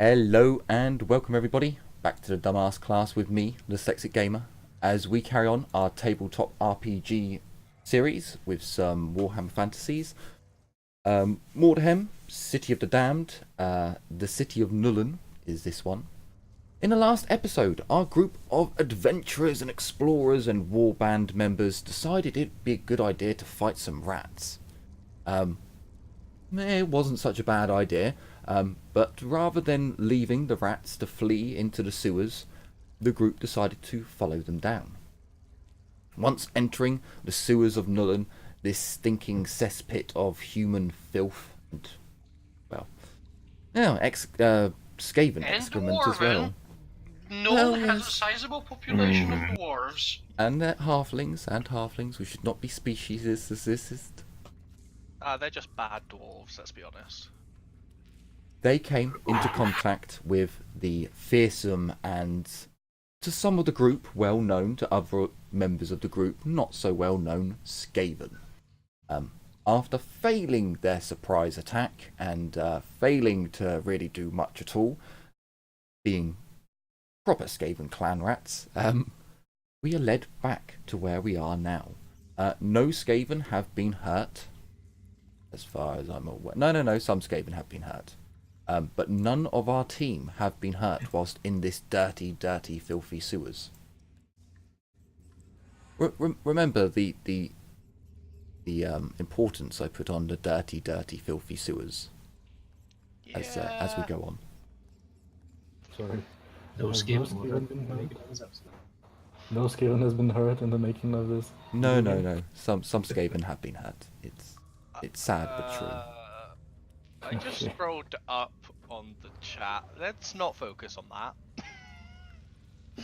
Hello and welcome everybody back to the Dumbass class with me, Dyslexic Gamer, as we carry on our tabletop RPG series with some Warhammer fantasies. Mordheim, City of the Damned, the City of Nuln is this one. In the last episode, our group of adventurers and explorers and warband members decided it'd be a good idea to fight some rats. It wasn't such a bad idea. But rather than leaving the rats to flee into the sewers, the group decided to follow them down. Once entering the sewers of Nuln, this stinking cesspit of human filth and, well, Skaven excrement as well. Nuln has a sizable population of dwarves. And they're halflings, we should not be speciesist. They're just bad dwarves, let's be honest. They came into contact with the fearsome and, to some of the group, well known, to other members of the group, not so well known, Skaven. After failing their surprise attack and failing to really do much at all, being proper Skaven clan rats, we are led back to where we are now. No Skaven have been hurt, as far as I'm aware. No, some Skaven have been hurt. But none of our team have been hurt whilst in this dirty, filthy sewers. Remember the importance I put on the dirty, filthy sewers as we go on. Sorry. No Skaven has been hurt in the making of this. No. Some Skaven have been hurt. It's sad but true. I just scrolled up on the chat. Let's not focus on that.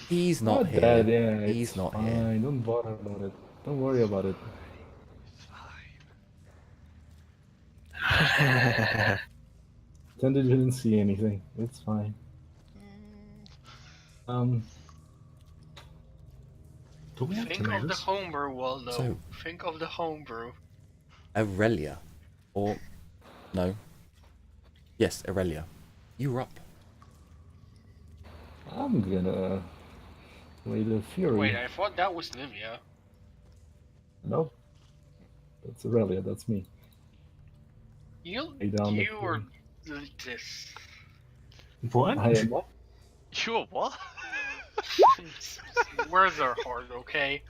He's not here. Dead, yeah, He's not fine. here. Don't bother about it. Don't worry about it. It's fine. Pretend you didn't see anything. It's fine. Do we have Think of the homebrew, Waldo. So- Think of the homebrew. Aurelia. Or... no. Yes, Aurelia. You're up. I'm gonna wait a fury. Wait, I thought that was Livia. No, that's Aurelia. That's me. You Lay down the were this. What? I am what? You a what? Words are hard, okay?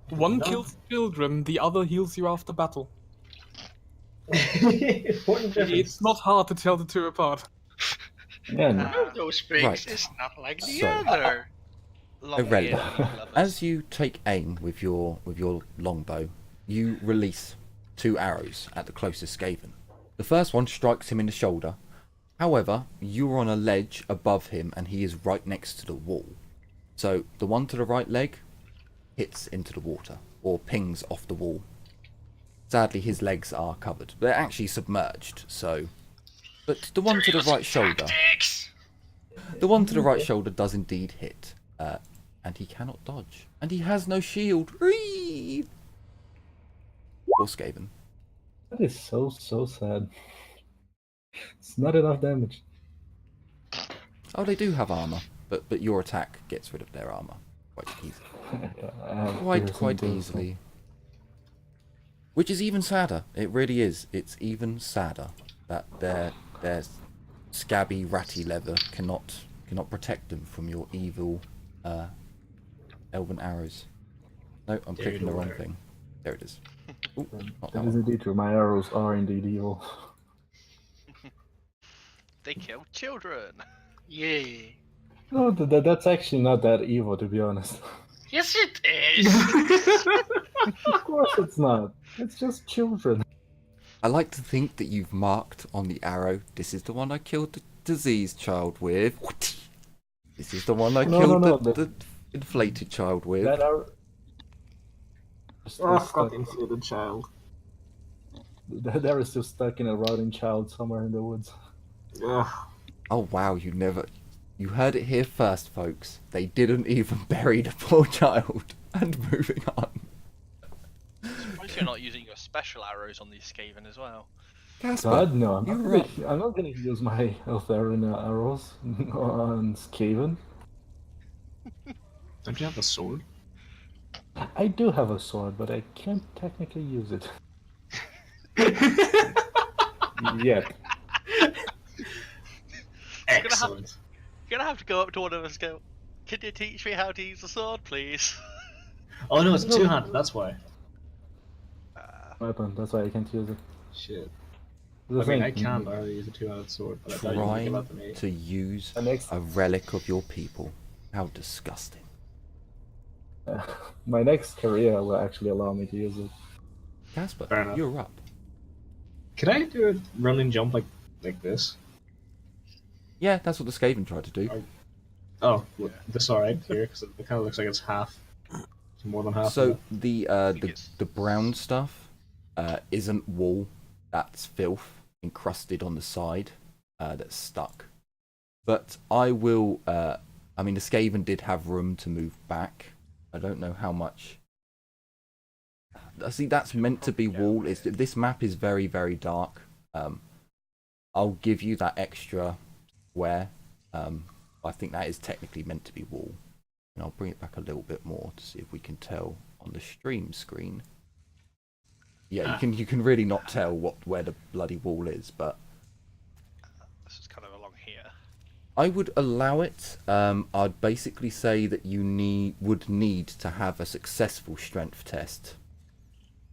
One kills children, the other heals you after battle. It's not hard to tell the two apart. Yeah, no. One of those things Right. is not like the So- other. Aurelia, as you take aim with your longbow, you release 2 arrows at the closest Skaven. The first one strikes him in the shoulder. However, you're on a ledge above him and he is right next to the wall. So the one to the right leg hits into the water, or pings off the wall. Sadly, his legs are covered. They're actually submerged, so... But the one to the right shoulder... The one to the right shoulder does indeed hit. And he cannot dodge. And he has no shield. Whee! Or Skaven. That is so sad. It's not enough damage. Oh, they do have armor. But your attack gets rid of their armor. Quite easily. Quite easily. Which is even sadder. It really is. It's even sadder that their scabby, ratty leather cannot protect them from your evil elven arrows. No, I'm clicking the wrong thing. There it is. Ooh, not that That is one. indeed true. My arrows are indeed evil. They kill children. Yay. No, that's actually not that evil, to be honest. Yes, it is. Of course it's not. It's just children. I like to think that you've marked on the arrow, this is the one I killed the diseased child with. This is the one I killed the inflated child with. That arrow... Oh, fucking inflated child. That arrow is still stuck in a rotting child somewhere in the woods. Ugh. Oh wow, you heard it here first, folks. They didn't even bury the poor child. And moving on. Surprised you're not using your special arrows on these Skaven as well. Casper, God, no, you're up. I'm not gonna use my Eltharian arrows on Skaven. Don't you have a sword? I do have a sword, but I can't technically use it. Yet. Excellent. You're gonna have to go up to one of us and go, can you teach me how to use a sword, please? Oh no, it's two-handed, that's why. Weapon, that's why I can't use it. Shit. The I mean, thing- I can, but I use a two-handed sword. But I thought you would give Trying that to me. to use The next- a relic of your people. How disgusting. My next career will actually allow me to use it. Casper, Fair enough. you're up. Can I do a running jump like this? Yeah, that's what the Skaven tried to do. Oh, well, this alright here, because it kind of looks like it's half. It's more than half. So of the brown stuff isn't wool. That's filth encrusted on the side that's stuck. But I will. I mean, the Skaven did have room to move back. I don't know how much. See, that's meant to be wool. This map is very, very dark. I'll give you that extra square. I think that is technically meant to be wool. And I'll bring it back a little bit more to see if we can tell on the stream screen. Yeah, you can really not tell where the bloody wall is, but This is kind of along here. I would allow it. I'd basically say that you would need to have a successful strength test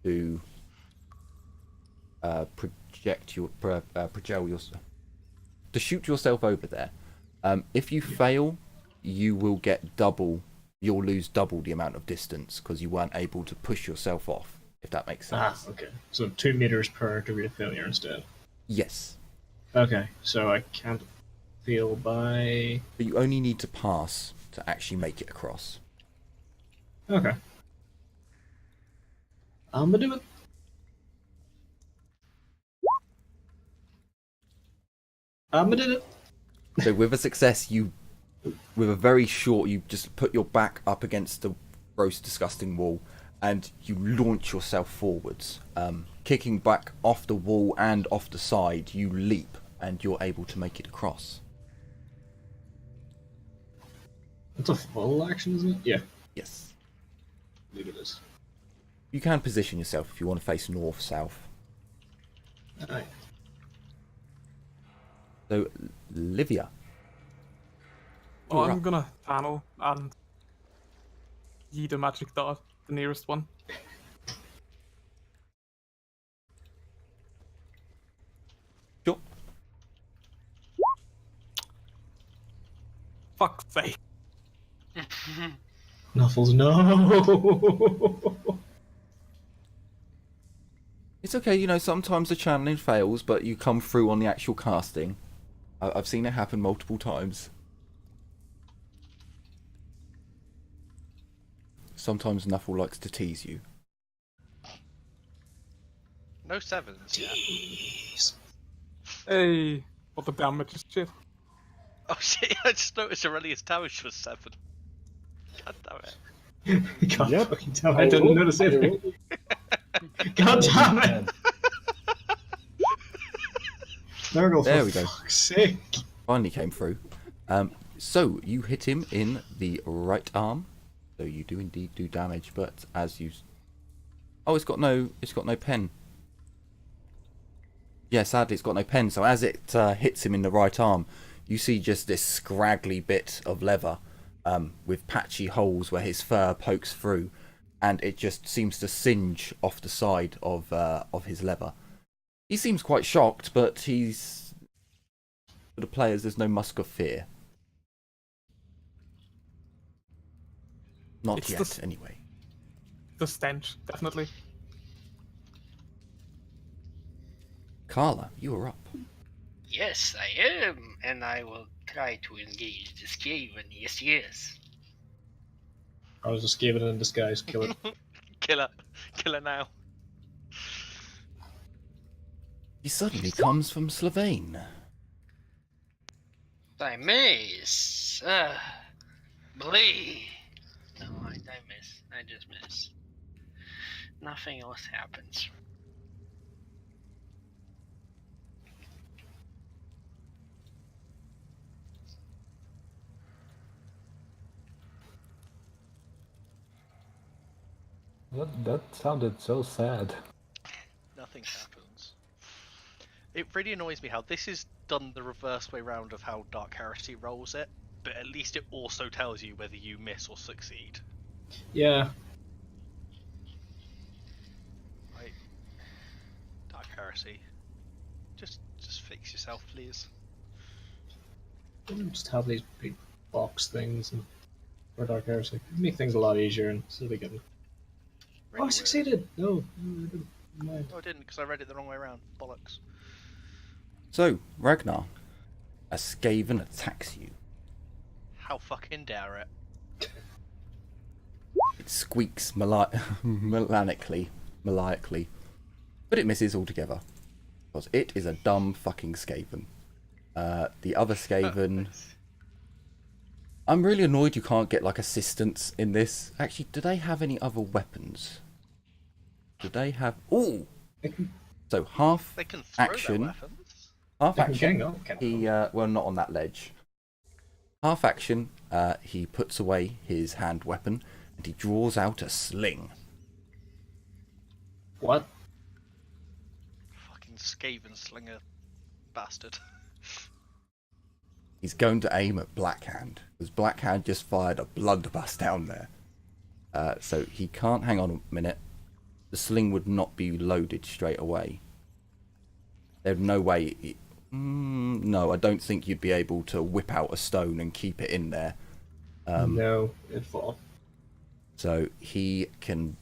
to to shoot yourself over there. If you fail, you will get double. You'll lose double the amount of distance because you weren't able to push yourself off. If that makes sense. okay. So 2 meters per degree of failure instead. Yes. Okay, so I can't fail by. But you only need to pass to actually make it across. Okay. I'm gonna do it. I'm gonna do it. So with a success, with a very short, you just put your back up against the gross, disgusting wall, and you launch yourself forwards, kicking back off the wall and off the side. You leap, and you're able to make it across. It's a full action, isn't it? Yeah. Yes. Look at this. You can position yourself if you want to face north, south. Alright. So, Livia. Oh, You're I'm up. gonna panel and yeet a magic dart, the nearest one. Sure. Fuck's sake. Knuffles, no! It's okay, you know, sometimes the channeling fails, but you come through on the actual casting. I've seen it happen multiple times. Sometimes Nuffle likes to tease you. No sevens yet. Jeez. Hey, what the damage is shit. Oh shit, I just noticed Aurelius' damage was 7. God damn it. God Yep. fucking damn it, I didn't notice it. God damn it! Nurgle, There for we go. fuck's sake. Finally came through. So you hit him in the right arm. So you do indeed do damage, but as you... Oh, it's got no pen. Yeah, sadly it's got no pen. So as it hits him in the right arm, you see just this scraggly bit of leather with patchy holes where his fur pokes through, and it just seems to singe off the side of his leather. He seems quite shocked, but he's... For the players, there's no musk of fear. Not It's yet, anyway. The stench, definitely. Carla, you are up. Yes, I am, and I will try to engage the Skaven. Yes, yes. I was just giving it in disguise, kill it. Kill her now. He suddenly comes from Slovene. I miss. Blee. No, I miss. I just miss. Nothing else happens. That sounded so sad. Nothing happens. It really annoys me how this is done the reverse way round of how Dark Heresy rolls it, but at least it also tells you whether you miss or succeed. Yeah. Like, Dark Heresy. Just fix yourself, please. Just have these big box things and for Dark Heresy. Make things a lot easier and so they get. Really Oh, I weird. succeeded! No, I didn't. Mind. No, I didn't, because I read it the wrong way around. Bollocks. So, Ragnar, a Skaven attacks you. How fucking dare it? It squeaks maniacally, but it misses altogether. Because it is a dumb fucking Skaven. The other Skaven... I'm really annoyed you can't get, like, assistance in this. Actually, do they have any other weapons? Do they have... Ooh! So, half They can throw action... their weapons. Half They can action, gang up, can't he, well, not on that ledge. Half action, he puts away his hand weapon, and he draws out a sling. What? Fucking Skaven slinger bastard. He's going to aim at Blackhand, because Blackhand just fired a blunderbuss down there. So he can't hang on a minute. The sling would not be loaded straight away. There's no way... no, I don't think you'd be able to whip out a stone and keep it in there. No, it'd fall. So he can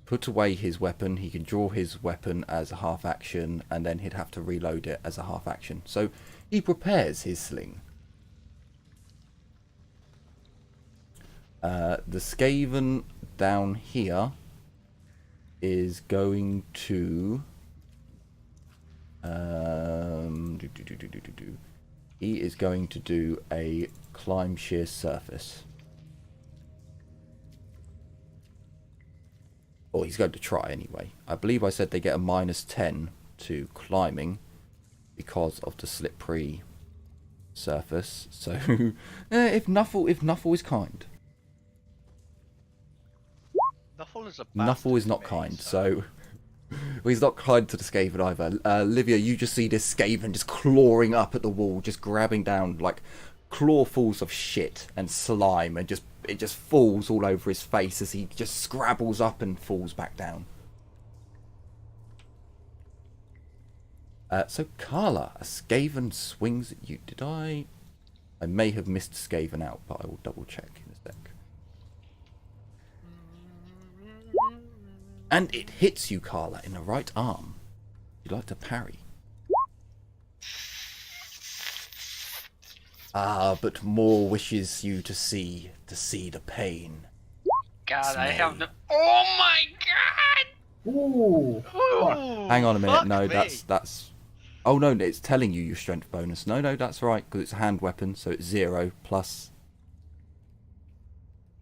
put away his weapon, he can draw his weapon as a half action, and then he'd have to reload it as a half action. So he prepares his sling. The Skaven down here is going to... he is going to do a climb sheer surface. Or he's going to try anyway. I believe I said they get a -10 to climbing because of the slippery surface. So if Nuffle is kind. Nuffle is a Nuffle is not kind, so well, he's not kind to the Skaven either. Livia, you just see this Skaven just clawing up at the wall, just grabbing down like clawfuls of shit and slime, and it just falls all over his face as he just scrabbles up and falls back down. So Carla, a Skaven swings at you. Did I may have missed Skaven out, but I will double check in a sec. And it hits you, Carla, in the right arm. You'd like to parry. Ah, but more wishes you to see the pain. God, I Smell. have no. Oh my god! Ooh! Fuck. Hang on a minute. Fuck No, me. that's. Oh no, it's telling you your strength bonus. No, that's right, because it's a hand weapon, so it's 0 plus.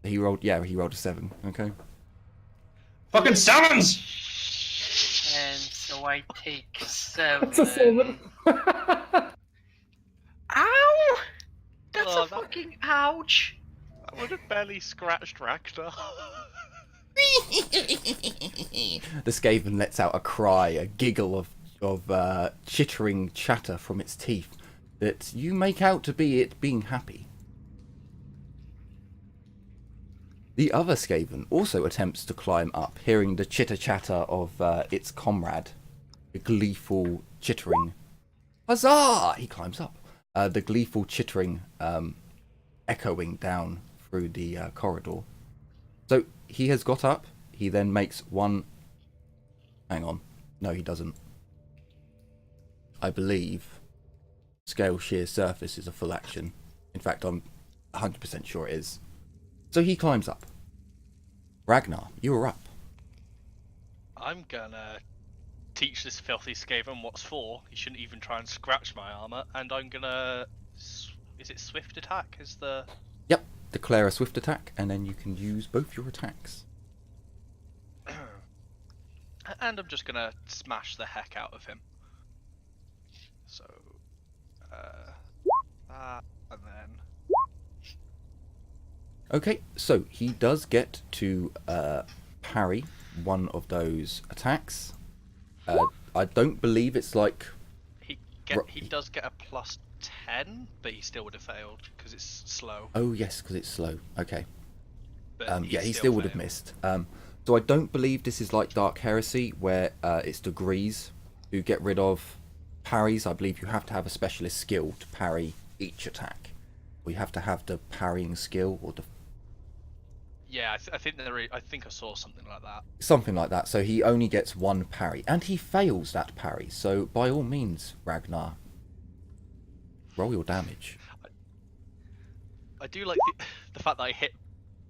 He rolled. Yeah, he rolled a 7. Okay. Fucking sevens! And so I take 7. It's a 7. Ow! That's Oh, a fucking ouch! That would have barely scratched Ragnar. The Skaven lets out a cry, a giggle of chittering chatter from its teeth that you make out to be it being happy. The other Skaven also attempts to climb up, hearing the chitter-chatter of its comrade, the gleeful chittering. Huzzah! He climbs up. The gleeful chittering echoing down through the corridor. So he has got up. He then makes one... Hang on. No, he doesn't. I believe scale sheer surface is a full action. In fact, I'm 100% sure it is. So he climbs up. Ragnar, you are up. I'm gonna teach this filthy Skaven what's for. He shouldn't even try and scratch my armor, and I'm gonna... Is it swift attack? Is the... Yep, declare a swift attack, and then you can use both your attacks. And I'm just gonna smash the heck out of him. So... that, and then... Okay, so he does get to parry one of those attacks. I don't believe it's like... He does get a +10, but he still would have failed because it's slow. Oh yes, because it's slow. Okay. But Yeah, he still would have failed. missed. So I don't believe this is like Dark Heresy, where it's degrees to get rid of parries. I believe you have to have a specialist skill to parry each attack. Or you have to have the parrying skill, or Yeah, I think I think I saw something like that. something like that. So he only gets one parry, and he fails that parry. So by all means, Ragnar, roll your damage. I do like the fact that I hit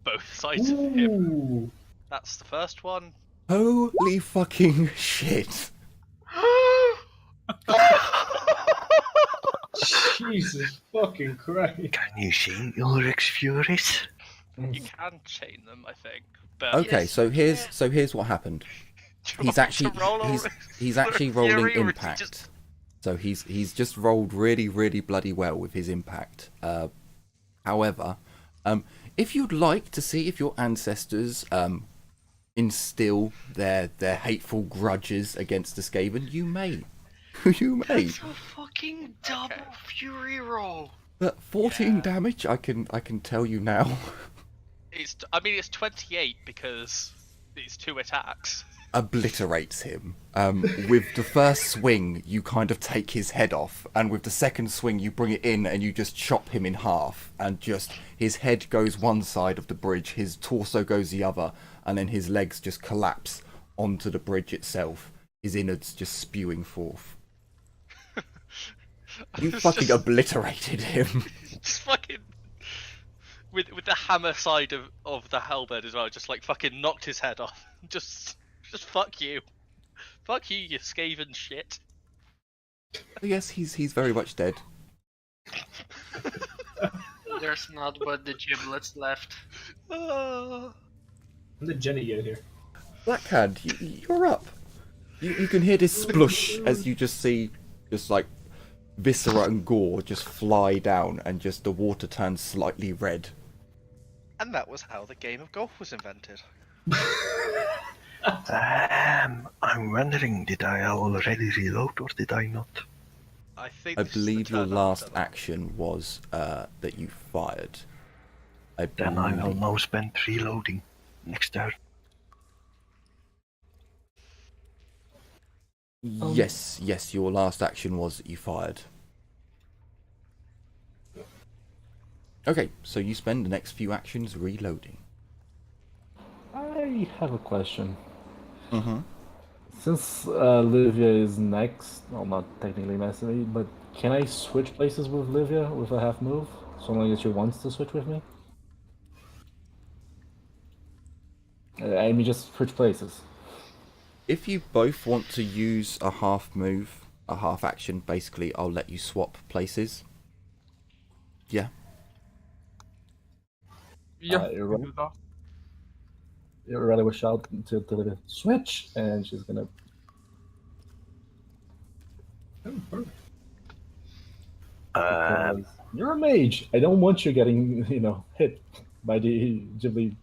both sides of him. Ooh. That's the first one. Holy fucking shit! Jesus fucking Christ. Can you see Ulrich's furies? You can chain them, I think. But Okay, Yes, so here's what happened. He's actually he's actually rolling impact. So he's just rolled really, really bloody well with his impact. However, if you'd like to see if your ancestors instill their hateful grudges against the Skaven, you may. You may. That's a fucking double fury roll. But 14 Yeah. damage, I can tell you now. I mean, it's 28 because it's 2 attacks. Obliterates him. With the first swing, you kind of take his head off, and with the second swing, you bring it in and you just chop him in half, and just his head goes one side of the bridge, his torso goes the other, and then his legs just collapse onto the bridge itself, his innards just spewing forth. You It's fucking just- obliterated him. Just fucking with the hammer side of the halberd as well, just like fucking knocked his head off. Just fuck you, you Skaven shit. Yes, he's very much dead. There's not but the giblets left. Ah. When did Jenny get here? Blackhand, you're up. You can hear this splush as you just see just like viscera and gore just fly down, and just the water turns slightly red. And that was how the game of golf was invented. I'm wondering, did I already reload or did I not? I think. I this is the believe your turn last after that. action was that you fired. Then I will now spend reloading next turn. Yes, your last action was that you fired. Okay, so you spend the next few actions reloading. I have a question. Mm-hmm. Since Livia is next, well, not technically next to me, but can I switch places with Livia with a half move? So long as she wants to switch with me? I mean, just switch places. If you both want to use a half move, a half action, basically, I'll let you swap places. Yeah. Yeah, you're we can right. do that. Aurelia will shout to Livia, switch! And she's gonna... Oh, perfect. Because you're a mage! I don't want you getting, hit by the Ghibli,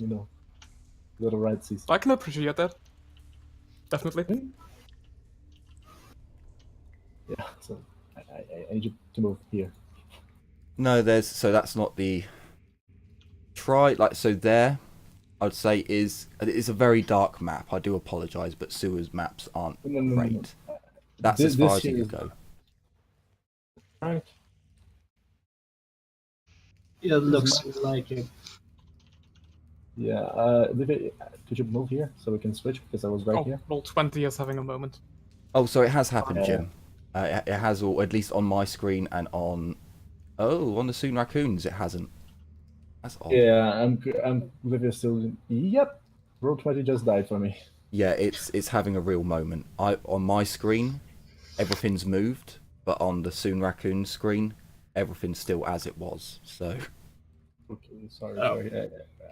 little rightsies. I can appreciate that. Definitely. Yeah, so I need you to move here. No, so that's not the... So there, I'd say it's a very dark map. I do apologise, but Sewer's maps aren't No. great. That's This- as far this as you here could is- go. Right. It looks like it. Yeah, Livia, could you move here so we can switch? Because I was right here. Roll 20 is having a moment. Oh, so it has happened, Yeah. Jim. It has, or at least on my screen and on... Oh, on the Soon Raccoons, it hasn't. That's odd. Yeah, I'm Livia still. Yep, roll 20 just died for me. Yeah, it's having a real moment. On my screen, everything's moved, but on the Soon Raccoon screen, everything's still as it was. So Okay, sorry, Oh. sorry.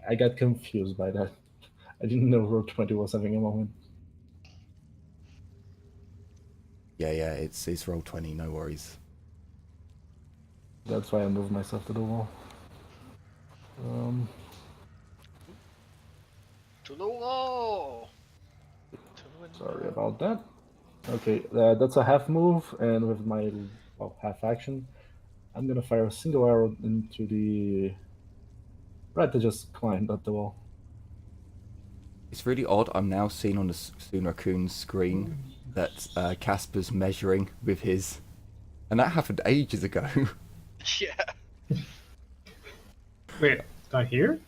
I got confused by that. I didn't know roll 20 was having a moment. yeah, it's roll 20, no worries. That's why I moved myself to the wall. To the wall! Sorry about that. Okay, that's a half move, and with my half action, I'm gonna fire a single arrow into the rat that just climbed up the wall. It's really odd. I'm now seeing on the Soon Raccoon's screen that Casper's measuring with his, and that happened ages ago. Yeah. Wait, not here?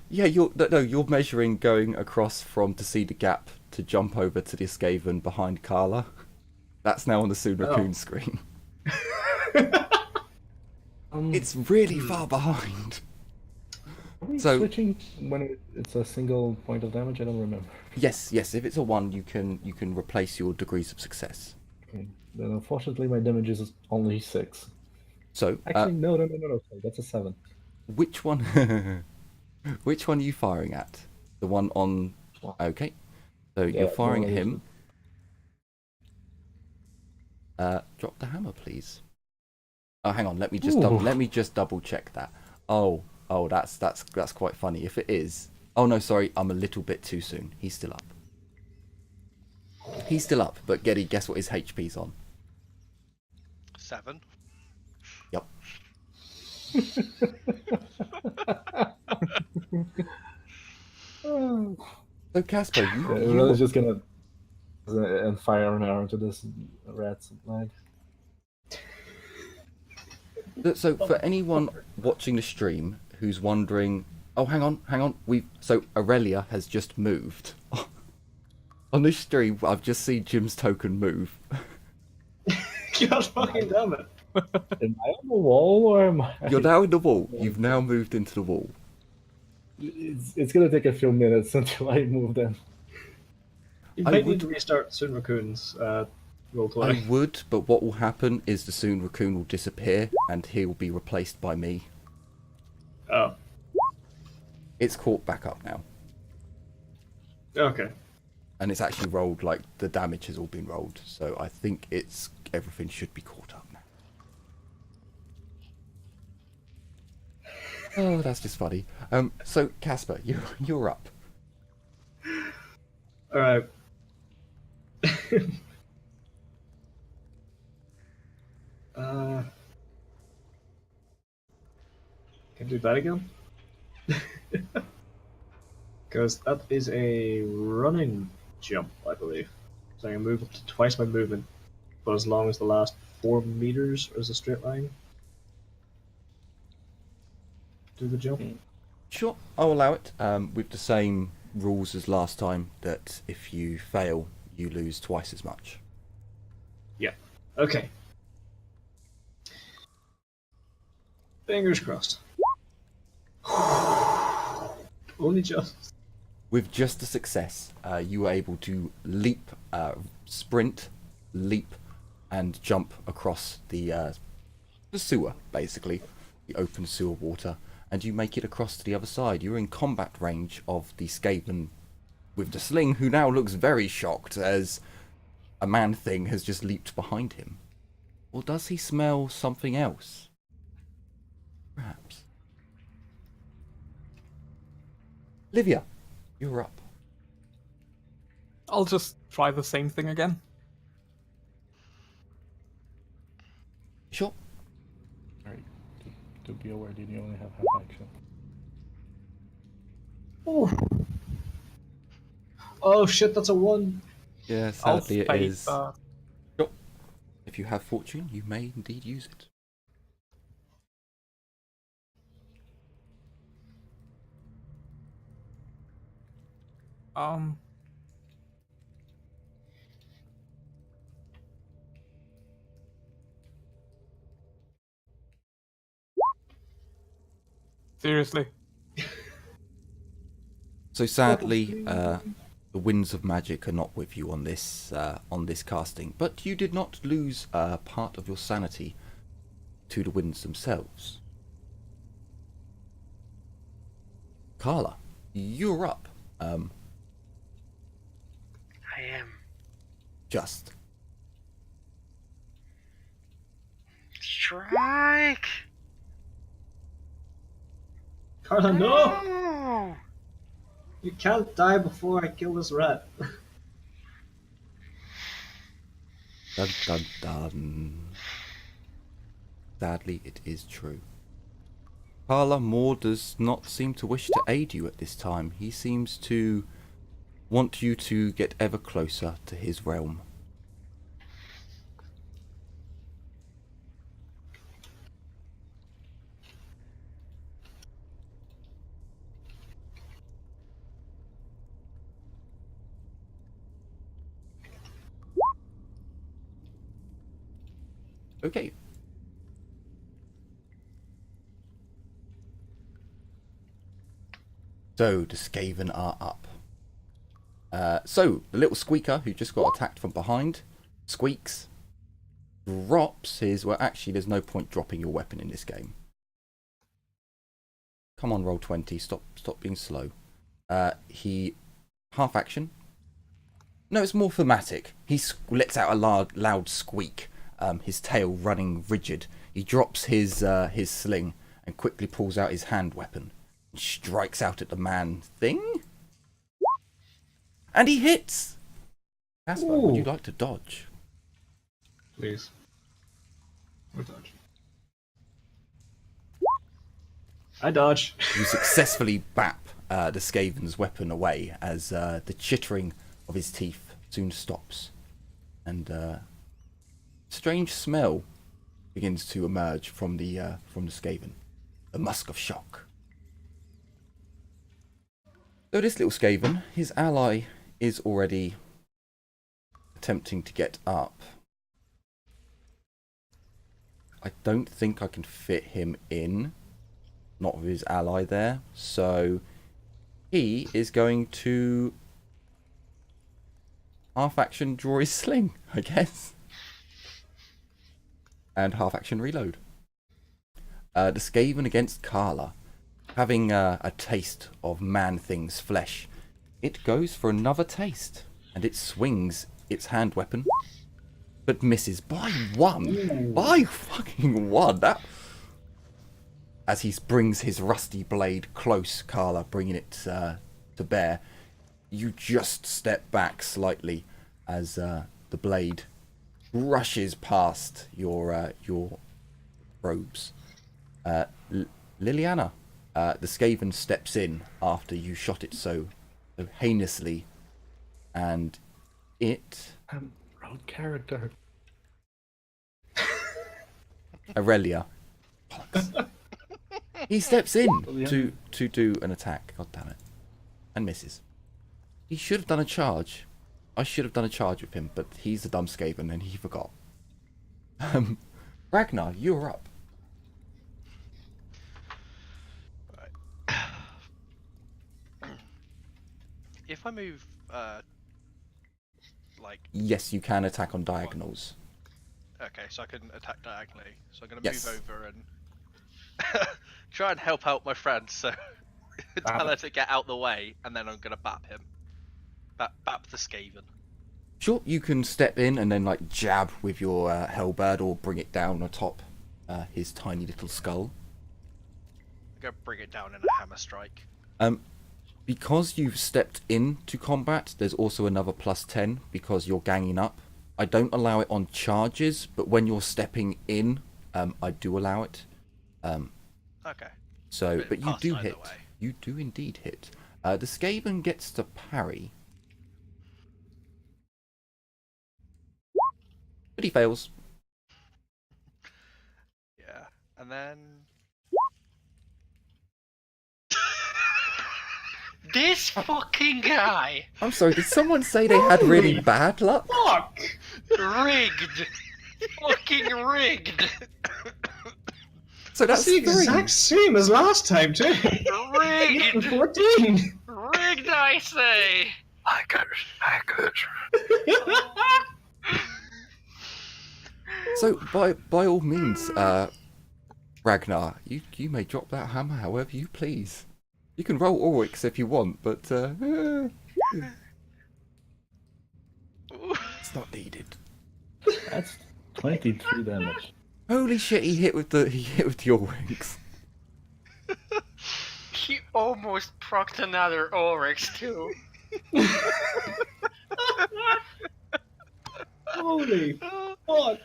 Yeah, you're measuring going across from to see the gap to jump over to the Skaven behind Carla. That's now on the Soon Raccoon screen. It's really far behind. Are we So- switching when it's a single point of damage? I don't remember. Yes. If it's a 1, you can replace your degrees of success. Okay. Then unfortunately my damage is only 6. So, Actually, no. Sorry, that's a 7. which one? Which one are you firing at? The one on. Okay. So Yeah, you're firing the at one him. Drop the hammer, please. Oh, hang on. Let me just double check that. Oh, that's quite funny. If it is, oh no, sorry, I'm a little bit too soon. He's still up. But Geddy, guess what his HP's on? 7. Yep. So Casper, I was just gonna and fire an arrow to this rat's leg. So for anyone watching the stream who's wondering, oh hang on, so Aurelia has just moved. On this stream, I've just seen Jim's token move. God fucking damn it. Am I on the wall or am I? You're now in the wall. You've now moved into the wall. It's gonna take a few minutes until I move then. You I might would- need to restart Soon Raccoon's roll 20. I would, but what will happen is the Soon Raccoon will disappear and he'll be replaced by me. Oh, It's caught back up now. okay. And it's actually rolled, like, the damage has all been rolled. So I think everything should be caught up now. Oh, that's just funny. So Casper, you're up. Alright. Can I do that again? Because that is a running jump, I believe. So I can move up to twice my movement, but as long as the last 4 meters is a straight line. Do the jump. Sure, I'll allow it. With the same rules as last time, that if you fail, you lose twice as much. Yeah. Okay. Fingers crossed. Only just. With just a success, you were able to leap, sprint, leap, and jump across the sewer, basically, the open sewer water, and you make it across to the other side. You're in combat range of the Skaven with the sling, who now looks very shocked as a man-thing has just leaped behind him. Or does he smell something else? Perhaps. Livia, you're up. I'll just try the same thing again. Sure. Alright. To be aware, you only have half action. Oh shit, that's a 1. Yeah, I'll sadly it save is. that. Sure. If you have fortune, you may indeed use it. Seriously. So sadly, the winds of magic are not with you on this casting, but you did not lose part of your sanity to the winds themselves. Carla, you're up. I am. Just. Strike! Carla, no! No! You can't die before I kill this rat. Dun dun dun. Sadly, it is true. Carla Moore does not seem to wish to aid you at this time. He seems to want you to get ever closer to his realm. Okay. So, the Skaven are up. So, the little squeaker who just got attacked from behind squeaks, drops his... Well, actually, there's no point dropping your weapon in this game. Come on, roll 20. Stop being slow. He... Half action. No, it's more thematic. He lets out a loud squeak, his tail running rigid. He drops his sling and quickly pulls out his hand weapon. And strikes out at the man thing. And he hits! Casper, would you like to dodge? Please. Or dodge. I dodge. You successfully bap the Skaven's weapon away as the chittering of his teeth soon stops. And strange smell begins to emerge from the Skaven. The musk of shock. So this little Skaven, his ally is already attempting to get up. I don't think I can fit him in. Not with his ally there. So he is going to half action draw his sling, I guess. And half action reload. The Skaven against Carla. Having a taste of man-thing's flesh, it goes for another taste, and it swings its hand weapon, but misses by 1. Ooh. By fucking 1! That... As he brings his rusty blade close, Carla, bringing it to bear, you just step back slightly as the blade rushes past your robes. Liliana. The Skaven steps in after you shot it so heinously, and it... Road character. Aurelia. He steps in to do an attack. God damn it. And misses. He should have done a charge. I should have done a charge with him, but he's a dumb Skaven and he forgot. Ragnar, you're up. If I move, like... Yes, you can attack on diagonals. Okay, so I can attack diagonally. So I'm going to Yes. move over and try and help out my friend, so tell her to get out the way, and then I'm going to bap him. Bap the Skaven. Sure, you can step in and then like jab with your halberd or bring it down atop his tiny little skull. I'm going to bring it down in a hammer strike. Because you've stepped into combat, there's also another +10 because you're ganging up. I don't allow it on charges, but when you're stepping in, I do allow it. Okay. So, but you do either hit. way. You do indeed hit. The Skaven gets to parry. But he fails. Yeah, and then... This fucking guy! I'm sorry, did someone say they had really bad luck? Fuck! Rigged! Fucking rigged! So that's the 3. exact same as last time, too. Rigged! 14! Rigged, I say! Hackers. So by all means, Ragnar, you may drop that hammer however you please. You can roll Oryx if you want, but it's not needed. That's 23 damage. Holy shit! He hit with the Oryx. He almost procced another Oryx too. Holy fuck!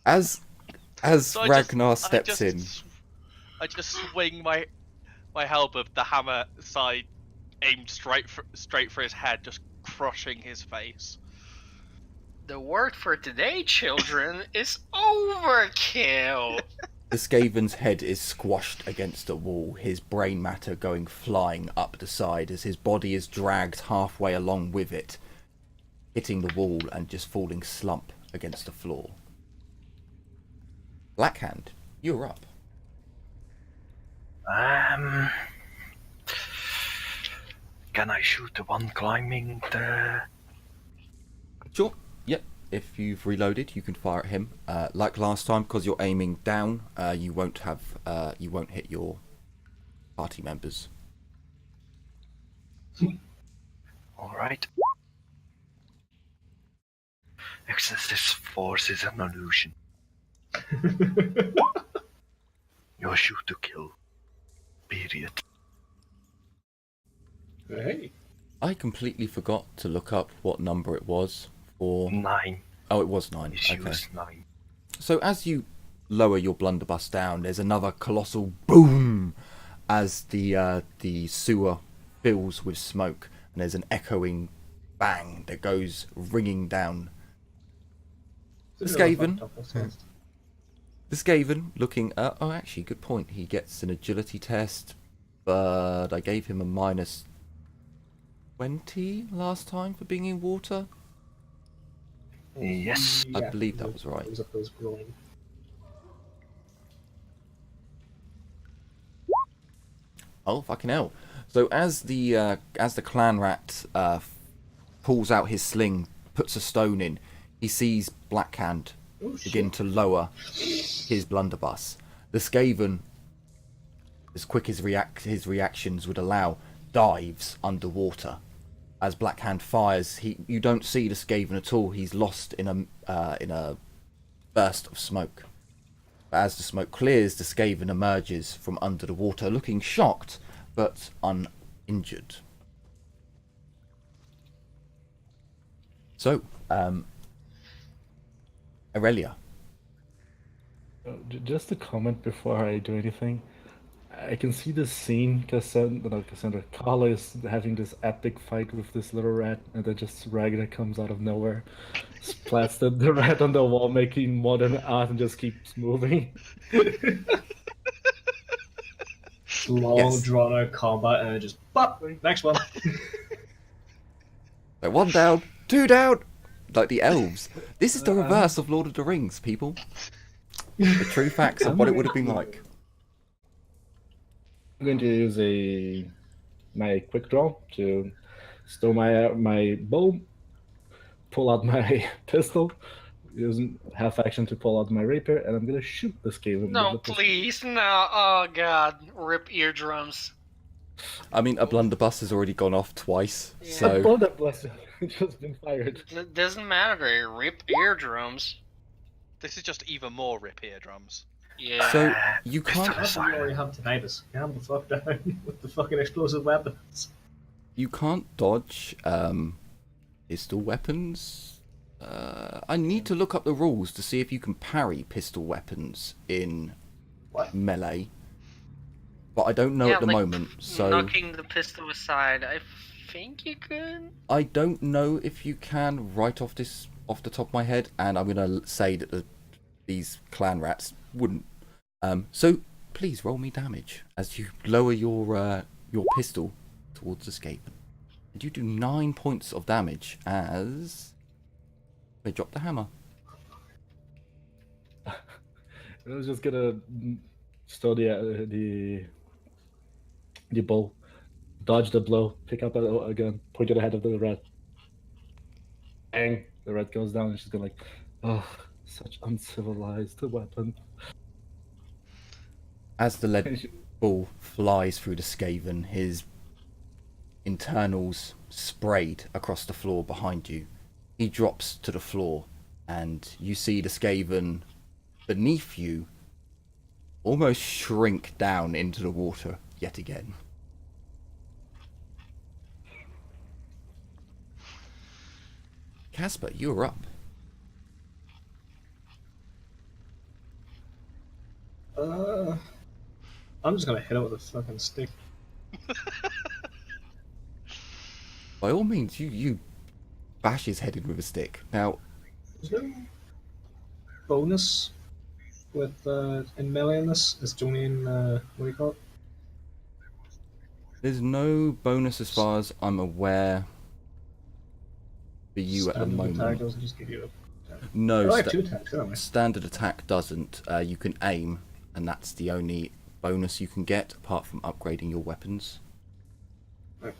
As So Ragnar steps in, I just swing my halberd, the hammer side aimed straight for his head, just crushing his face. The word for today, children, is overkill. the Skaven's head is squashed against a wall, his brain matter going flying up the side as his body is dragged halfway along with it, hitting the wall and just falling slump against the floor. Blackhand, you're up. Can I shoot the one climbing the... Sure. Yep. If you've reloaded, you can fire at him. Like last time, because you're aiming down, you won't hit your party members. Alright. Excessive force is an illusion. You're shoot to kill. Period. Hey. I completely forgot to look up what number it was for... 9. Oh, it was 9. Issue Okay. is 9. So as you lower your blunderbuss down, there's another colossal boom as the sewer fills with smoke, and there's an echoing bang that goes ringing down. The Skaven. The Skaven looking at... Oh, actually, good point. He gets an agility test, but I gave him a minus 20 last time for being in water. Yes. I believe that was right. It was up those growing. Oh, fucking hell. So as the clan rat pulls out his sling, puts a stone in, he sees Blackhand begin to lower his blunderbuss. The Skaven, as quick as his reactions would allow, dives underwater. As Blackhand fires, you don't see the Skaven at all. He's lost in a burst of smoke. But as the smoke clears, the Skaven emerges from under the water, looking shocked but uninjured. So, Aurelia. Just a comment before I do anything. I can see the scene, Cassandra. Carla is having this epic fight with this little rat, and then just Ragnar comes out of nowhere, splats the rat on the wall, making modern art, and just keeps moving. Long drawn out combat, and it just pop. Next one. Like 1 down, 2 down, like the elves. This is the reverse of Lord of the Rings, people. The true facts of what it would have been like. I'm going to use my quick draw to stow my bow, pull out my pistol, using half action to pull out my rapier, and I'm going to shoot the Skaven. No, please, no. Oh god, rip eardrums. I mean, a blunderbuss has already gone off twice, Yeah. A so blunderbuss has just been fired. It doesn't matter. Rip eardrums. This is just even more rip eardrums. Yeah. so you can't That's what we already have tinnitus. Calm the fuck down with the fucking explosive weapons. dodge pistol weapons. I need to look up the rules to see if you can parry pistol weapons in What? melee, but I don't know Yeah, at the like moment. So knocking the pistol aside, I think you could. I don't know if you can right off the top of my head, and I'm gonna say that these clan rats wouldn't. So please roll me damage as you lower your pistol towards the Skaven. And you do 9 points of damage as they drop the hammer. I was just gonna stow the bow, dodge the blow, pick up a gun, point it ahead of the rat. Bang! The rat goes down, and she's gonna like, oh, such uncivilized weapon. As the lead ball flies through the Skaven, his internals sprayed across the floor behind you. He drops to the floor, and you see the Skaven beneath you almost shrink down into the water yet again. Casper, you're up. I'm just gonna hit it with a fucking stick. By all means, you bash his head in with a stick. Now, Is there a bonus with in melee in this? It's only in what do you call it? there's no bonus as far as I'm aware for you at the Standard attack moment. doesn't just give you a. No, I have 2 attacks, don't I? standard attack doesn't. You can aim, and that's the only bonus you can get, apart from upgrading your weapons. Okay.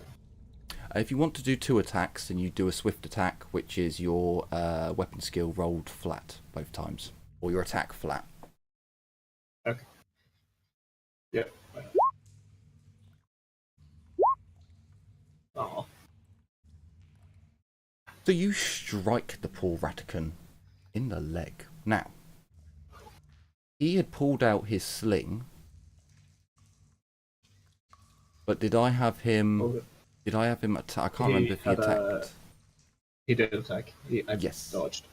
If you want to do 2 attacks, then you do a swift attack, which is your weapon skill rolled flat both times, or your attack flat. Okay. Yeah. Oh. So you strike the poor Ratican in the leg. Now, he had pulled out his sling, but did I have him? Did I have him attack? I can't remember if he attacked. He did attack. I Yes. dodged.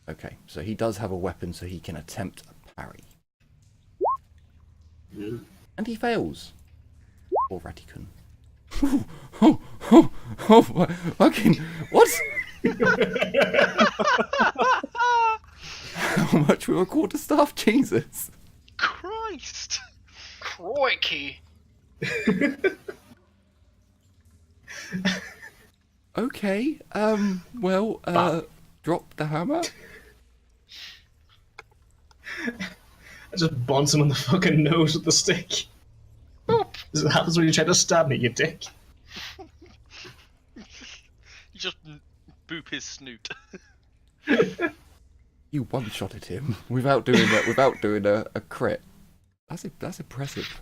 Okay, so he does have a weapon, so he can attempt a parry. And he fails. Poor Ratican. Fucking what? How much we were quarterstaff? Jesus. Christ! Crikey! Okay. Well. Drop the hammer. I just bounce him on the fucking nose with the stick. This happens when you try to stab me, you dick. You just boop his snoot. You one-shotted him without doing a crit. That's impressive.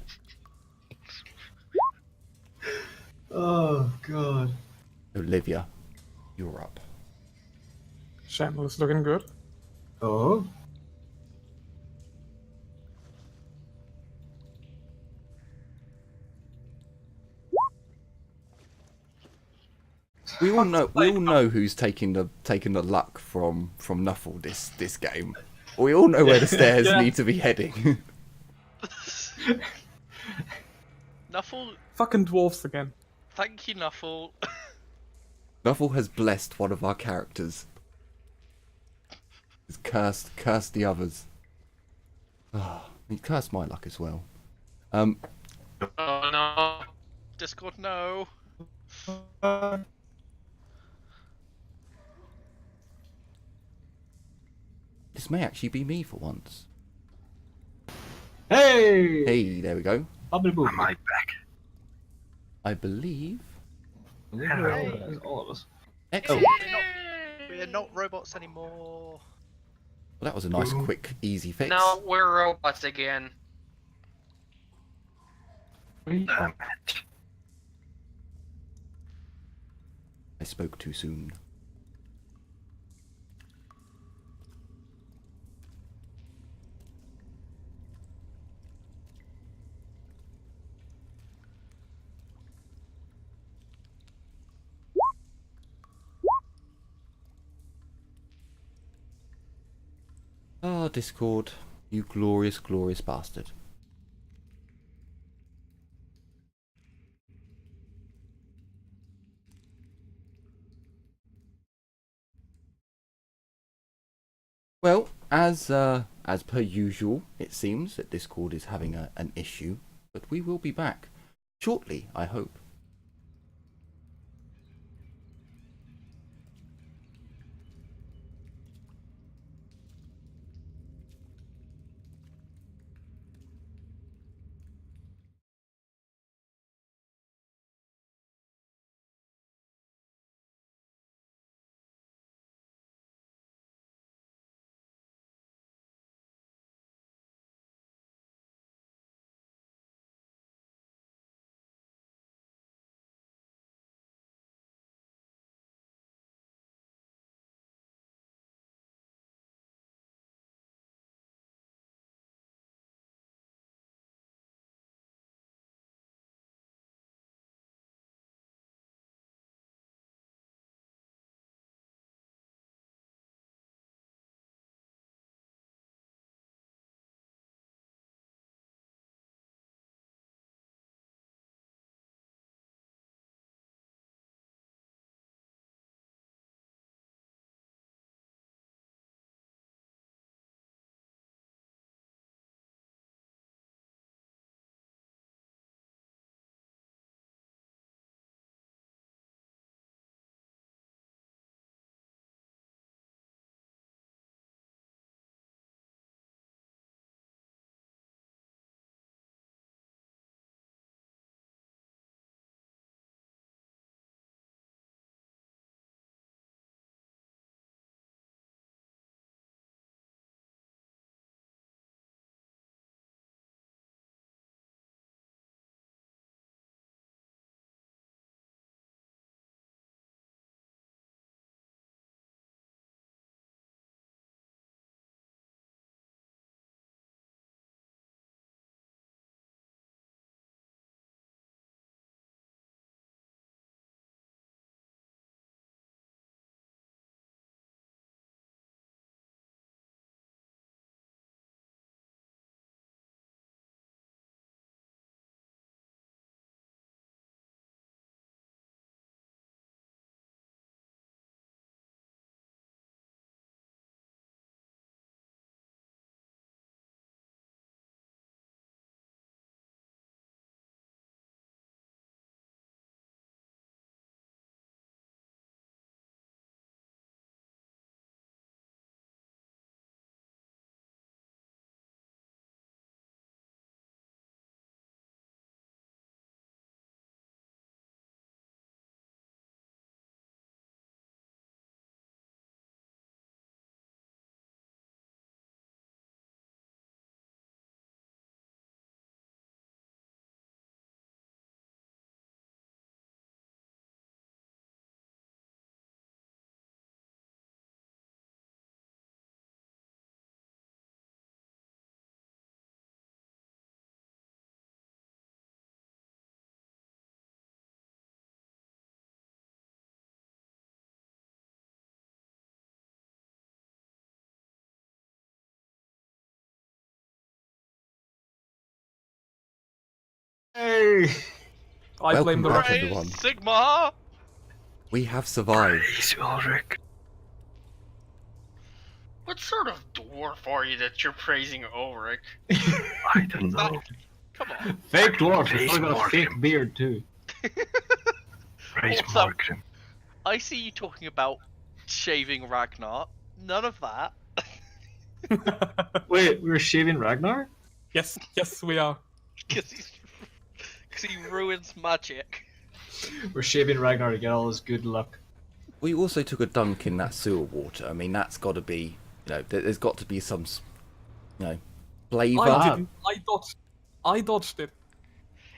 Oh god. Olivia, you're up. Shambles looking good. Oh. We all know who's taking the luck from Nuffle this game. We all know where the stairs need to be heading. Nuffle, Fucking dwarfs again. thank you, Nuffle. Nuffle has blessed one of our characters. He's cursed the others. He cursed my luck as well. Oh no. Discord, no. This may actually be me for once. Hey! Hey, there we go. Bobbity boop. Am I back? I believe. There's all of us. Excellent. We're not robots anymore. Well, that was a nice, quick, easy fix. No, we're robots again. Damn it. I spoke too soon. Ah, Discord, you glorious, glorious bastard. Well, as per usual, it seems that Discord is having an issue, but we will be back shortly, I hope. Hey! I blame the Welcome back, rocket. everyone. Sigma! We have survived. Praise Ulrich. What sort of dwarf are you that you're praising Ulrich? I don't know. Come on. Fake dwarf, Please, he's probably got a Morgan. fake beard too. Praise Also- Morgan. I see you talking about shaving Ragnar. None of that. Wait, we were shaving Ragnar? Yes, we are. Because he ruins magic. We're shaving Ragnar to get all his good luck. We also took a dunk in that sewer water. I mean, that's got to be, there's got to be some, flavour. I didn't. I dodged it.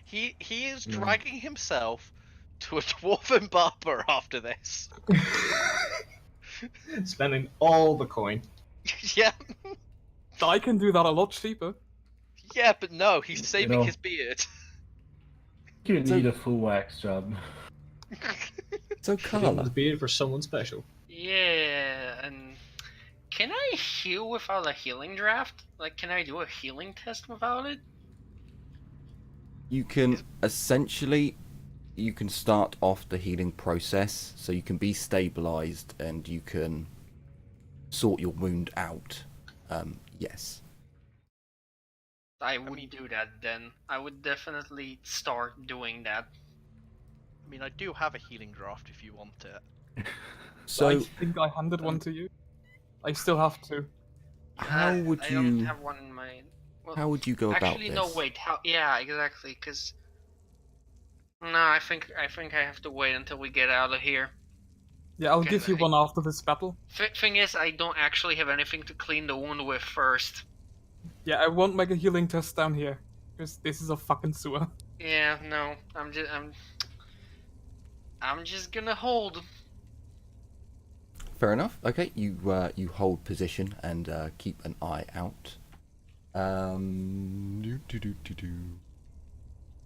He is dragging himself to a dwarven barber after this. Spending all the coin. Yeah. I can do that a lot cheaper. Yeah, but no, he's saving know- his beard. You need a full wax job. So, Saving Carla, his beard for someone special. Yeah, and can I heal without a healing draft? Like, can I do a healing test without it? you can essentially, you can start off the healing process, so you can be stabilised and you can sort your wound out. Yes. I would do that then. I would definitely start doing that. I mean, I do have a healing draft if you want it. So, I think I handed one to you. I still have to. how would I don't you, have one in my... Well, how would you go about actually, this? no, wait. How? Yeah, exactly. Because no, I think I have to wait until we get out of here. Yeah, I'll Okay, give you I- one after this battle. Thing is, I don't actually have anything to clean the wound with first. Yeah, I won't make a healing test down here. Because this is a fucking sewer. Yeah, no, I'm just gonna hold. Fair enough. Okay, you hold position and keep an eye out.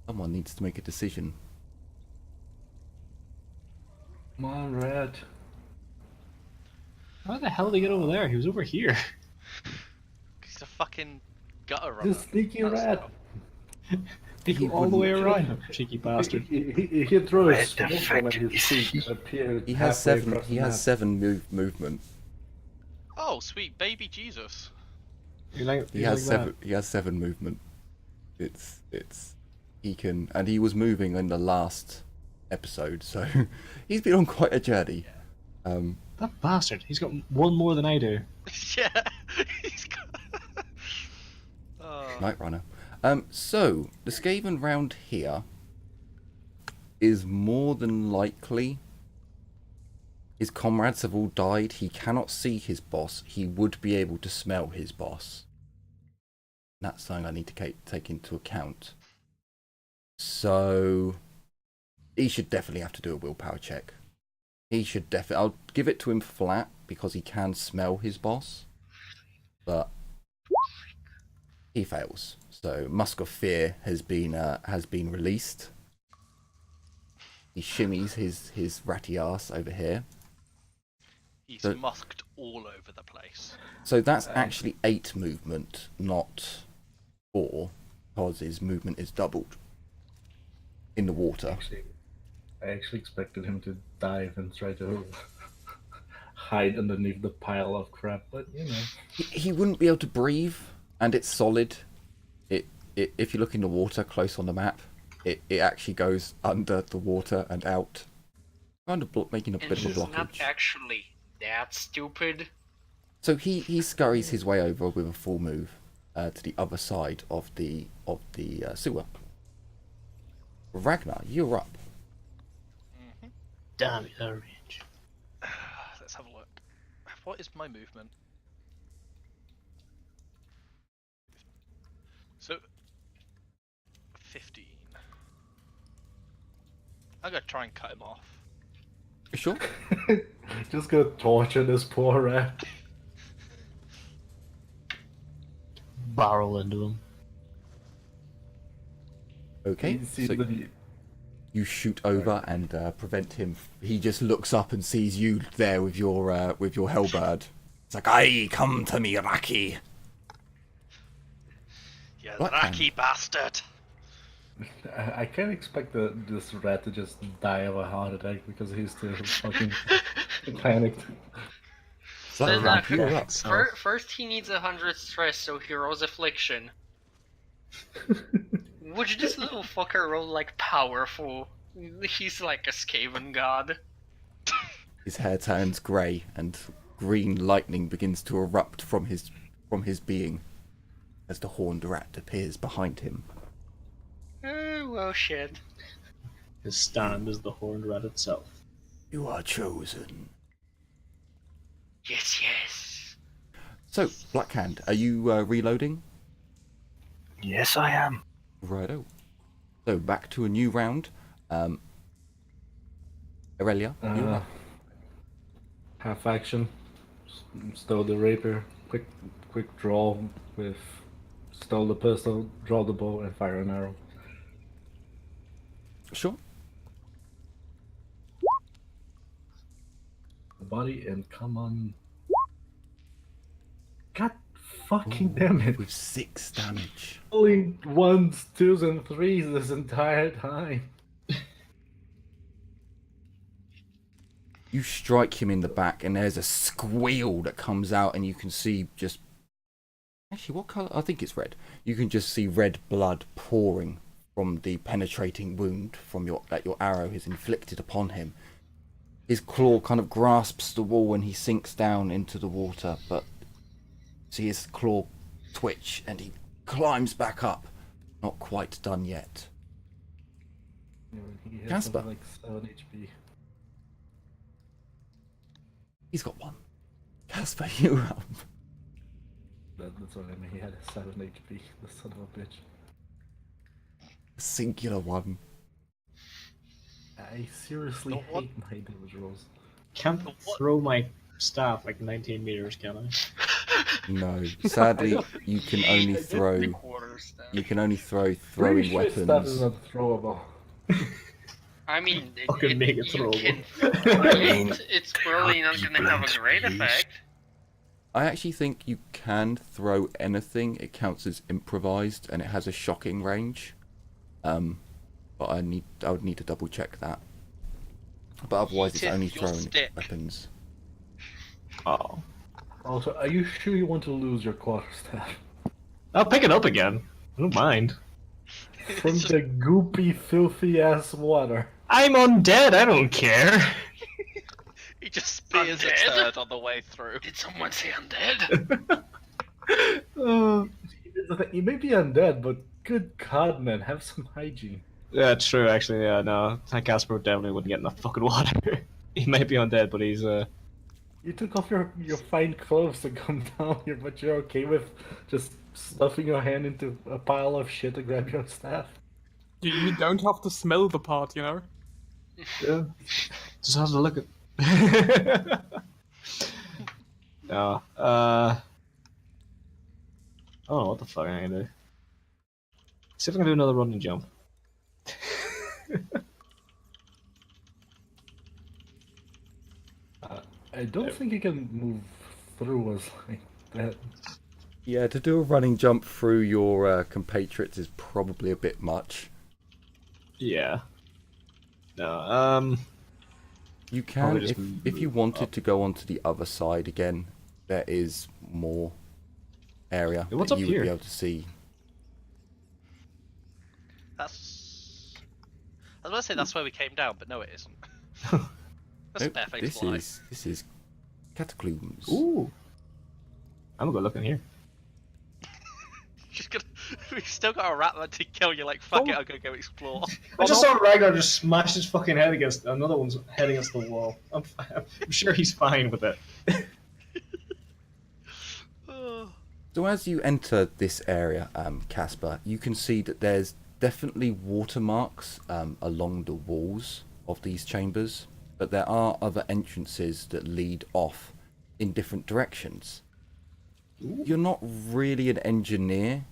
Someone needs to make a decision. Come on, Red. How the hell did he get over there? He was over here. He's a fucking gutter runner. You sneaky rat. He He go all the way wouldn't- around. Cheeky bastard. He threw Where his the smoke fuck when his is feet he? appeared. He has halfway seven. across He the has map. 7 movement. Oh, sweet baby Jesus. You like, He you has like 7. He has 7 movement. It's. He can, and he was moving in the last episode, so he's been on quite a journey. That bastard. He's got one more than I do. Yeah. He's got... Oh. Night Runner. So the Skaven round here is more than likely his comrades have all died. He cannot see his boss. He would be able to smell his boss. That's something I need to take into account. So he should definitely have to do a willpower check. He should definitely. I'll give it to him flat because he can smell his boss, but he fails. So Musk of Fear has been released. He shimmies his ratty ass over here. He's So- musked all over the place. So that's actually 8 movement, not 4, because his movement is doubled in the water. I actually expected him to dive and try to hide underneath the pile of crap, but you know. He wouldn't be able to breathe, and it's solid. If you look in the water close on the map, it actually goes under the water and out, kind of making a And bit of a he's not blockage. actually that stupid. So he scurries his way over with a full move to the other side of the sewer. Ragnar, you're up. Damn it, that range. Let's have a look. What is my movement? So, 15. I'm gonna try and cut him off. You sure? Just gonna torture this poor rat. Barrel into him. Okay. You see So the- you shoot over and prevent him. He just looks up and sees you there with your hellbird. It's like, "Aye, come to me, Raki." You What Raki bastard! I can't expect this rat to just die of a heart attack because he's still fucking panicked. Black Then, Cat, you're up. first he needs 100 stress, so he rolls affliction. Which this little fucker rolled like powerful. He's like a Skaven god. His hair turns grey, and green lightning begins to erupt from his being as the horned rat appears behind him. Well, shit. His stand is the horned rat itself. You are chosen. Yes, yes. So, Blackhand, are you reloading? Yes, I am. Righto. So, back to a new round. Aurelia, you're up. Half action. Stow the rapier. Quick draw with stow the pistol, draw the bow, and fire an arrow. Sure. The body and come on. God fucking damn it! With 6 damage. Only 1s, 2s, and 3s this entire time. You strike him in the back, and there's a squeal that comes out, and you can see just... Actually, what colour? I think it's red. You can just see red blood pouring from the penetrating wound from that your arrow has inflicted upon him. His claw kind of grasps the wall, and he sinks down into the water, but see his claw twitch, and he climbs back up. Not quite done yet. He has Casper. something like 7 HP. He's got 1. Casper, you up. That's what I mean. He had a 7 HP. The son of a bitch. A singular 1. I seriously hate my damage rolls. Can't throw my staff like 19 meters, can I? No, sadly, you can only throw. You can only throw throwing weapons. That is not throwable. I mean, Fucking make it you throwable. can throw it. It's probably not going to have a great effect. I actually think you can throw anything. It counts as improvised, and it has a shocking range. But I would need to double check that. But otherwise, it's only throwing weapons. Oh. Also, are you sure you want to lose your quarterstaff? I'll pick it up again. I don't mind. From the goopy, filthy ass water. I'm undead, I don't care. He just spears a Undead? turd on the way through. Did someone say undead? You may be undead, but good God, man, have some hygiene. Yeah, true, actually, yeah, no. Casper definitely wouldn't get in the fucking water. He may be undead, but he's, You took off your fine clothes to come down here, but you're okay with just stuffing your hand into a pile of shit to grab your staff? You don't have to smell the part, you know? Yeah. Just have to look at... No, I don't know what the fuck I'm gonna do. See if I can do another running jump. I don't think you can move through us like that. Yeah, to do a running jump through your compatriots is probably a bit much. Yeah. No, You can, just if you wanted to go onto the other side again, there is more area What's that up you here? would be able to see. That's. I was about to say that's where we came down, but no, it isn't. That's Nope, a perfect this fly. is catacombs. Ooh. I'm gonna go look in here. Just gonna... We've still got a rat that to kill you. Like fuck it, I'm gonna go explore. I just saw Ragnar just smash his fucking head against another one's head against the wall. I'm sure he's fine with it. So as you enter this area, Casper, you can see that there's definitely watermarks along the walls of these chambers, but there are other entrances that lead off in different directions. You're not really an engineer,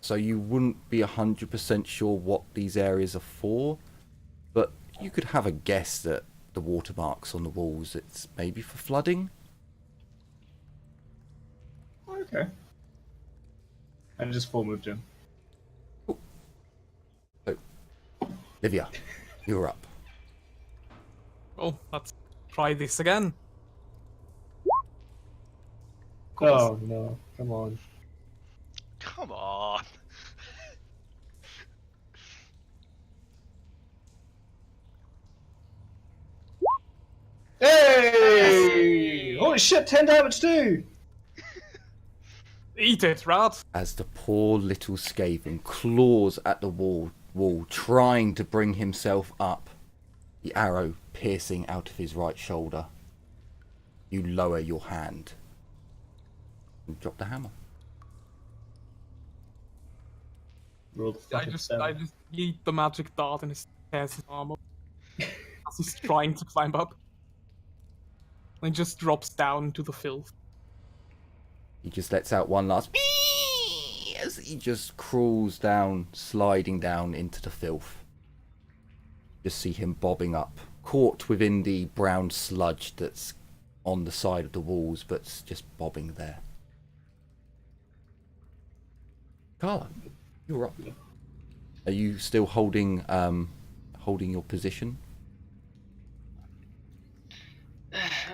so you wouldn't be 100% sure what these areas are for, but you could have a guess that the watermarks on the walls, it's maybe for flooding. Okay. I just full moved in. Livia, you're up. Well, let's try this again. Oh no, come on. Come on. Hey! Holy shit, 10 damage too! Eat it, rat! As the poor little Skaven claws at the wall, trying to bring himself up, the arrow piercing out of his right shoulder. You lower your hand and drop the hammer. Rolled I fucking just 7. yeet the magic dart in his chest armor as he's trying to climb up. And he just drops down to the filth. He just lets out one last as he just crawls down, sliding down into the filth. Just see him bobbing up, caught within the brown sludge that's on the side of the walls, but just bobbing there. Carla, you're up. Are you still holding your position?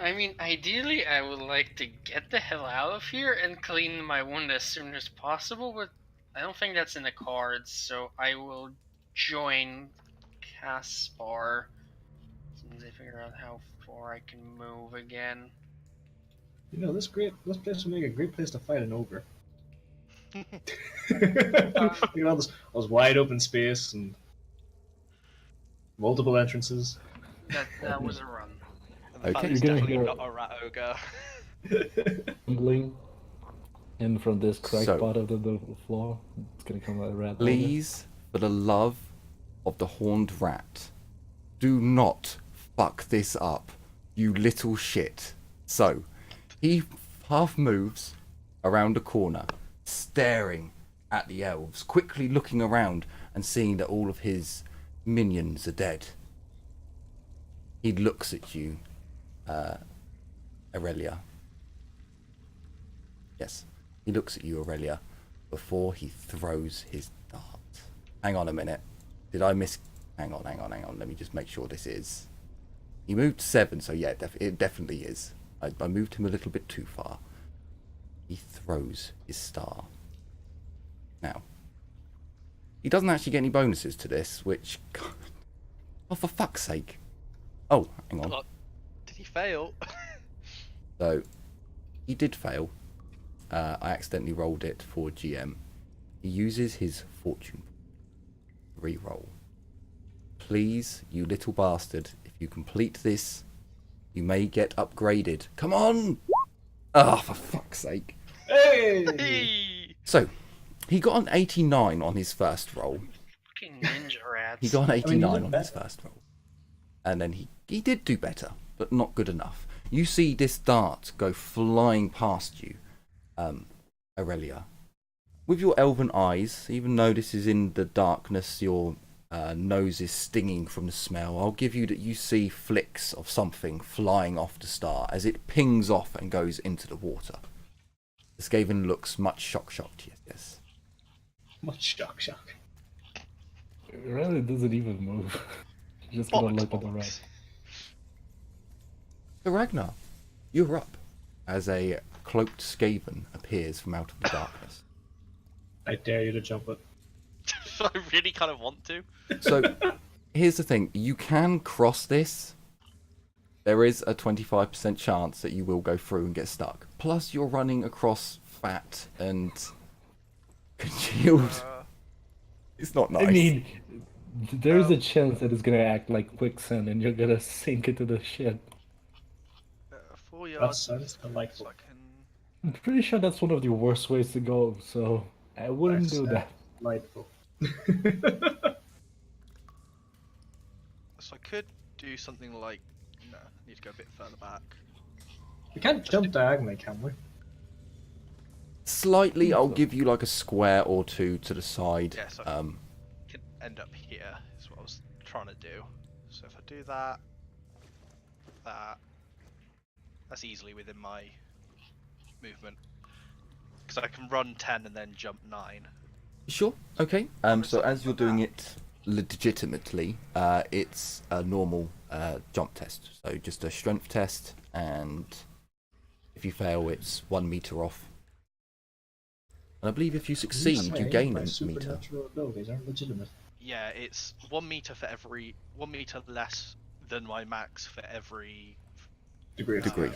I mean, ideally, I would like to get the hell out of here and clean my wound as soon as possible, but I don't think that's in the cards, so I will join Caspar as soon as I figure out how far I can move again. You know, this place would make a great place to fight an ogre. You know, all this wide open space and multiple entrances. That was a run. And the Okay. fact it's You're gonna definitely hear- not a rat ogre. Tumbling in from this cracked So- part of the floor. It's gonna come out a rat. Please, for the love of the horned rat, do not fuck this up, you little shit. So, he half moves around a corner, staring at the elves, quickly looking around and seeing that all of his minions are dead. He looks at you, Aurelia. Yes, he looks at you, Aurelia, before he throws his dart. Hang on a minute. Did I miss... Hang on. Let me just make sure this is... He moved 7, so yeah, it definitely is. I moved him a little bit too far. He throws his star. Now, he doesn't actually get any bonuses to this, which... Oh, for fuck's sake. Oh, hang on. What? Did he fail? So, he did fail. I accidentally rolled it for GM. He uses his fortune. Reroll. Please, you little bastard, if you complete this, you may get upgraded. Come on! Ah, for fuck's sake. Hey! Hey! So, he got an 89 on his first roll. Fucking ninja rats. He got an I mean, he 89 did on his better. first roll. And then he did do better, but not good enough. You see this dart go flying past you, Aurelia. With your elven eyes, even though this is in the darkness, your nose is stinging from the smell, I'll give you that you see flicks of something flying off the star as it pings off and goes into the water. The Skaven looks much shocked, yes. Much shock. It really doesn't even move. Just gonna look at the rat. So Ragnar, you're up as a cloaked Skaven appears from out of the darkness. I dare you to jump it. I really kind of want to. So here's the thing, you can cross this. There is a 25% chance that you will go through and get stuck. Plus you're running across fat and congealed. It's not nice. I mean, there's a chance that it's gonna act like quicksand and you're gonna sink into the shit. 4 That yards. sounds So delightful. I can... I'm pretty sure that's one of the worst ways to go, so I wouldn't do that. Delightful. So I could do something like... No, I need to go a bit further back. We can't jump diagonally, can we? Slightly, I'll give you like a square or two to the side. Yeah, so could end up here, is what I was trying to do. So if I do that, that's easily within my movement. Because I can run 10 and then jump 9. Sure, okay. So as you're doing it legitimately, it's a normal jump test. So just a strength test, and if you fail, it's 1 meter off. And I believe if you succeed, you gain my a meter. supernatural abilities aren't legitimate. Yeah, it's 1 meter for every 1 meter less than my max for every Degree.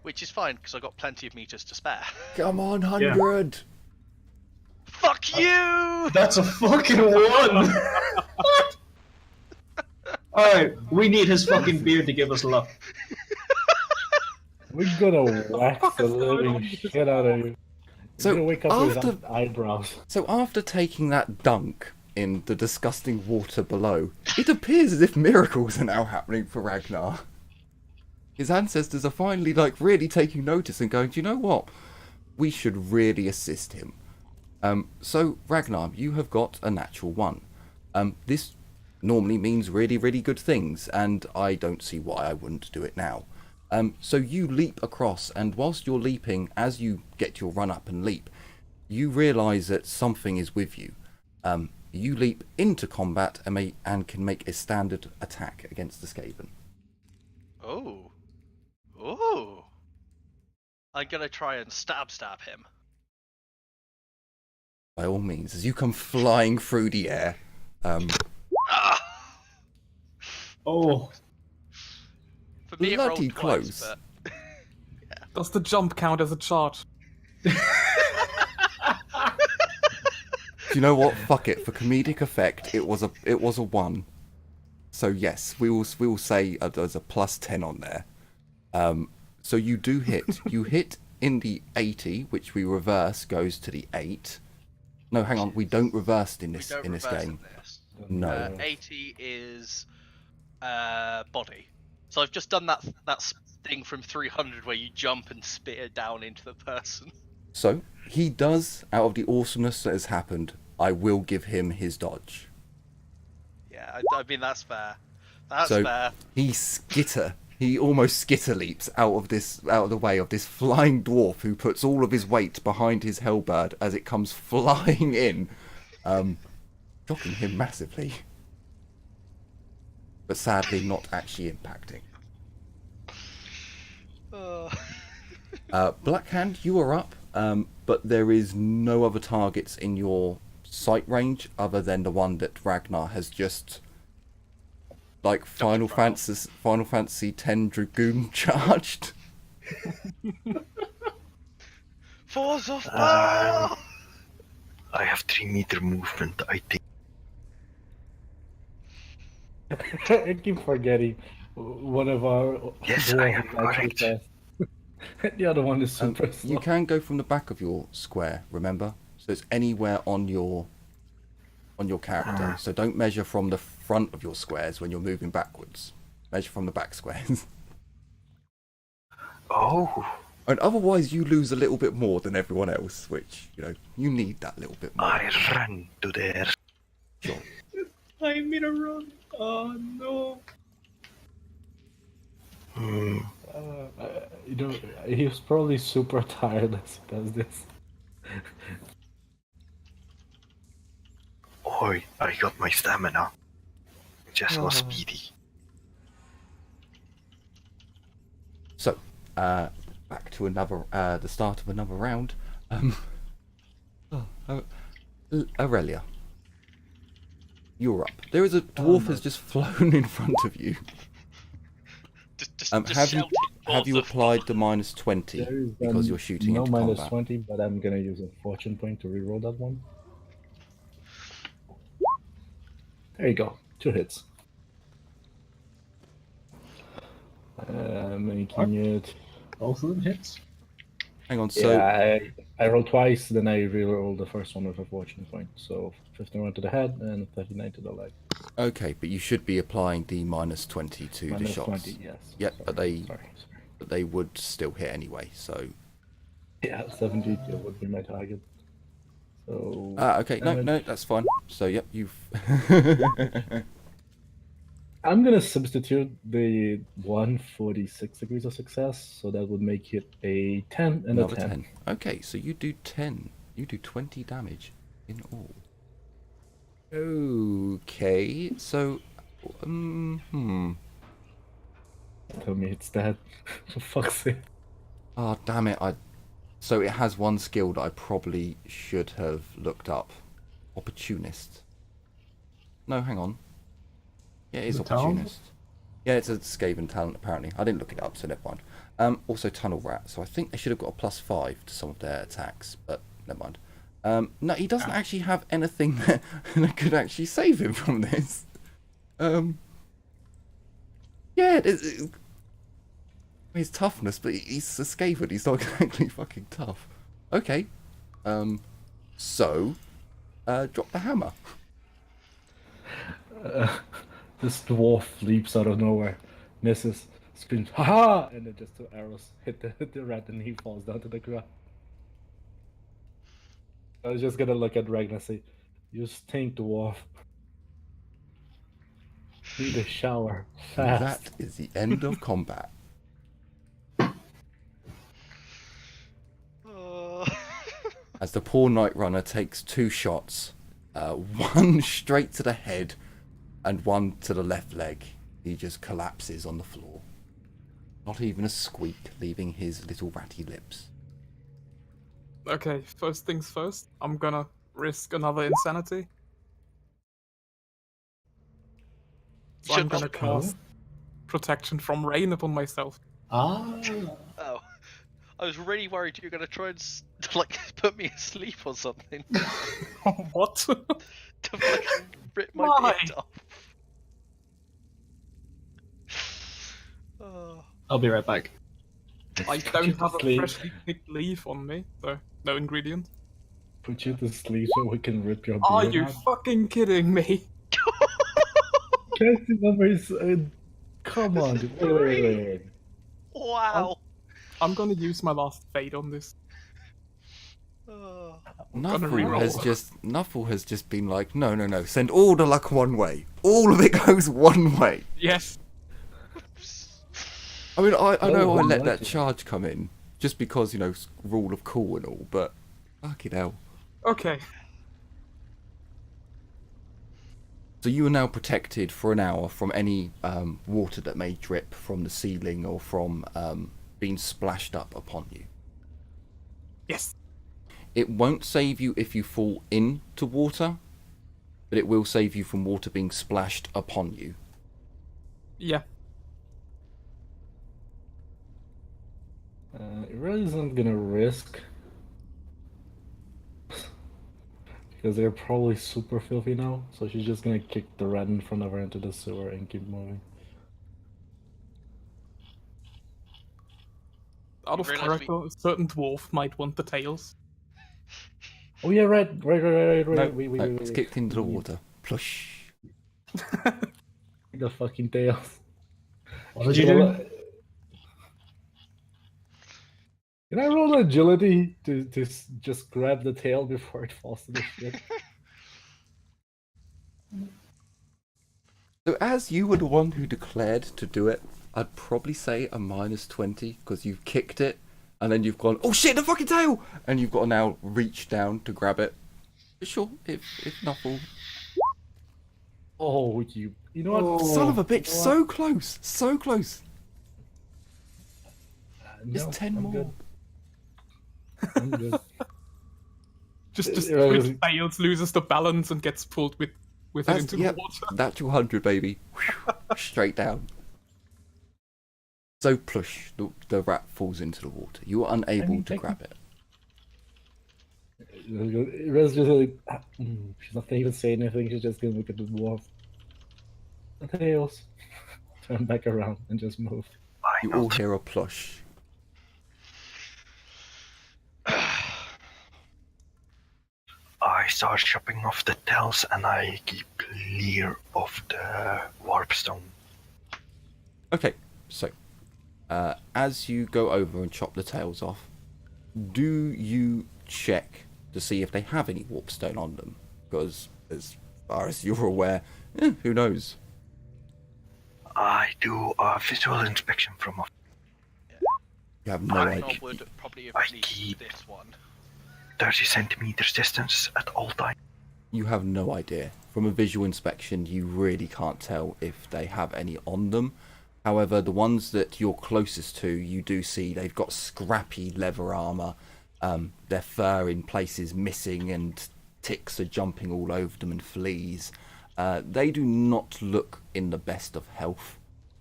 which is fine because I got plenty of meters to spare. Come on, 100! Fuck you! That's a fucking 1! What? Alright, we need his fucking beard to give us luck. We're gonna wax the living shit out of you. So You're gonna wake up after- with eyebrows. So after taking that dunk in the disgusting water below, it appears as if miracles are now happening for Ragnar. His ancestors are finally, like, really taking notice and going, do you know what? We should really assist him. So, Ragnar, you have got a natural 1. This normally means really, really good things, and I don't see why I wouldn't do it now. So you leap across, and whilst you're leaping, as you get your run up and leap, you realise that something is with you. You leap into combat and can make a standard attack against the Skaven. Oh. Oh. I'm gonna try and stab him. By all means, as you come flying through the air. Ah! Oh, For me, it Bloody rolled twice, close. but Does the jump count as a charge? Do you know what? Fuck it. For comedic effect, it was a 1. So yes, we will say there's a +10 on there. So you do hit. You hit in the 80, which we reverse goes to the 8. No, hang on. We don't reverse in this we don't in this reverse game. this. No. 80 is body. So I've just done that thing from 300 where you jump and spit it down into the person. So he does, out of the awesomeness that has happened, I will give him his dodge. Yeah, I mean that's fair. That's So fair. he almost skitter leaps out of the way of this flying dwarf who puts all of his weight behind his hellbird as it comes flying in, shocking him massively, but sadly not actually impacting. Blackhand, you are up, but there is no other targets in your sight range other than the one that Ragnar has just, like, Final Fantasy X Dragoon charged. Force of power! I have 3 meter movement, I think. I keep forgetting one of our Yes, I am dwarves actually correct. fast. The other one is super slow. You can go from the back of your square, remember? So it's anywhere on your character. So don't measure from the front of your squares when you're moving backwards. Measure from the back squares. Oh, And otherwise you lose a little bit more than everyone else, which, you know, you need that little bit more. I ran to there. Sure. I made a run. Oh no. You know, he was probably super tired as he does this. Oi, I got my stamina. Just was speedy. So, back to another, the start of another round. Aurelia, you're up. There is a dwarf has just flown in front of you. Just Have shout it, you Force of applied the -20 There is because you're shooting no into minus combat? 20, but I'm gonna use a fortune point to reroll that one. There you go, 2 hits. Making it. Both of them hits. Hang on, so Yeah, I rolled twice, then I rerolled the first one with a fortune point. So 51 to the head and 39 to the leg. okay, but you should be applying the -20 to the Minus shots. 20, yes. Yep, Sorry, but they sorry. but they would still hit anyway. So Yeah, 70 would be my target. So. okay, no, damage. that's fine. So yep, you've. I'm gonna substitute the 146 degrees of success, so that would make it a 10 and Another a 10. 10. Okay, so you do 10. You do 20 damage in all. Okay, so, Tell me it's dead. For fuck's sake. Oh, damn it, So it has one skill that I probably should have looked up. Opportunist. No, hang on. Yeah, it is The talent? Opportunist. Yeah, it's a Skaven talent, apparently. I didn't look it up, so never mind. Also Tunnel Rat, so I think they should have got a +5 to some of their attacks, but never mind. No, he doesn't actually have anything that could actually save him from this. Yeah, his toughness, but he's a Skaven. He's not exactly fucking tough. Okay. So, drop the hammer. This dwarf leaps out of nowhere, misses, screams, haha! And then just 2 arrows hit the rat and he falls down to the ground. I was just gonna look at Ragnar and say, you stink, dwarf. Need a shower, fast. That is the end of combat. As the poor Night Runner takes 2 shots, one straight to the head and one to the left leg. He just collapses on the floor. Not even a squeak, leaving his little ratty lips. Okay, first things first. I'm gonna risk another insanity. So I'm gonna cast protection from rain upon myself. Ah. Oh, I was really worried you were gonna try and like put me asleep or something What? to fucking rip my Why? beard off. Oh. I'll be right back. I don't have a freshly picked leaf on me, so no ingredient. Put you to sleep so we can rip your Are beard you out. fucking kidding me? Casting numbers. Come on, dude. Wait. Wow. I'm gonna use my last fade on this. Oh. Nuffle has just been like, no, send all the luck one way. All of it goes one way. Yes. I mean, I know I let like that it. charge come in, just because, rule of cool and all, but fucking hell. Okay. So you are now protected for an hour from any water that may drip from the ceiling or from being splashed up upon you. Yes. It won't save you if you fall into water, but it will save you from water being splashed upon you. Yeah. It really isn't gonna risk. Because they're probably super filthy now, so she's just gonna kick the rat in front of her into the sewer and keep moving. Out of Realize character, a certain dwarf might want the tails. Oh yeah, right. No, Wait. it's kicked into the water. Plush. The fucking tails. What did you do? Can I roll agility to just grab the tail before it falls to the shit? So as you were the one who declared to do it, I'd probably say a -20, because you've kicked it, and then you've gone, oh shit, the fucking tail! And you've got to now reach down to grab it. But sure, if Nuffle... Oh, you know what? Son of a bitch, so close, so close. No, It's 10 I'm more. good. I'm good. Just Yeah, twitch tails, loses the balance and gets pulled with it into the water. That's 200, baby. Straight down. So plush, the rat falls into the water. You are unable to grab it. Rez just like, she's not gonna even say anything, she's just gonna look at the dwarf. The tails. Turn back around and just move. You all hear a plush. I start chopping off the tails and I keep clear of the warpstone. Okay, so as you go over and chop the tails off, do you check to see if they have any warpstone on them? Because as far as you're aware, who knows? I do a visual inspection from a You have no Alright. idea. Would probably I have least keep- this one. 30 centimeters distance at all times. You have no idea. From a visual inspection, you really can't tell if they have any on them. However, the ones that you're closest to, you do see they've got scrappy leather armor. Their fur in places missing, and ticks are jumping all over them, and fleas. They do not look in the best of health.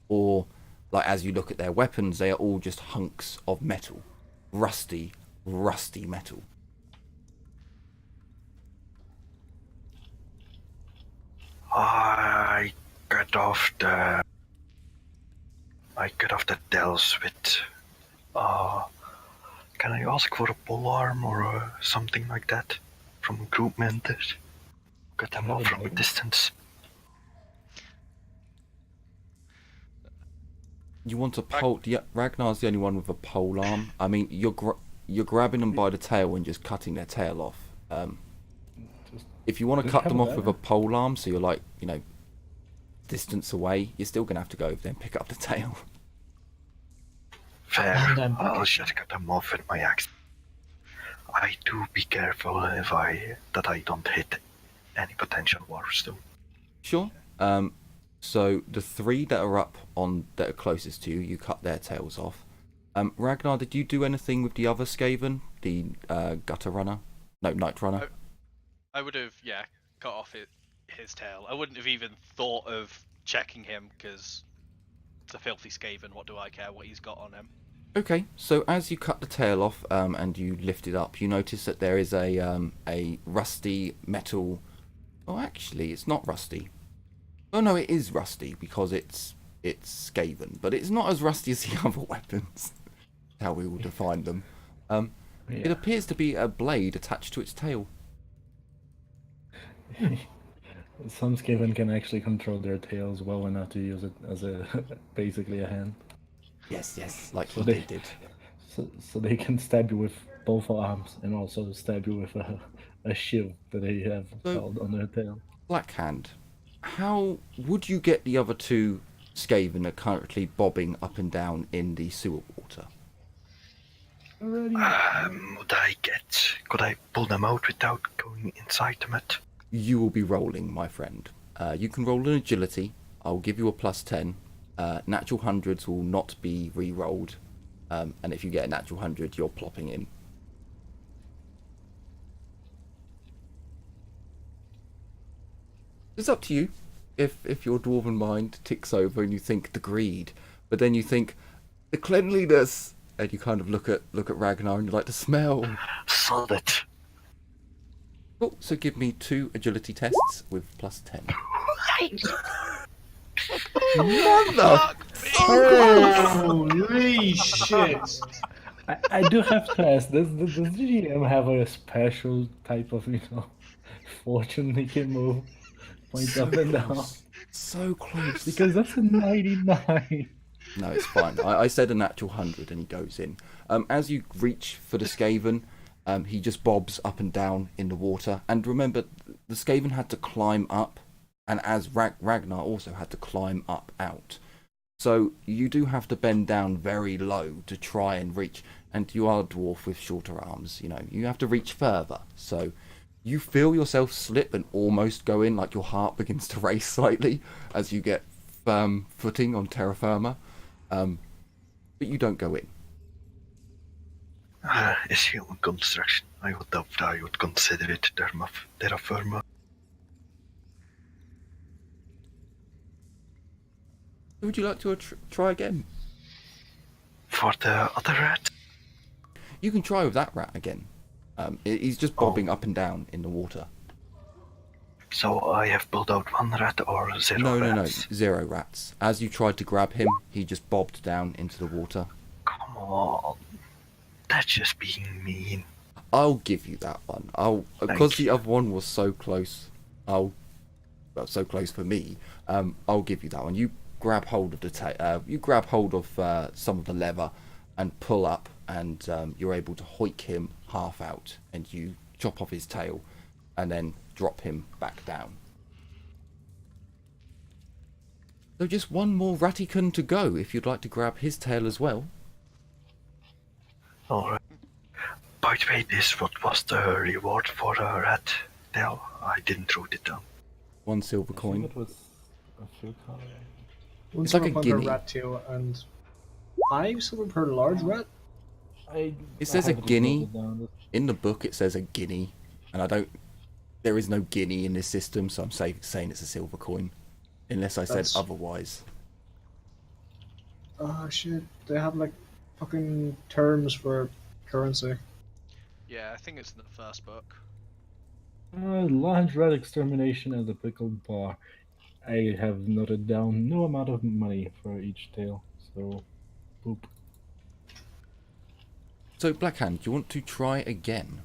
Or, like, as you look at their weapons, they are all just hunks of metal. Rusty metal. I cut off the tails with. Can I ask for a polearm or something like that from group members? Cut them off from a distance. You want a pole? Yeah, Ragnar's the only one with a pole arm. I mean, you're grabbing them by the tail and just cutting their tail off. If you want to cut them off with a pole arm, so you're like, distance away, you're still gonna have to go over there and pick up the tail. Fair. I'll just cut them off with my axe. I do be careful that I don't hit any potential Warstone. Sure. So the 3 that are up on that are closest to you, you cut their tails off. Ragnar, did you do anything with the other Skaven, the Gutter Runner? No, Night Runner. I would have, cut off his tail. I wouldn't have even thought of checking him because it's a filthy Skaven. What do I care what he's got on him? Okay, so as you cut the tail off and you lift it up, you notice that there is a rusty metal. Oh, actually, it's not rusty. Oh no, it is rusty because it's Skaven, but it's not as rusty as the other weapons. How we will define them. It appears to be a blade attached to its tail. Some Skaven can actually control their tails well enough to use it as basically a hand. Yes, like So they did. So they can stab you with both arms and also stab you with a shield that they have held on their tail. Blackhand, how would you get the other 2 Skaven are currently bobbing up and down in the sewer water? Could I pull them out without going inside the mud? You will be rolling, my friend. You can roll an agility. I'll give you a +10. Natural hundreds will not be re-rolled. And if you get a natural 100, you're plopping in. It's up to you. If your dwarven mind ticks over and you think the greed, but then you think the cleanliness, and you kind of look at Ragnar and you like the smell. Solid. Cool. So give me 2 agility tests with +10. Mother! Holy shit! I do have to ask, does GM have a special type of, fortune they can move? Point up and down? So close. Because that's a 99. No, it's fine. I said a natural 100 and he goes in. As you reach for the Skaven, he just bobs up and down in the water. And remember, the Skaven had to climb up, and as Ragnar also had to climb up out. So you do have to bend down very low to try and reach. And you are a dwarf with shorter arms, you have to reach further. So you feel yourself slip and almost go in, like your heart begins to race slightly as you get firm footing on terra firma. But you don't go in. Is human construction. I would doubt I would consider it terra firma. Would you like to try again? For the other rat? You can try with that rat again. He's just bobbing up and down in the water. So I have pulled out 1 rat or 0 rats? No, 0 rats. As you tried to grab him, he just bobbed down into the water. Come on. That's just being mean. I'll give you that one. Because the other one was so close. So close for me. I'll give you that one. You grab hold of some of the leather and pull up, and you're able to hoik him half out, and you chop off his tail and then drop him back down. So just one more Ratikun to go if you'd like to grab his tail as well. Alright. By the way, what was the reward for a rat tail? I didn't write it down. 1 silver I think coin. it was a few colors. One It's like silver a coin per guinea. rat tail and 5 silver per large rat. It says a haven't guinea. wrote it down. In the book, it says a guinea, and I don't. There is no guinea in this system, so I'm saying it's a silver coin, unless I said That's- otherwise. Oh shit, they have like fucking terms for currency. Yeah, I think it's in the first book. Large rat extermination and the pickled bar. I have noted down no amount of money for each tail, so boop. So, Blackhand, do you want to try again?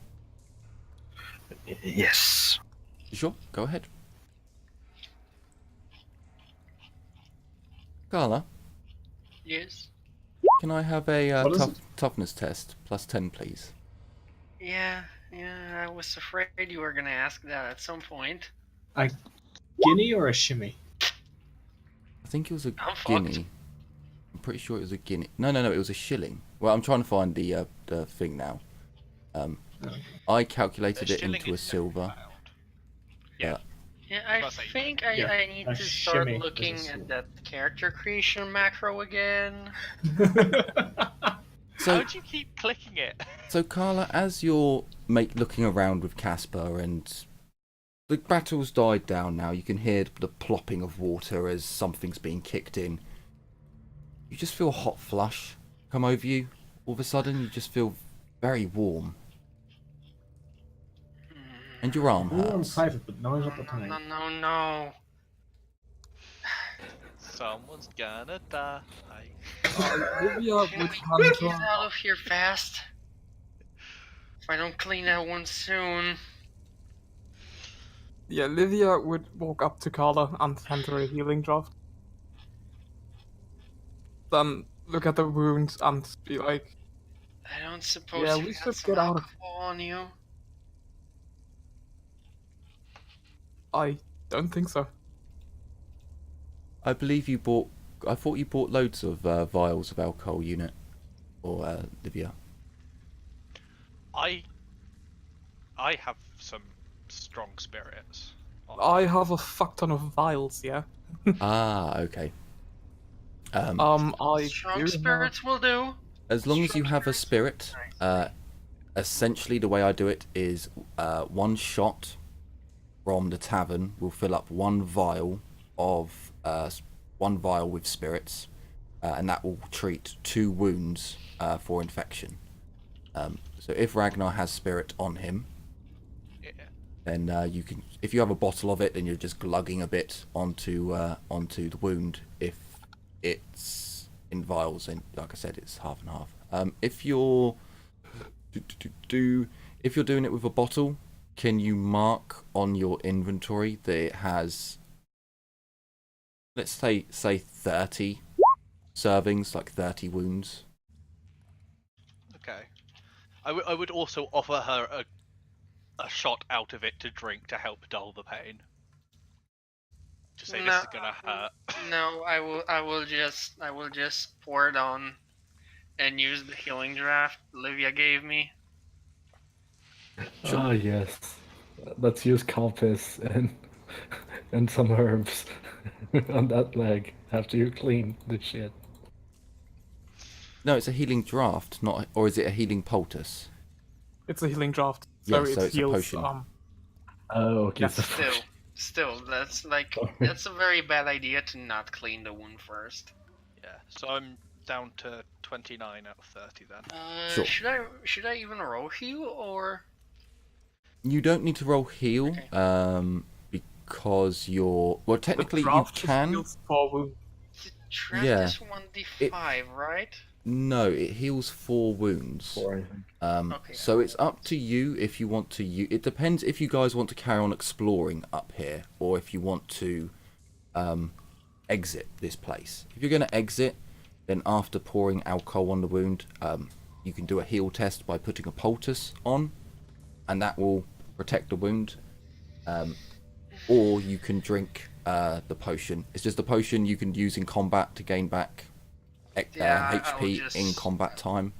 Yes. Sure, go ahead. Carla, Yes. can I have a What is it? toughness test plus 10, please? Yeah, I was afraid you were gonna ask that at some point. A guinea or a shimmy? I think it was a I'm fucked. guinea. I'm pretty sure it was a guinea. No, it was a shilling. Well, I'm trying to find the thing now. I calculated it Shilling into a is silver. £1. Yeah. Yeah, I I was about to say, think yeah, I need a to start shimmy is a looking silver. at that character creation macro again. So, How do you keep clicking it? so Carla, as you're looking around with Casper and the battle's died down now, you can hear the plopping of water as something's being kicked in. You just feel a hot flush come over you. All of a sudden, you just feel very warm. And your arm Warm hurts. private, but now's not the time. No. Someone's gonna die. Livia would Can we hunt get out of here fast? If I don't clean that one soon. Yeah, Livia would walk up to Carla and hand her a healing draft. Then look at the wounds and be like, I don't suppose Yeah, you we got should some get out of- alcohol on you. I don't think so. I believe you bought. I thought you bought loads of vials of alcohol, unit, or Livia. I have some strong spirits. I have a fuck ton of vials, yeah. Ah, okay. I Strong do spirits will do. As long as you Strong have a spirits? spirit, essentially the way I do it is 1 shot from the tavern will fill up 1 vial of 1 vial with spirits, and that will treat 2 wounds for infection. So if Ragnar has spirit on him, Yeah. then you can. If you have a bottle of it, then you're just glugging a bit onto the wound. If it's in vials, and like I said, it's half and half. If you're if you're doing it with a bottle, can you mark on your inventory that it has, let's say 30 servings, like 30 wounds? Okay. I would also offer her a shot out of it to drink to help dull the pain. To say this No. is gonna hurt. No, I will just pour it on and use the healing draft Livia gave me. Sure. Ah, yes. Let's use compass and some herbs on that leg after you clean the shit. No, it's a healing draft, not, or is it a healing poultice? It's a healing draft, so Yeah, it so it's a heals. potion. Oh, okay. Yes, so- Still, that's like Sorry. that's a very bad idea to not clean the wound first. Yeah. So I'm down to 29 out of 30 then. Sure. Should I even roll heal or? You don't need to roll heal, Okay. because you're, well, technically the you draft just can. heals 4 wounds. The draft Yeah. is 1d5, right? No, it heals 4 wounds. 4, I think. Okay. So it's up to you if you want to it depends if you guys want to carry on exploring up here, or if you want to exit this place. If you're going to exit, then after pouring alcohol on the wound, you can do a heal test by putting a poultice on, and that will protect the wound. Or you can drink the potion. It's just a potion you can use in combat to gain back Yeah, I'll HP just- in combat time.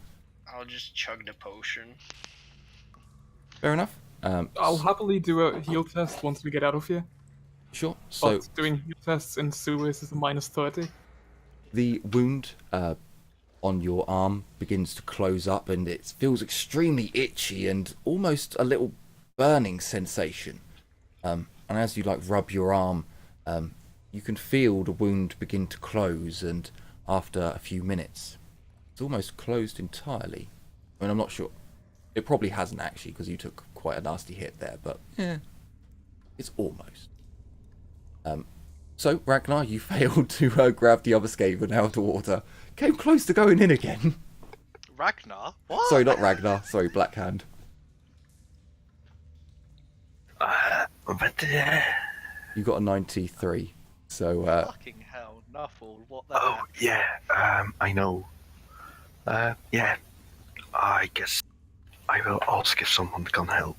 I'll just chug the potion. Fair enough. I'll happily do a heal test once we get out of here. Sure. So But doing heal tests in sewers is a -30. the wound on your arm begins to close up, and it feels extremely itchy and almost a little burning sensation. And as you rub your arm, you can feel the wound begin to close, and after a few minutes, it's almost closed entirely. I mean, I'm not sure. It probably hasn't actually, because you took quite a nasty hit there, but yeah, it's almost. So, Ragnar, you failed to grab the other Skaven out of the water. Came close to going in again. Ragnar? What? Sorry, not Ragnar. Sorry, Blackhand. But You got a 93. So, Fucking hell, Nuffle, what the oh heck? yeah, I know. Yeah, I guess I will ask if someone can help.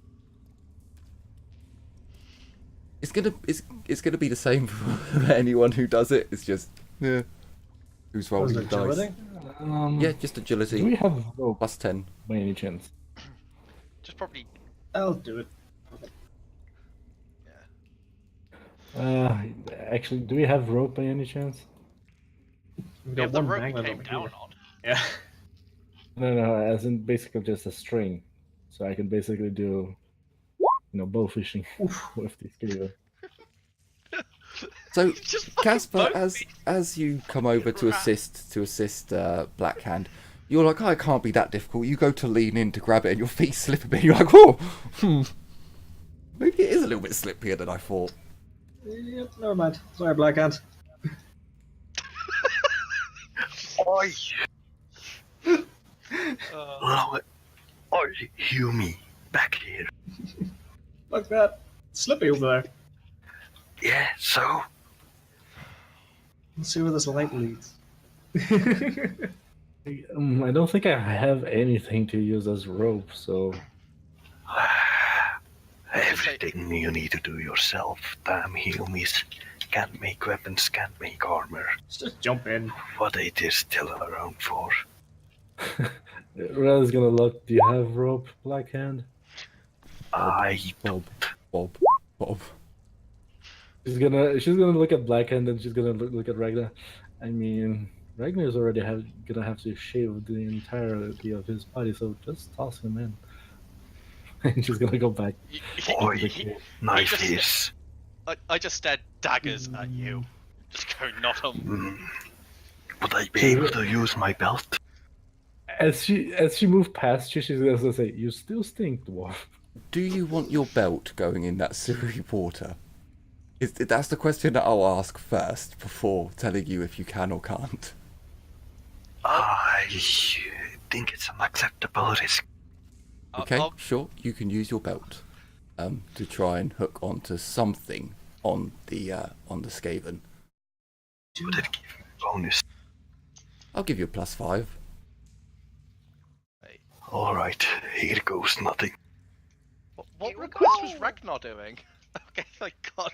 it's gonna be the same for anyone who does it. It's just, yeah, who's rolling the dice. agility? Yeah, just Do we agility. have rope Plus 10. by any chance? Just probably. I'll do it. Actually, do we have rope by any chance? We've Yeah, got the one rope magnet came over down here. on. Yeah. No, as in basically just a string. So I can basically do, bow fishing with these Skaven. So, Just fucking Casper, both as you come over to assist Blackhand, you're like, oh, it can't be that difficult. You go to lean in to grab it, and your feet slip a bit. You're like, oh, maybe it is a little bit slippier than I thought. Yep, never mind. Sorry, Blackhand. Oi! Oi, Humi, back here. Look that. It's slippy over there. Yeah, so Let's see where this light leads. I don't think I have anything to use as rope, so everything you need to do yourself. Damn Humis can't make weapons, can't make armor. Just jump in. What it is still around for. Raz gonna look. Do you have rope, Blackhand? I Bob. She's gonna look at Blackhand and she's gonna look at Ragnar. I mean, Ragnar's already gonna have to shave the entirety of his body, so just toss him in. And she's gonna go back. Oi, knife I just stared daggers at you. Just go, not on. Would I be able to use my belt? As she moved past you, she's gonna say, "You still stink, dwarf." Do you want your belt going in that sewery water? That's the question that I'll ask first before telling you if you can or can't. I think it's an acceptable risk. Okay, sure. You can use your belt to try and hook onto something on the Skaven. Would it give me a bonus? I'll give you a +5. Alright, here goes nothing. What request was Ragnar doing? Okay, thank God.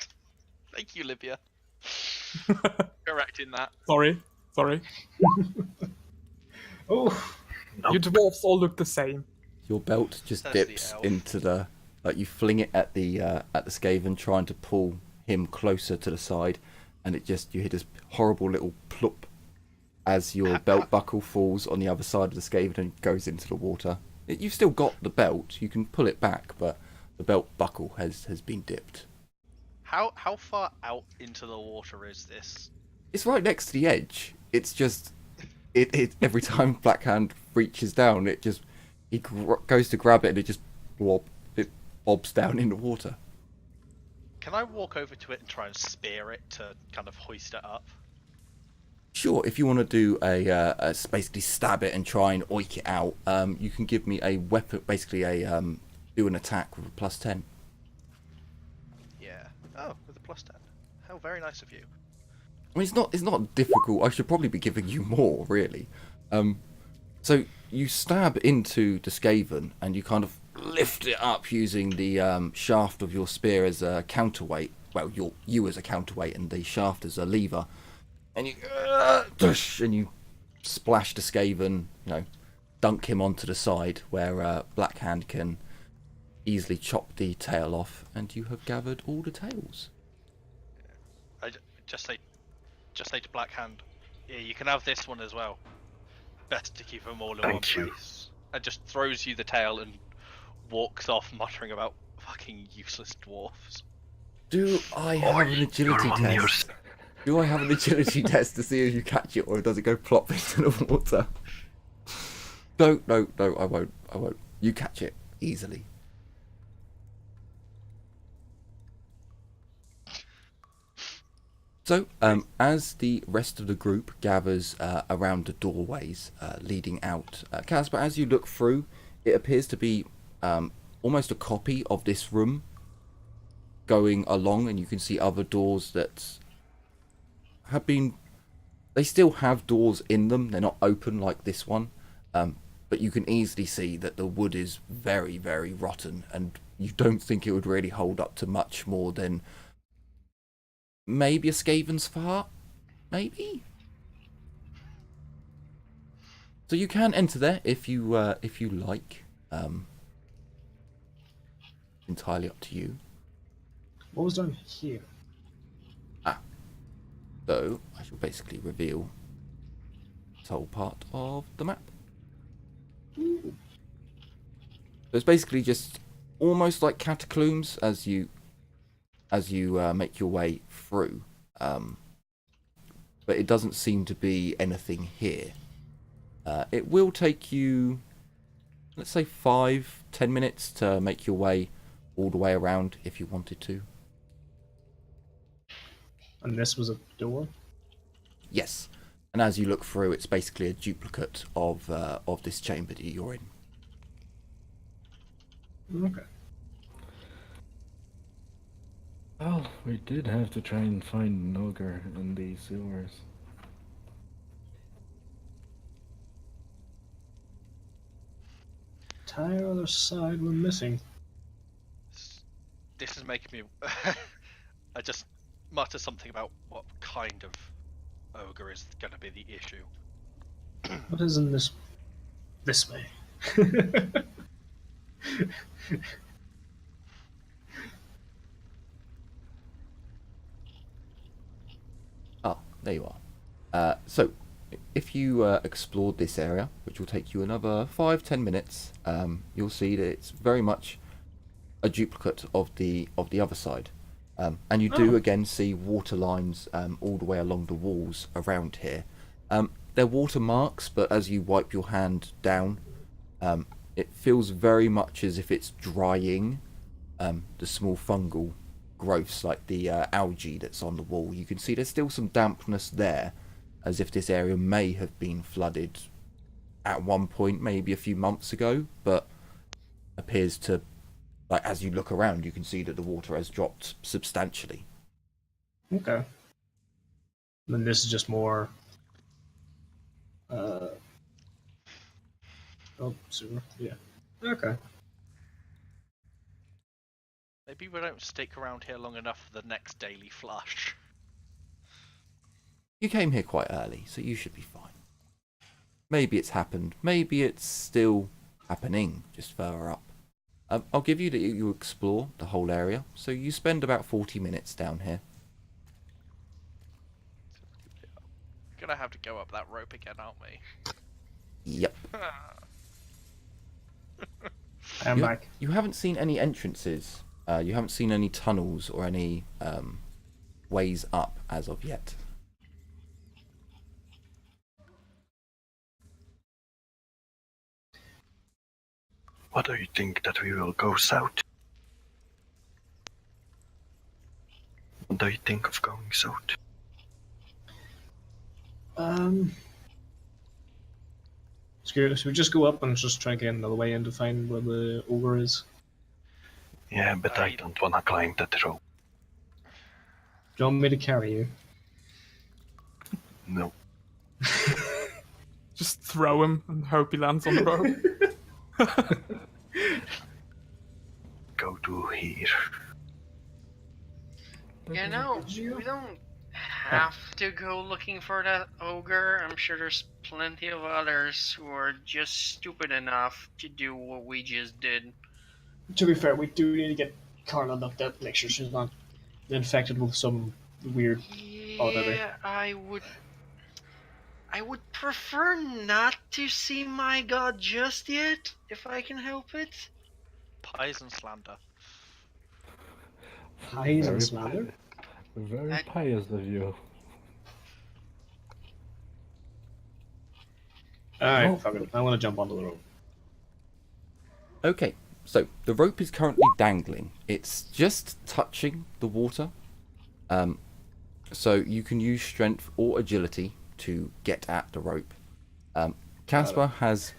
Thank you, Libya. Correcting that. Sorry. Oh, You dwarves all look the same. Your belt just That's the dips elf. into the you fling it at the Skaven, trying to pull him closer to the side, and you hear this horrible little plop as your belt buckle falls on the other side of the Skaven and goes into the water. You've still got the belt. You can pull it back, but the belt buckle has been dipped. How far out into the water is this? It's right next to the edge. It's just it every time Blackhand reaches down, he goes to grab it and it bobs down in the water. Can I walk over to it and try and spear it to kind of hoist it up? Sure, if you want to do basically stab it and try and oink it out, you can give me a weapon, basically do an attack with a +10. Yeah. Oh, with a +10. How very nice of you. I mean, it's not difficult. I should probably be giving you more, really. So you stab into the Skaven and you kind of lift it up using the shaft of your spear as a counterweight. Well, you as a counterweight and the shaft as a lever. And you splash the Skaven, dunk him onto the side where Blackhand can easily chop the tail off, and you have gathered all the tails. I just say to Blackhand, yeah, you can have this one as well. Best to keep them all in one Thank you. place. And just throws you the tail and walks off, muttering about fucking useless dwarfs. Do I have an agility you're on test? yours. Do I have an agility test to see if you catch it, or does it go plop into the water? No, I won't. You catch it easily. So, as the rest of the group gathers around the doorways leading out, Casper, as you look through, it appears to be almost a copy of this room going along, and you can see other doors that have been... They still have doors in them. They're not open like this one, but you can easily see that the wood is very, very rotten, and you don't think it would really hold up to much more than maybe a Skaven's fart, maybe. So you can enter there if you like. Entirely up to you. What was down here? So I shall basically reveal this whole part of the map. Ooh. So it's basically just almost like catacombs as you make your way through, but it doesn't seem to be anything here. It will take you, let's say, 5-10 minutes to make your way all the way around if you wanted to. And this was a door? Yes, and as you look through, it's basically a duplicate of this chamber that you're in. Okay. Well, we did have to try and find an ogre in these sewers. Entire other side we're missing. This is making me... I just mutter something about what kind of ogre is going to be the issue. What is in this way? Ah, there you are. So, if you explored this area, which will take you another 5-10 minutes, you'll see that it's very much a duplicate of the other side. And you do again see water lines all the way along the walls around here. They're water marks, but as you wipe your hand down, it feels very much as if it's drying the small fungal growths like the algae that's on the wall. You can see there's still some dampness there, as if this area may have been flooded at one point, maybe a few months ago, but appears to, like, as you look around, you can see that the water has dropped substantially. Okay. And this is just more... Oh, sewer. Yeah. Okay. Maybe we don't stick around here long enough for the next daily flush. You came here quite early, so you should be fine. Maybe it's happened. Maybe it's still happening, just further up. I'll give you that you explore the whole area, so you spend about 40 minutes down here. We're gonna have to go up that rope again, aren't we? Yep. I'm back. You haven't seen any entrances. You haven't seen any tunnels or any ways up as of yet. What do you think that we will go south? What do you think of going south? Should we just go up and just try and get another way in to find where the ogre is? Yeah, but I don't wanna climb that rope. Do you want me to carry you? No. Just throw him and hope he lands on the rope. Go to here. You know, we don't have to go looking for that ogre. I'm sure there's plenty of others who are just stupid enough to do what we just did. To be fair, we do need to get Carla looked at, make sure she's not infected with some weird oddity. Yeah, I would prefer not to see my god just yet, if I can help it. Pies and slander. Pies and Very slander? Very pious of you. Alright, Oh. fuck it. I want to jump onto the rope. Okay, so the rope is currently dangling. It's just touching the water. So you can use strength or agility to get at the rope. Casper has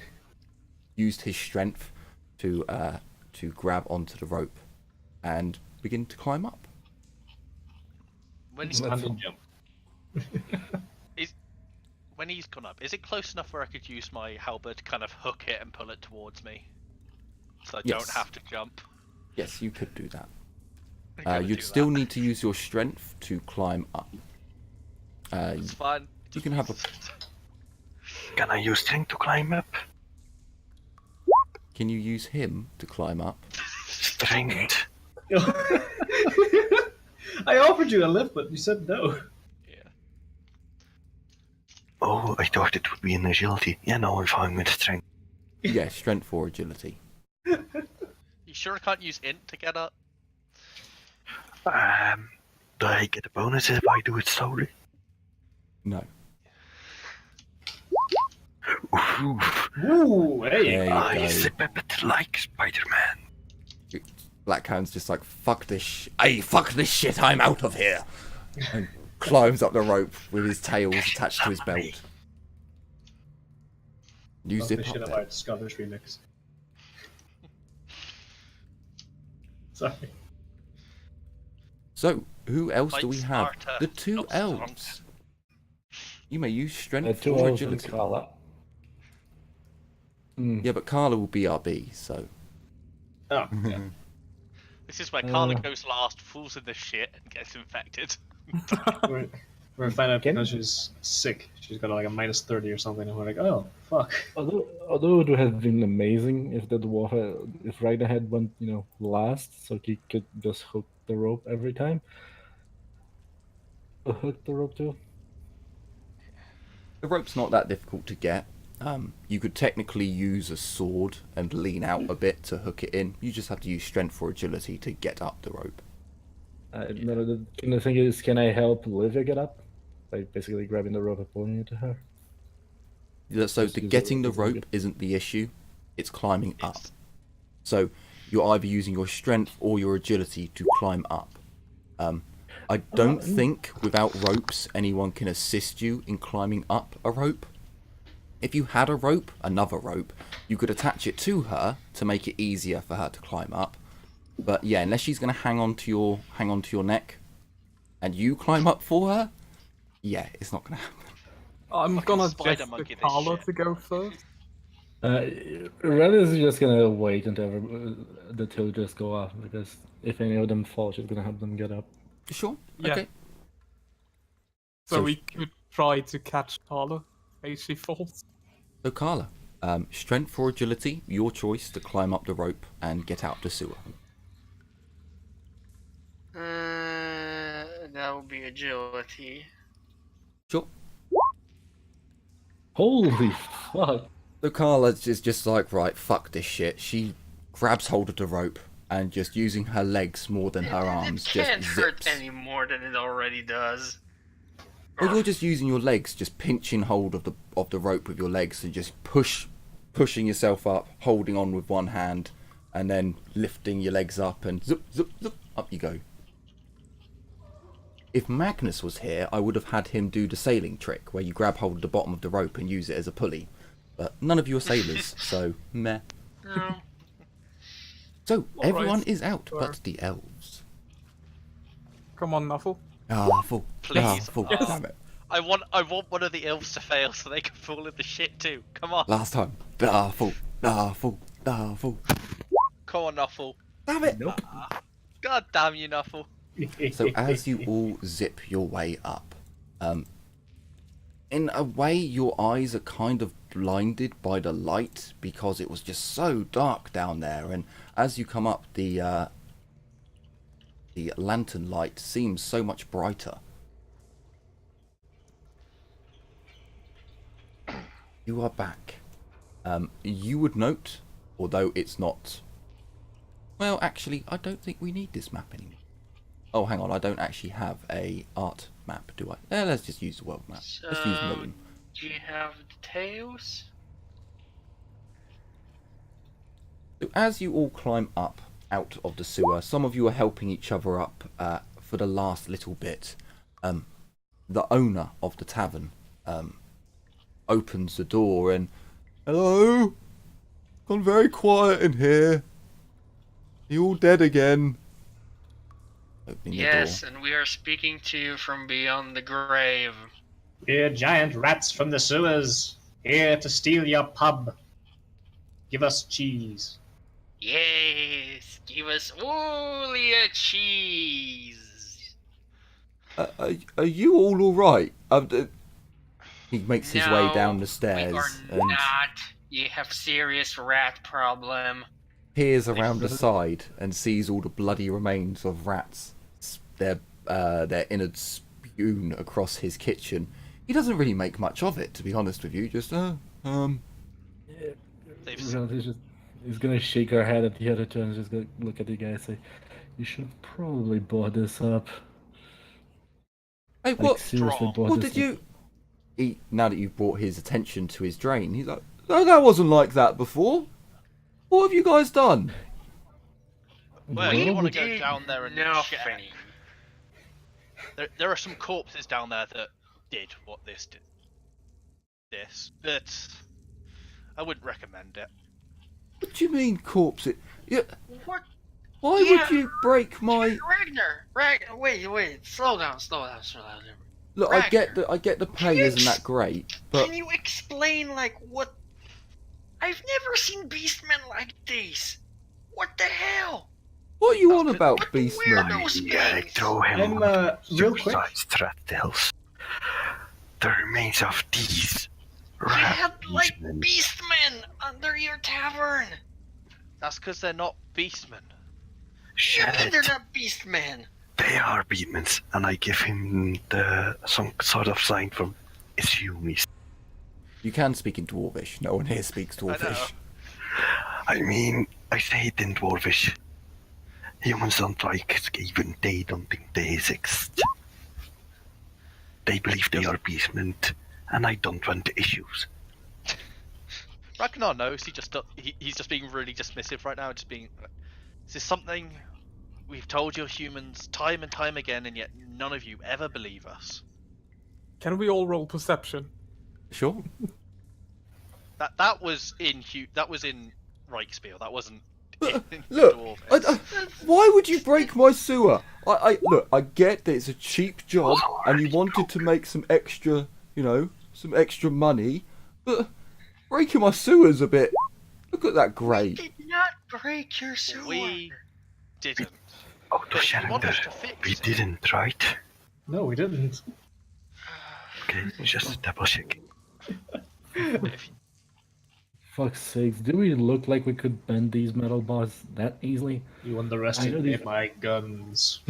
used his strength to grab onto the rope and begin to climb up. When he's, Standing jump. when he's gone up, is it close enough where I could use my halberd to kind of hook it and pull it towards me? So I Yes. don't have to jump. Yes, you could do that. I'm gonna You'd do still that. need to use your strength to climb up. It's fine. You can have a. Can I use strength to climb up? Can you use him to climb up? Strength? I offered you a lift, but you said no. Yeah. Oh, I thought it would be an agility. Yeah, no, I'm fine with strength. Yeah, strength or agility. You sure I can't use int to get up? Do I get a bonus if I do it slowly? No. Ooh, Ooh, hey. There you I go. zip a bit like Spider-Man. Blackhound's just like, fuck this fuck this shit, I'm out of here! And climbs up the rope with his tails attached to his belt. You Fuck the zip shit up about there. the Scottish remix. Sorry. So, who else do we Fight have? Sparta. The two Not elves. You may use strength Two or elves and agility. Carla. Yeah, but Carla will be RB, so... Oh, yeah. This is where Carla Uh. goes last, falls in the shit, and gets infected. we're gonna find out Can- because she's sick. She's got like a minus 30 or something, and we're like, oh, fuck. Although it would have been amazing if if Ryder had went, last, so he could just hook the rope every time. Hook the rope too. The rope's not that difficult to get. You could technically use a sword and lean out a bit to hook it in. You just have to use strength or agility to get up the rope. No, the thing is, can I help Olivia get up? By basically grabbing the rope and pulling it to her. So Just the use getting it the as rope good. isn't the issue, it's climbing up. It's- So you're either using your strength or your agility to climb up. I don't think without ropes anyone can assist you in climbing up a rope. If you had a rope, another rope, you could attach it to her to make it easier for her to climb up. But yeah, unless she's going to hang on to your neck and you climb up for her, yeah, it's not going to happen. I'm Fucking gonna spider suggest monkey to this Carla shit. to go first. Red is just gonna wait until the two just go off, because if any of them fall, she's gonna have them get up. Sure. Yeah. Okay. So So- we could try to catch Carla as she falls. So Carla, strength or agility, your choice to climb up the rope and get out the sewer. That would be agility. Sure. Holy fuck! So Carla is just like, right, fuck this shit. She grabs hold of the rope and just using her legs more than her arms It can't just hurt zips. any more than it already does. Well, you're just using your legs, just pinching hold of the rope with your legs and just pushing yourself up, holding on with one hand, and then lifting your legs up and zip, zip, zip, up you go. If Magness was here, I would have had him do the sailing trick, where you grab hold of the bottom of the rope and use it as a pulley. But none of you are sailors, so meh. No. So, All everyone right. is out, Sure. but the elves. Come on, Nuffle. Ah, full. Please. Ah, full. Yes. Damn it. I want one of the elves to fail so they can fall in the shit too. Come on. Last time. Ah, full. Ah, full. Ah, full. Come on, Nuffle. Damn it. Nope. God damn you, Nuffle. So as you all zip your way up, in a way your eyes are kind of blinded by the light because it was just so dark down there. And as you come up, the lantern light seems so much brighter. You are back. You would note, although it's not... Well, actually, I don't think we need this map anymore. Oh, hang on, I don't actually have a art map, do I? Let's just use the world map. Let's use Moon. Do you have details? So as you all climb up out of the sewer, some of you are helping each other up for the last little bit. The owner of the tavern opens the door and, hello? Gone very quiet in here. You all dead again? Opening Yes, the door. and we are speaking to you from beyond the grave. We're giant rats from the sewers, here to steal your pub. Give us cheese. Yes, give us all your cheese. Are you all alright? He makes his way down the stairs We are and not. You have serious rat problem. peers around the side and sees all the bloody remains of rats, their innards spewed across his kitchen. He doesn't really make much of it, to be honest with you. Just He's gonna shake her head at the other two and just gonna look at the guy and say, "You should have probably bought this up." Hey, Like, what? seriously, bought What this did up. you? Now that you've brought his attention to his drain, he's like, "No, that wasn't like that before. What have you guys done?" Well, you want to did go down there and nothing. check. There are some corpses down there that did what this did. But I wouldn't recommend it. What do you mean, corpse? Yeah. What? Why Yeah. would you break my? Ragnar, wait, slow down. Look, Ragnar. I get the pay you isn't that great, but Can you explain, like, what? I've never seen beastmen like these. What the hell? what are you on about, What the Beastman? weirdos? Yeah, throw him I'm, real quick. suicide threat tells. The remains of these You had, like, beastmen. beastmen under your tavern. That's because they're not beastmen. Shut Yeah, they're it. not beastmen. They are beatmans, and I give him some sort of sign from Issumis. You can speak in Dwarvish. No one here speaks I know. Dwarvish. I mean, I say it in Dwarvish. Humans don't like Skaven, they don't think they exist. They believe they are beastmen, and I don't want issues. Ragnar knows. He's just being really dismissive right now. Just being. This is something we've told you humans time and time again, and yet none of you ever believe us. Can we all roll perception? Sure. That was in Reichspiel. That wasn't. In Look, Dwarvish. why would you break my sewer? Look, I get that it's a cheap job and you wanted to make some extra, some extra money, but breaking my sewer's a bit. Look at that grate. Did not break your sewer. We didn't. Oh, to But you want us Shander, to fix we it. didn't, right? No, we didn't. Okay, just double checking. Fuck's sakes, do we look like we could bend these metal bars that easily? You I know underestimate these- my guns.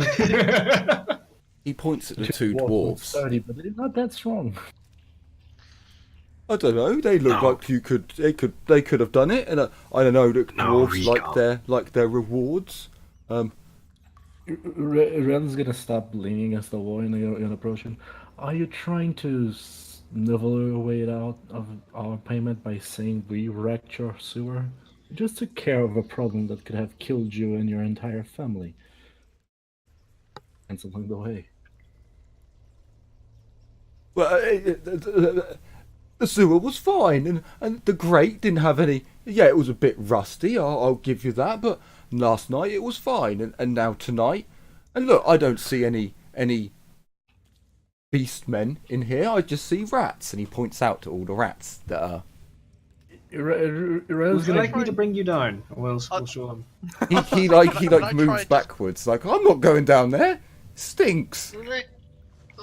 He points at the two Dwarves were dwarves. sturdy, but they're not that strong. I don't know. They look No. like they could have done it, and I don't know. The No, dwarves we like their rewards. Ren's gonna stop leaning against the wall and approach him. Are you trying to nibble your way out of our payment by saying we wrecked your sewer? We just took care of a problem that could have killed you and your entire family. And along the way. Well, the sewer was fine, and the grate didn't have any. Yeah, it was a bit rusty. I'll give you that. But last night it was fine, and now tonight, and look, I don't see any beastmen in here. I just see rats, and he points out to all the rats that are. Ren's Would you gonna like me to bring you down? We'll show him. He Can I try moves and- backwards, like I'm not going down there. Stinks.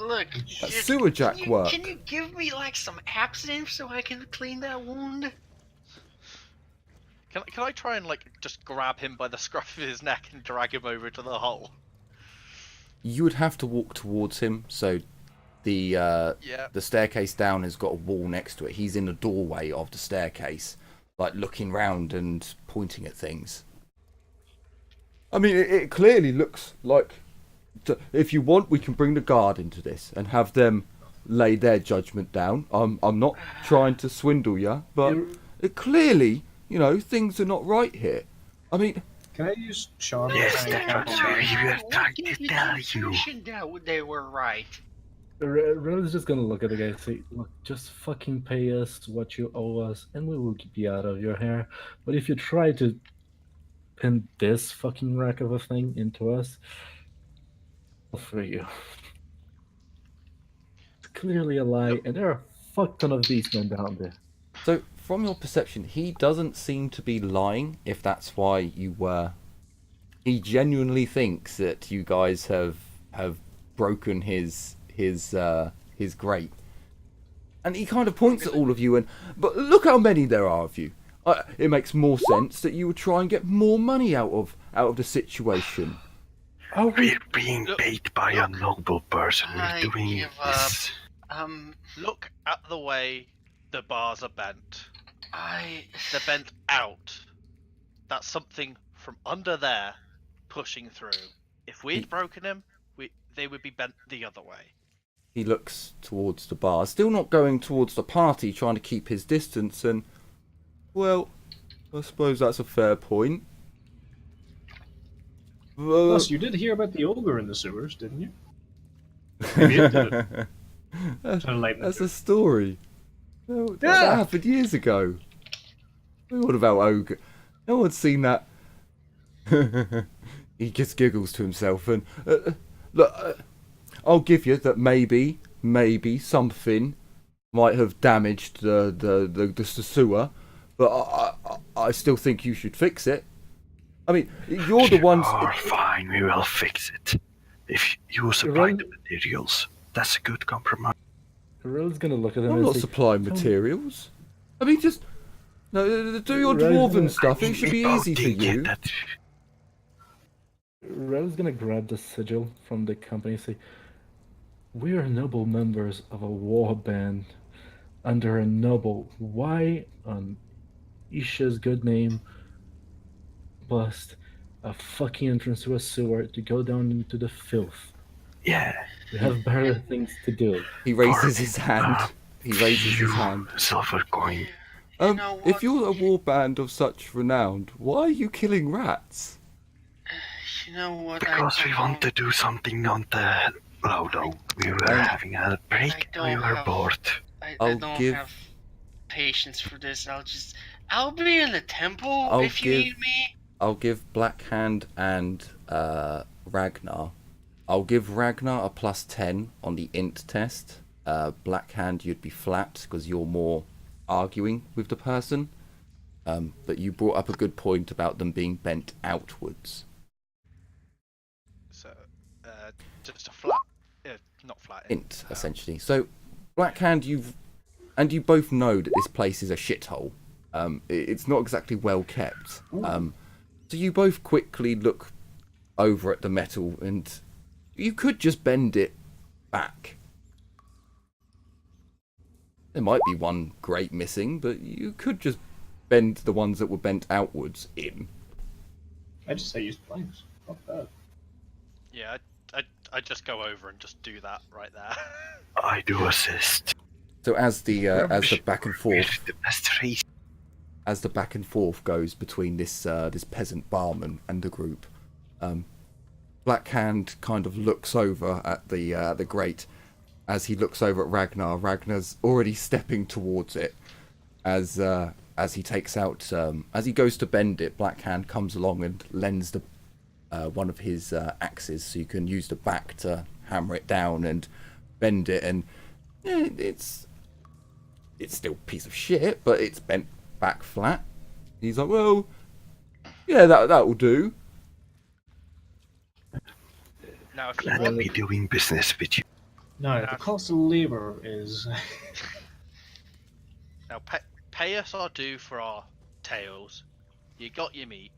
Look, That's sewer jack work. Can you give me like some absinthe so I can clean that wound? Can I try and like just grab him by the scruff of his neck and drag him over to the hole? You would have to walk towards him, so the staircase down has got a wall next to it. He's in the doorway of the staircase, like looking round and pointing at things. I mean, it clearly looks like... If you want, we can bring the guard into this and have them lay their judgment down. I'm not trying to swindle you, but it clearly, you know, things are not right here. I mean... Can I use charm? Yes, that's what we were trying to tell you. That they were right. Rel's just gonna look at the guy and say, look, just fucking pay us what you owe us and we will keep you out of your hair. But if you try to pin this fucking wreck of a thing into us, I'll free you. It's clearly a lie, and there are a fuck ton of these men down there. So, from your perception, he doesn't seem to be lying, if that's why you were... He genuinely thinks that you guys have broken his grate. And he kind of points at all of you and... But look how many there are of you. It makes more sense that you would try and get more money out of the situation. We're being paid by a noble person. We're doing this. Look at the way the bars are bent. They're bent out. That's something from under there pushing through. If we'd broken them, they would be bent the other way. He looks towards the bar, still not going towards the party, trying to keep his distance, and... Well, I suppose that's a fair point. Plus, you did hear about the ogre in the sewers, didn't you? Maybe it did. That's a story. That happened years ago. What about ogre? No one's seen that. He just giggles to himself and look. I'll give you that. Maybe something might have damaged the sewer, but I still think you should fix it. I mean, you're the ones... Oh, fine, we will fix it. If you supply the materials, that's a good compromise. Rel's gonna look at him I'm and not say, supplying materials. I mean, just... No, do your dwarven stuff. It should be easy for you. Rel's gonna grab the sigil from the company and say, we are noble members of a war band under a noble. Why on Isha's good name bust a fucking entrance to a sewer to go down into the filth? Yeah. We have better things to do. He raises his hand. He raises his hand. Silver coin. You know what? If you're a war band of such renown, why are you killing rats? You know what? Because we want to do something on the Lodo. We were having a break. We were bored. I don't have patience for this. I'll be in the temple if you need me. I'll give Blackhand and Ragnar. I'll give Ragnar a +10 on the int test. Blackhand, you'd be flat because you're more arguing with the person. But you brought up a good point about them being bent outwards. So, just a flat, not flat. Int, essentially. So, Blackhand, you both know that this place is a shithole. It's not exactly well kept. So you both quickly look over at the metal, and you could just bend it back. There might be one grate missing, but you could just bend the ones that were bent outwards in. I used planks. Not bad. Yeah, I just go over and just do that right there. I do assist. So as the back and forth, We're the best race. as the back and forth goes between this peasant barman and the group, Blackhand kind of looks over at the grate. As he looks over at Ragnar, Ragnar's already stepping towards it. As he takes out, as he goes to bend it, Blackhand comes along and lends the one of his axes, so you can use the back to hammer it down and bend it. And it's still a piece of shit, but it's bent back flat. He's like, well, yeah, that will do. Now, if you Let want, me doing business with you. No, the cost of labor is. Now, pay us our due for our tails. You got your meat.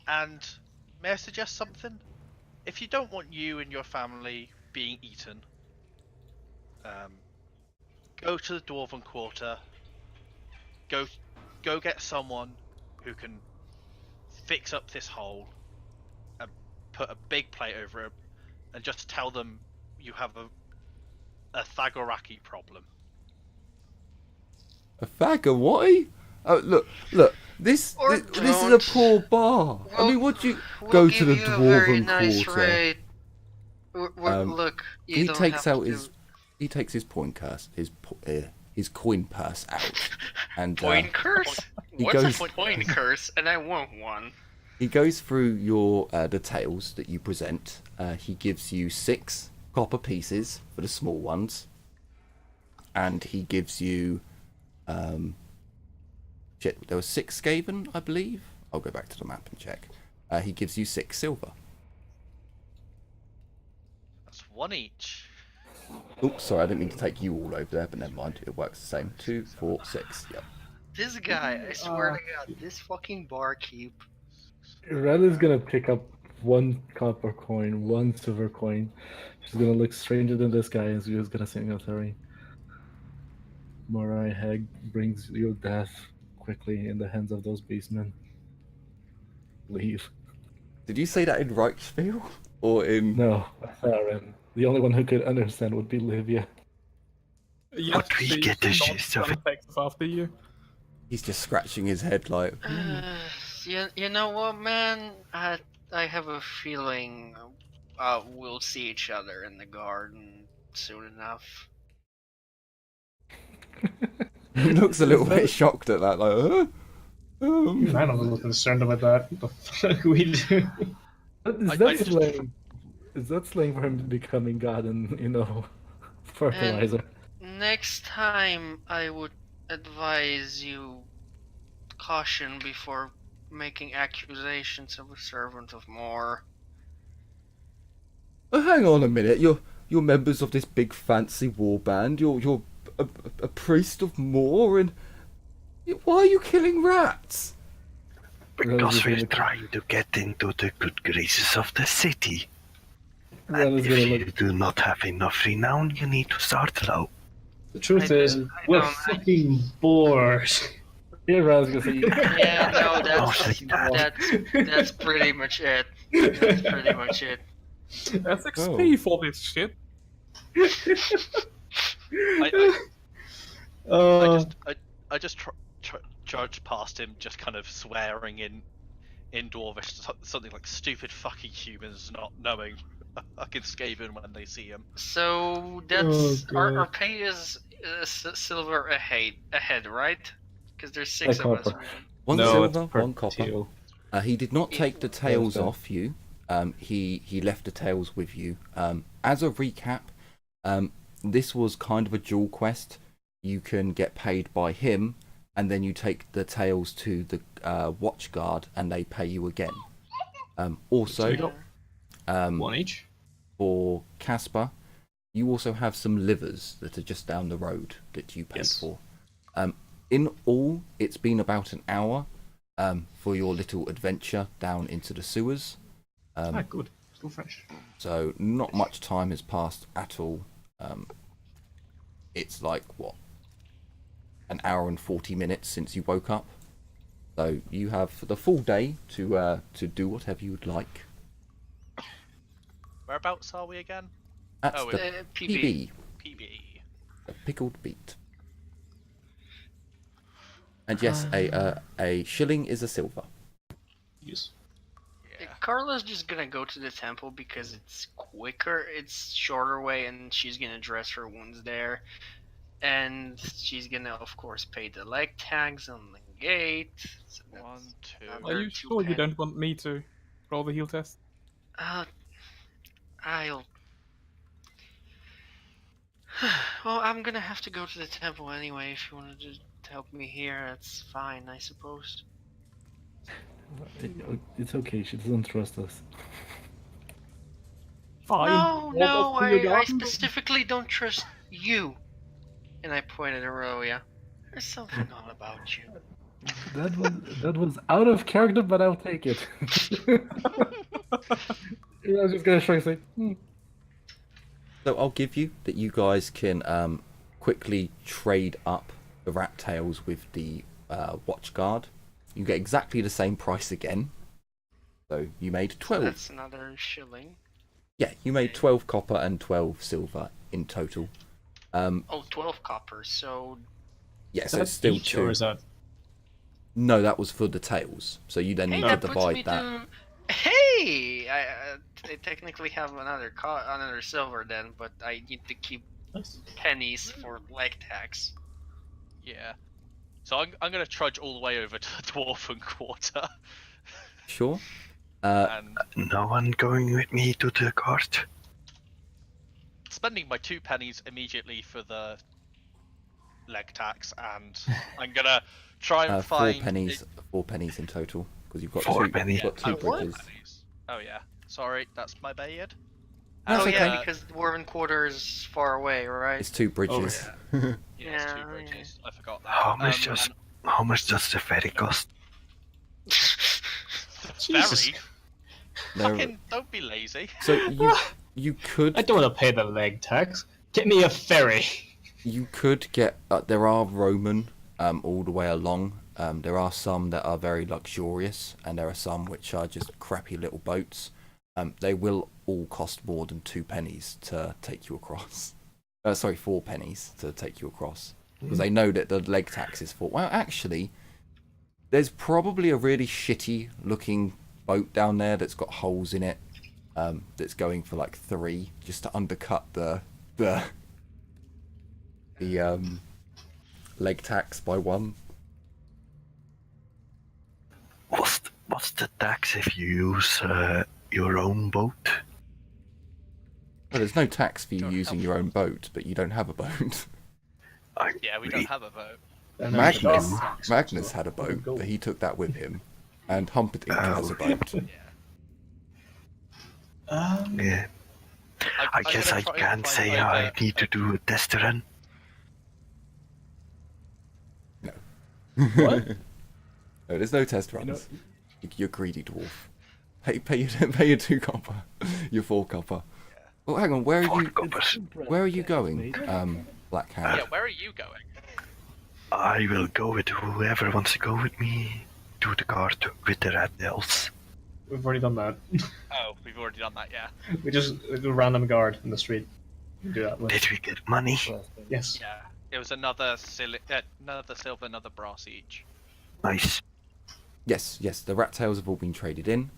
And may I suggest something? If you don't want you and your family being eaten, go to the Dwarven Quarter. Go get someone who can fix up this hole and put a big plate over it, and just tell them you have a Thagoraki problem. A fag of what? Oh, look. This is a poor bar. I mean, would you go to the Dwarven Quarter? Look, he takes his coin purse out, and coin curse. What's a coin curse? And I want one. He goes through your the tales that you present. He gives you 6 copper pieces for the small ones, and he gives you there was 6 Skaven, I believe. I'll go back to the map and check. He gives you 6 silver. That's 1 each. Oops, sorry, I didn't mean to take you all over there, but never mind. It works the same. 2, 4, 6. Yep. This guy, I swear to God, this fucking barkeep. Red is gonna pick up 1 copper coin, 1 silver coin. She's gonna look stranger than this guy, and she's gonna sing a theory. Morai Heg brings your death quickly in the hands of those beastmen. Leave. Did you say that in Reichsfield? Or in... No, Theron. The only one who could understand would be Livia. Yes, But we get the gist of it. After you. He's just scratching his head like... You know what, man? I have a feeling we'll see each other in the garden soon enough. He looks a little bit shocked at that, like, I'm a little concerned about that. What the fuck we do? Is that slang for him becoming god and, fertilizer? And next time, I would advise you caution before making accusations of a servant of Mor. hang on a minute, you're members of this big fancy war band, you're a priest of Mor, and why are you killing rats? Because we're trying to get into the good graces of the city. And if you do not have enough renown, you need to start low. The truth is, we're fucking bored. Yeah, Raz gonna say. Yeah, no, that's pretty much it. That's pretty much it. That's XP for this shit. I just trudged past him, just kind of swearing in Dwarvish, something like "stupid fucking humans not knowing fucking Skaven when they see him." So that's our pay is silver ahead, right? Because there's 6 of us. 1 silver, 1 copper. He did not take the tails off you. He left the tails with you. As a recap, this was kind of a dual quest. You can get paid by him, and then you take the tails to the Watchguard, and they pay you again. Also, 1 each. For Casper, you also have some livers that are just down the road that you paid for. In all, it's been about an hour for your little adventure down into the sewers. Good. Still fresh. So not much time has passed at all. It's like, what? An hour and 40 minutes since you woke up. So you have the full day to do whatever you would like. Whereabouts are we again? That's the PB. PB. A pickled beet. And yes, a shilling is a silver. Yes. Yeah. Carla's just gonna go to the temple because it's quicker, it's shorter way, and she's gonna dress her wounds there. And she's gonna, of course, pay the leg tags on the gate. So 1, 2. Are you sure you don't want me to roll the heal test? I'll... Well, I'm gonna have to go to the temple anyway. If you want to just help me here, that's fine, I suppose. It's okay, she doesn't trust us. Fine. No, Walk no, off to your I garden. specifically don't trust you. And I pointed at Aurelia. There's something odd about you. That was out of character, but I'll take it. I was just gonna try to say, So I'll give you that you guys can quickly trade up the rat tails with the watchguard. You get exactly the same price again. So you made 12. That's another shilling. Yeah, you made 12 copper and 12 silver in total. Oh, 12 copper, so... Yeah, Is so that it's still each, 2. or is that... No, that was for the tails. So you then Hey, need to that puts me divide that. to... Hey! I technically have another silver then, but I need to keep Nice. pennies for leg tax. Yeah. So I'm going to trudge all the way over to the Dwarven Quarter. Sure. And No one going with me to the cart? spending my 2 pennies immediately for the leg tax, and I'm going to try and 4 find... pennies. 4 pennies in total. Because you've got 4 two, pennies. you've got 2 Oh, 4 bridges. pennies. Oh yeah. Sorry, that's my bad. That's Oh okay. yeah, because the Dwarven Quarter is far away, right? It's 2 bridges. Yeah, it's Yeah, 2 bridges. I forgot that. How much does the ferry cost? Jesus. Ferry? They're- Fucking don't be lazy. So you could I don't want to pay the leg tax. Get me a ferry. You could get. There are Roman all the way along. There are some that are very luxurious, and there are some which are just crappy little boats. They will all cost more than 2 pennies to take you across. Sorry, 4 pennies to take you across, because they know that the leg tax is 4. Well, actually, there's probably a really shitty looking boat down there that's got holes in it. That's going for like 3, just to undercut the leg tax by 1. What's the tax if you use your own boat? Well, there's no tax for you Don't using have your own boat, but you don't have a boat. Yeah, we don't have a vote. And then the Magness, dog tax, Magness so had a boat, go. but he took that with him, and Humperdinck has a boat. Yeah. I guess I can't say I need to do a test run. No. What? No, there's no test runs. You're greedy dwarf. Pay your 2 copper, your 4 copper. Oh, hang on. Where are Four you? coppers. Where are you going, Black Hand? Yeah, where are you going? I will go with whoever wants to go with me to the cart with the rat tails. We've already done that. Oh, we've already done that, yeah. We just do a random guard in the street. We do that with. Did we get money? Yes. Yeah. It was another silver, another brass each. Nice. Yes. The rat tails have all been traded in.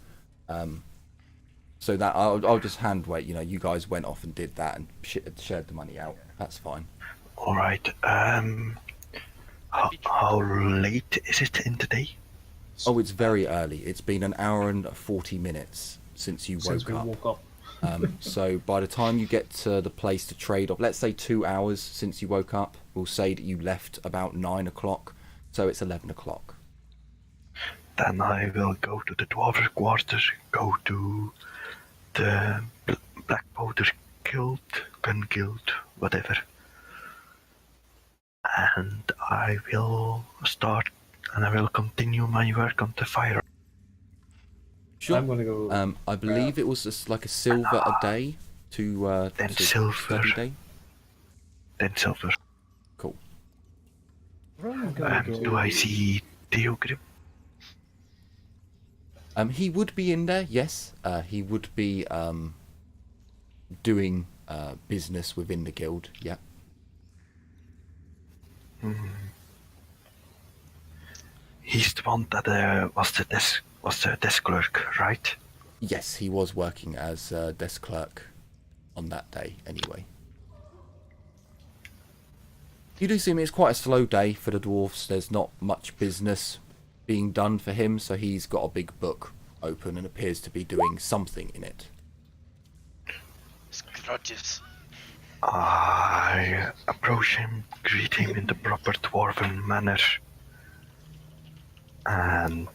So that I'll just hand wait. You know, you guys went off and did that and shared the money out. That's fine. All right. How late is it in the day? Oh, it's very early. It's been an hour and 40 minutes since you Since we woke up. woke up. So by the time you get to the place to trade off, let's say 2 hours since you woke up, we'll say that you left about 9 o'clock, so it's 11 o'clock. Then I will go to the Dwarven Quarter, go to the Black Powder Guild, Gun Guild, whatever. And I will start, and I will continue my work on the fire. Sure. I'm gonna go. I believe it was just like a silver a day to Then to silver. study day. Then silver. Cool. Do I see Theogrim? He would be in there, yes. He would be doing business within the guild, yeah. He's the one that was the desk clerk, right? Yes, he was working as a desk clerk on that day, anyway. You do see me, it's quite a slow day for the dwarfs. There's not much business being done for him, so he's got a big book open and appears to be doing something in it. Scrudges. I approach him, greet him in the proper dwarven manner, and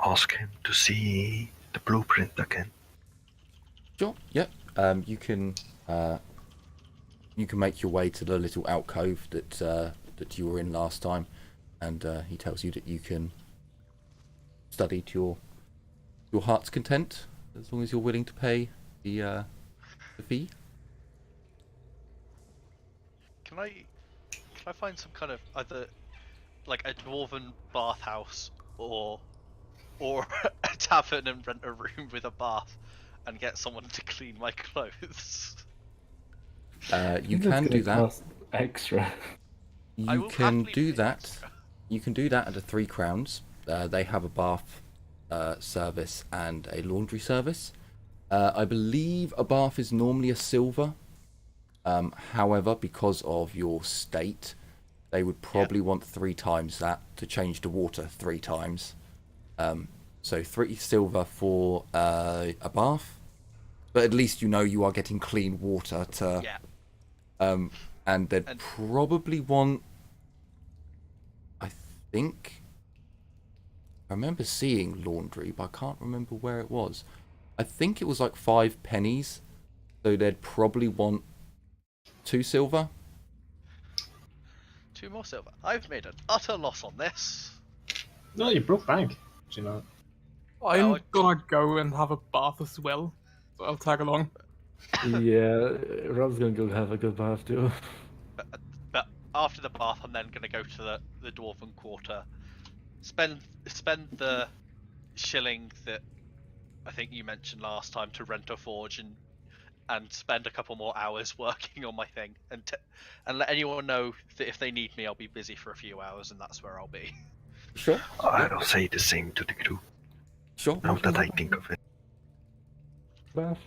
ask him to see the blueprint again. Sure. Yep. You can make your way to the little alcove that you were in last time, and he tells you that you can study to your heart's content, as long as you're willing to pay the fee. Can I find some kind of either like a dwarven bathhouse or a tavern and rent a room with a bath and get someone to clean my clothes? You can do that. Cost extra. You can do that. You can do that at the 3 crowns. They have a bath service and a laundry service. I believe a bath is normally a silver. However, because of your state, they would probably want 3 times that to change the water 3 times. So 3 silver for a bath, but at least you know you are getting clean water to. Yeah. And they'd probably want. I think. I remember seeing laundry, but I can't remember where it was. I think it was like 5 pennies, so they'd probably want 2 silver. 2 more silver. I've made an utter loss on this. No, you broke bank. Do you know? I'm gonna go and have a bath as well, so I'll tag along. Yeah, Rob's gonna go have a good bath too. But after the bath, I'm then going to go to the dwarven quarter, spend the shilling that I think you mentioned last time to rent a forge, and spend a couple more hours working on my thing, and let anyone know that if they need me, I'll be busy for a few hours, and that's where I'll be. Sure. I'll say the same to the crew. Sure. Now that I think of it. Bath.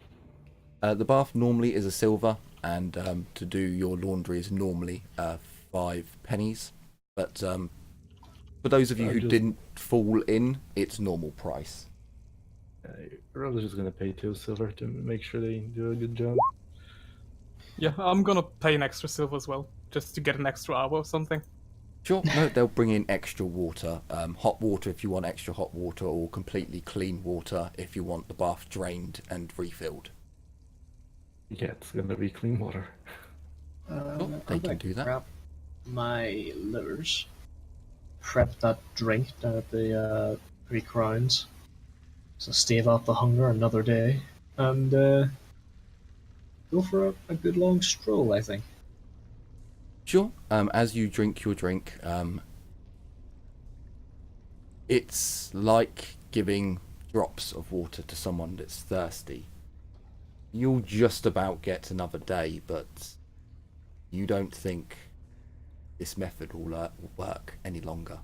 The bath normally is a silver, and to do your laundry is normally 5 pennies. But for those of you who didn't fall in, it's normal price. Rob's just gonna pay 2 silver to make sure they do a good job. Yeah, I'm gonna pay an extra silver as well, just to get an extra hour or something. Sure. No, they'll bring in extra water, hot water if you want extra hot water, or completely clean water if you want the bath drained and refilled. Yeah, it's gonna be clean water. They can do that. Grab my livers. Prep that drink down at the 3 crowns. So stave off the hunger another day. And go for a good long stroll, I think. Sure. As you drink your drink, it's like giving drops of water to someone that's thirsty. You'll just about get another day, but you don't think this method will work any longer.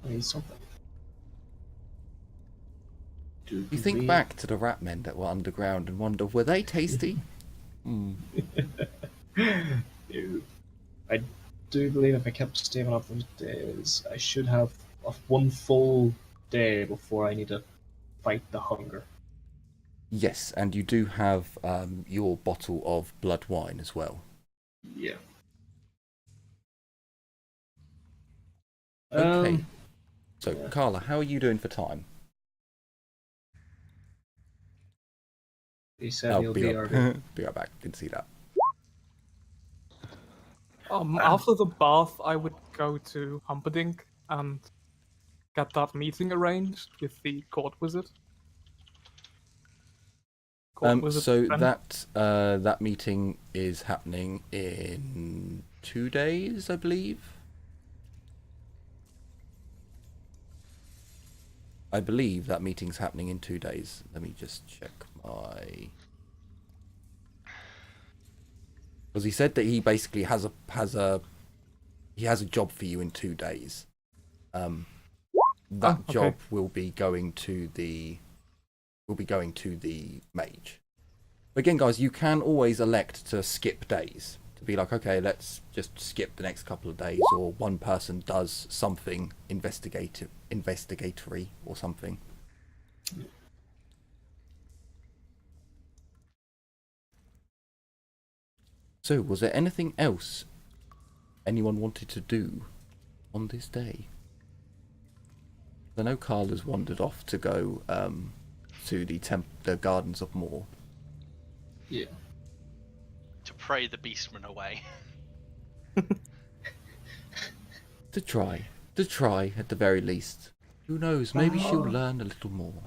I need something. You think back to the rat men that were underground and wonder, were they tasty? I do believe if I kept staving off those days, I should have 1 full day before I need to fight the hunger. Yes, and you do have your bottle of blood wine as well. Yeah. Okay. So, yeah. Carla, how are you doing for time? He said he'll be right back. Didn't see that. After the bath, I would go to Humperdinck and get that meeting arranged with the court wizard. So that meeting is happening in 2 days, I believe. I believe that meeting's happening in 2 days. Let me just check my. Because he said that he basically has a job for you in 2 days. That job will be going to the mage. But again, guys, you can always elect to skip days. To be like, okay, let's just skip the next couple of days, or one person does something investigatory or something. So, was there anything else anyone wanted to do on this day? I know Carla's wandered off to go to the Gardens of Moor. Yeah. To pray the beastmen away. To try at the very least. Who knows? Maybe she'll learn a little more.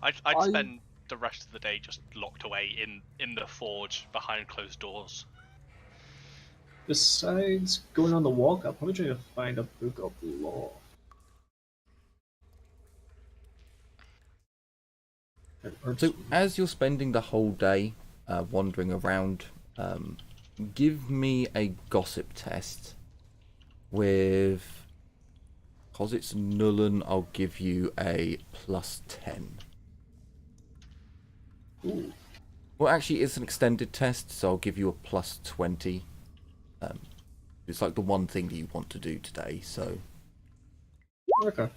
I'd spend the rest of the day just locked away in the forge behind closed doors. Besides going on the walk, I'll probably try to find a book of law. So, as you're spending the whole day wandering around, give me a gossip test with... Because it's Nullen, I'll give you a +10. Ooh. Well, actually, it's an extended test, so I'll give you a +20. It's like the one thing that you want to do today, so... Okay.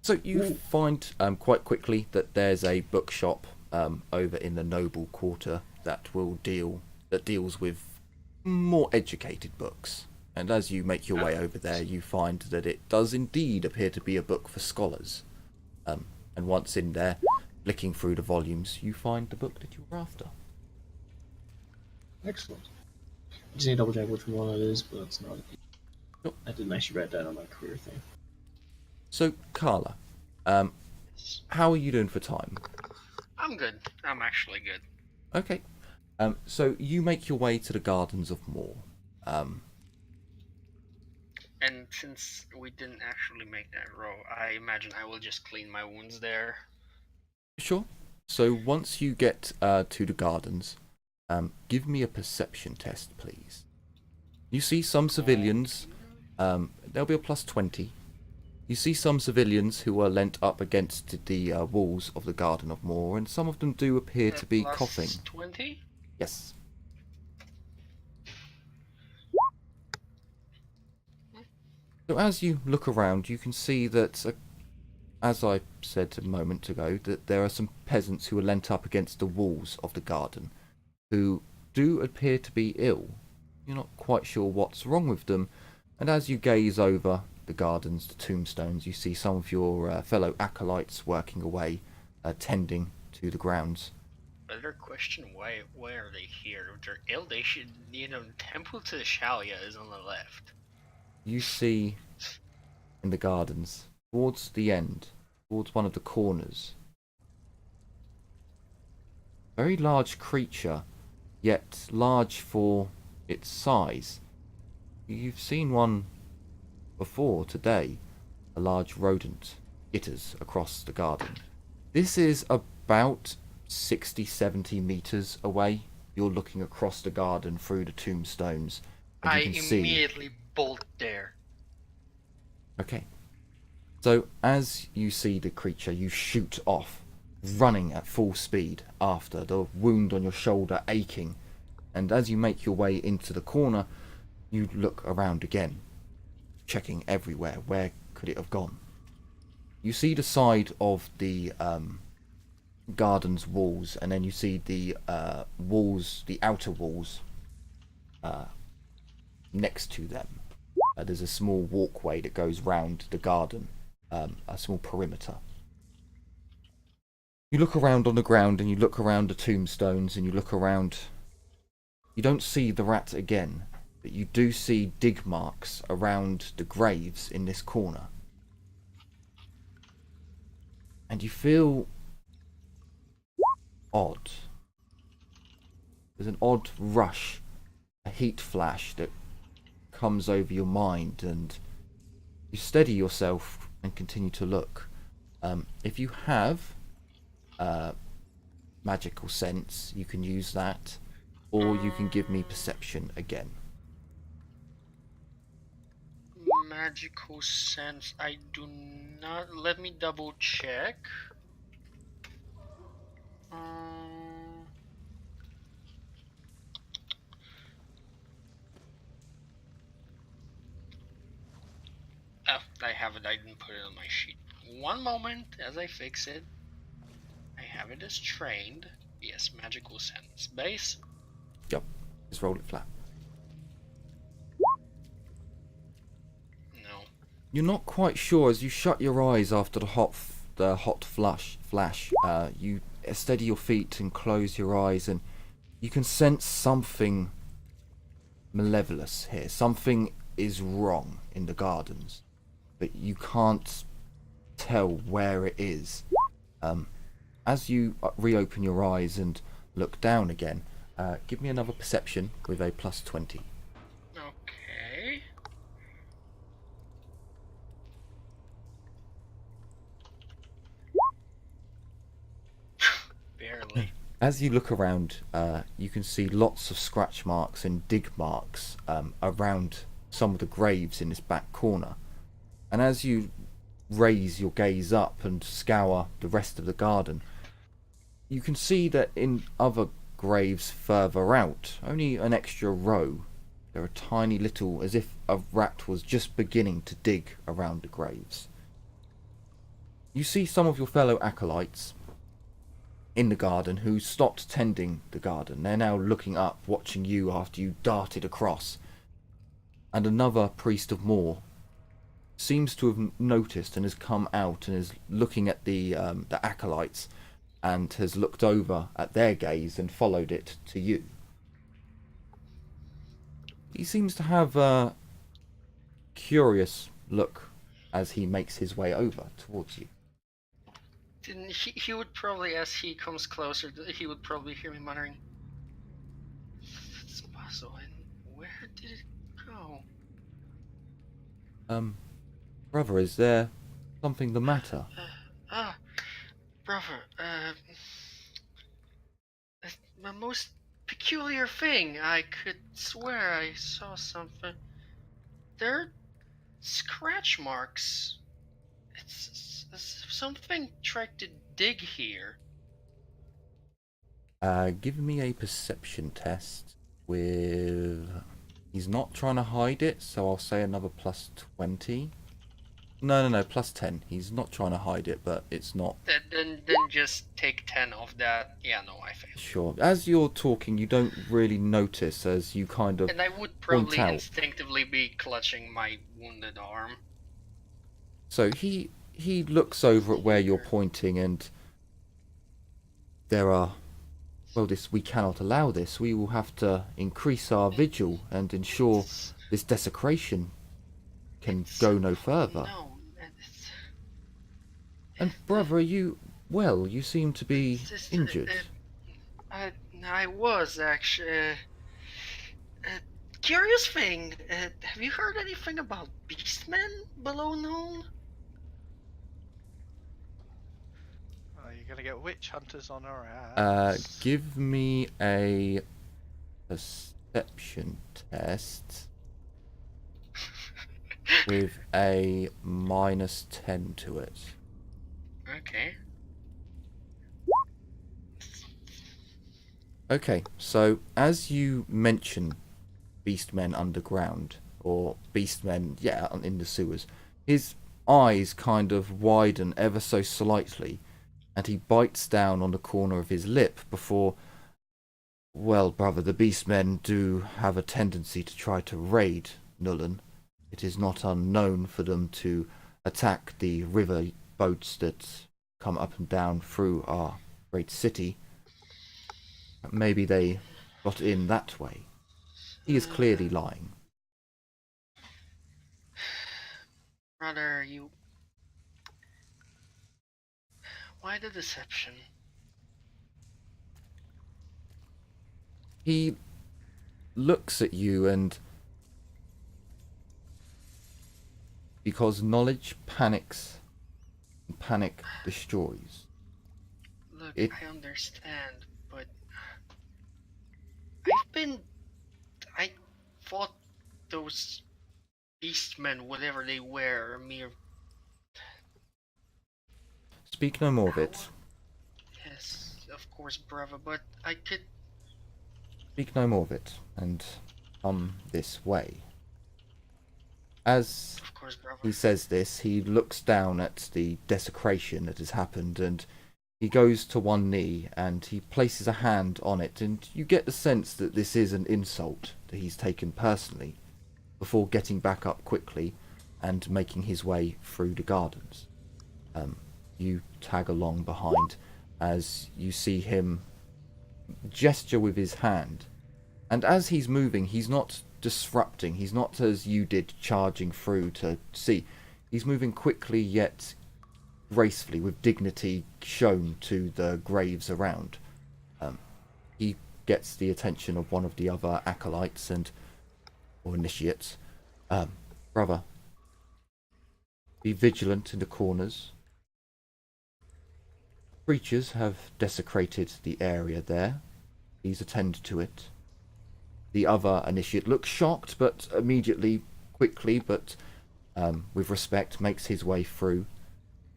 So you find quite quickly that there's a bookshop over in the noble quarter that deals with more educated books. And as you make your way over there, you find that it does indeed appear to be a book for scholars. And once in there, flicking through the volumes, you find the book that you were after. Excellent. I just need to double check which one it is, but it's not. Sure. I didn't actually write that on my career thing. So, Carla, how are you doing for time? I'm good. I'm actually good. Okay. So you make your way to the Gardens of Moor. And since we didn't actually make that row, I imagine I will just clean my wounds there. Sure. So once you get to the gardens, give me a perception test, please. You see some civilians. There'll be a +20. You see some civilians who are leant up against the walls of the Garden of Moor, and some of them do appear to be coughing. +20? Yes. So as you look around, you can see that, as I said a moment ago, that there are some peasants who are leant up against the walls of the garden, who do appear to be ill. You're not quite sure what's wrong with them, and as you gaze over the gardens, the tombstones, you see some of your fellow acolytes working away, tending to the grounds. Better question, why are they here? If they're ill, they should, Temple to the Shalia is on the left. You see in the gardens, towards the end, towards one of the corners, a very large creature, yet large for its size. You've seen one before today, a large rodent skitters across the garden. This is about 60-70 meters away. You're looking across the garden through the tombstones. And I you can see... immediately bolt there. Okay. So as you see the creature, you shoot off, running at full speed after, the wound on your shoulder aching. And as you make your way into the corner, you look around again, checking everywhere. Where could it have gone? You see the side of the garden's walls, and then you see the walls, the outer walls, next to them. There's a small walkway that goes round the garden, a small perimeter. You look around on the ground, and you look around the tombstones, and you look around. You don't see the rat again, but you do see dig marks around the graves in this corner. And you feel odd. There's an odd rush, a heat flash that comes over your mind, and you steady yourself and continue to look. If you have magical sense, you can use that, or you can give me perception again. Magical sense, I do not. Let me double check. Oh, I have it. I didn't put it on my sheet. One moment as I fix it. I have it as trained. Yes, magical sense. Base? Yep. Just roll it flat. No. You're not quite sure as you shut your eyes after the hot flash. You steady your feet and close your eyes, and you can sense something malevolous here. Something is wrong in the gardens, but you can't tell where it is. As you reopen your eyes and look down again, give me another perception with a +20. Okay. Barely. As you look around, you can see lots of scratch marks and dig marks around some of the graves in this back corner. And as you raise your gaze up and scour the rest of the garden, you can see that in other graves further out, only an extra row, there are tiny little, as if a rat was just beginning to dig around the graves. You see some of your fellow acolytes in the garden who stopped tending the garden. They're now looking up, watching you after you darted across. And another priest of Mor seems to have noticed and has come out and is looking at the acolytes and has looked over at their gaze and followed it to you. He seems to have a curious look as he makes his way over towards you. Then he would probably, as he comes closer, he would probably hear me muttering, "It's puzzle, and where did it go?" Brother, is there something the matter? Brother, the most peculiar thing. I could swear I saw something. There are scratch marks. It's something tried to dig here. Give me a perception test with... He's not trying to hide it, so I'll say another +20. No, +10. He's not trying to hide it, but it's not... Then just take 10 of that. Yeah, no, I failed. Sure. As you're talking, you don't really notice as you kind of... And I would probably out. instinctively be clutching my wounded arm. So he looks over at where you're pointing, and there are... Well, we cannot allow this. We will have to increase our vigil and ensure this desecration can go no further. No, And brother, are you well? You seem to be injured. I was actually. Curious thing. Have you heard anything about beastmen below known? Are you gonna get witch hunters on our ass? Give me a perception test with a -10 to it. Okay. Okay, so as you mention beastmen underground, or beastmen, yeah, in the sewers, his eyes kind of widen ever so slightly, and he bites down on the corner of his lip before... Well, brother, the beastmen do have a tendency to try to raid Nullen. It is not unknown for them to attack the river boats that come up and down through our great city. Maybe they got in that way. He is clearly lying. Brother, you... Why the deception? He looks at you and... Because knowledge panics, and panic destroys. Look, It- I understand, but... I thought those beastmen, whatever they were, are mere... Speak no more of it. Yes, of course, brother, but I could... Speak no more of it, and come this way. As Of course, brother. he says this, he looks down at the desecration that has happened, and he goes to one knee and he places a hand on it, and you get the sense that this is an insult that he's taken personally, before getting back up quickly and making his way through the gardens. You tag along behind as you see him gesture with his hand, and as he's moving, he's not disrupting, he's not as you did charging through to see. He's moving quickly yet gracefully, with dignity shown to the graves around. He gets the attention of one of the other acolytes or initiates. Brother, be vigilant in the corners. Creatures have desecrated the area there. Please attend to it. The other initiate looks shocked, but immediately, quickly, but with respect, makes his way through.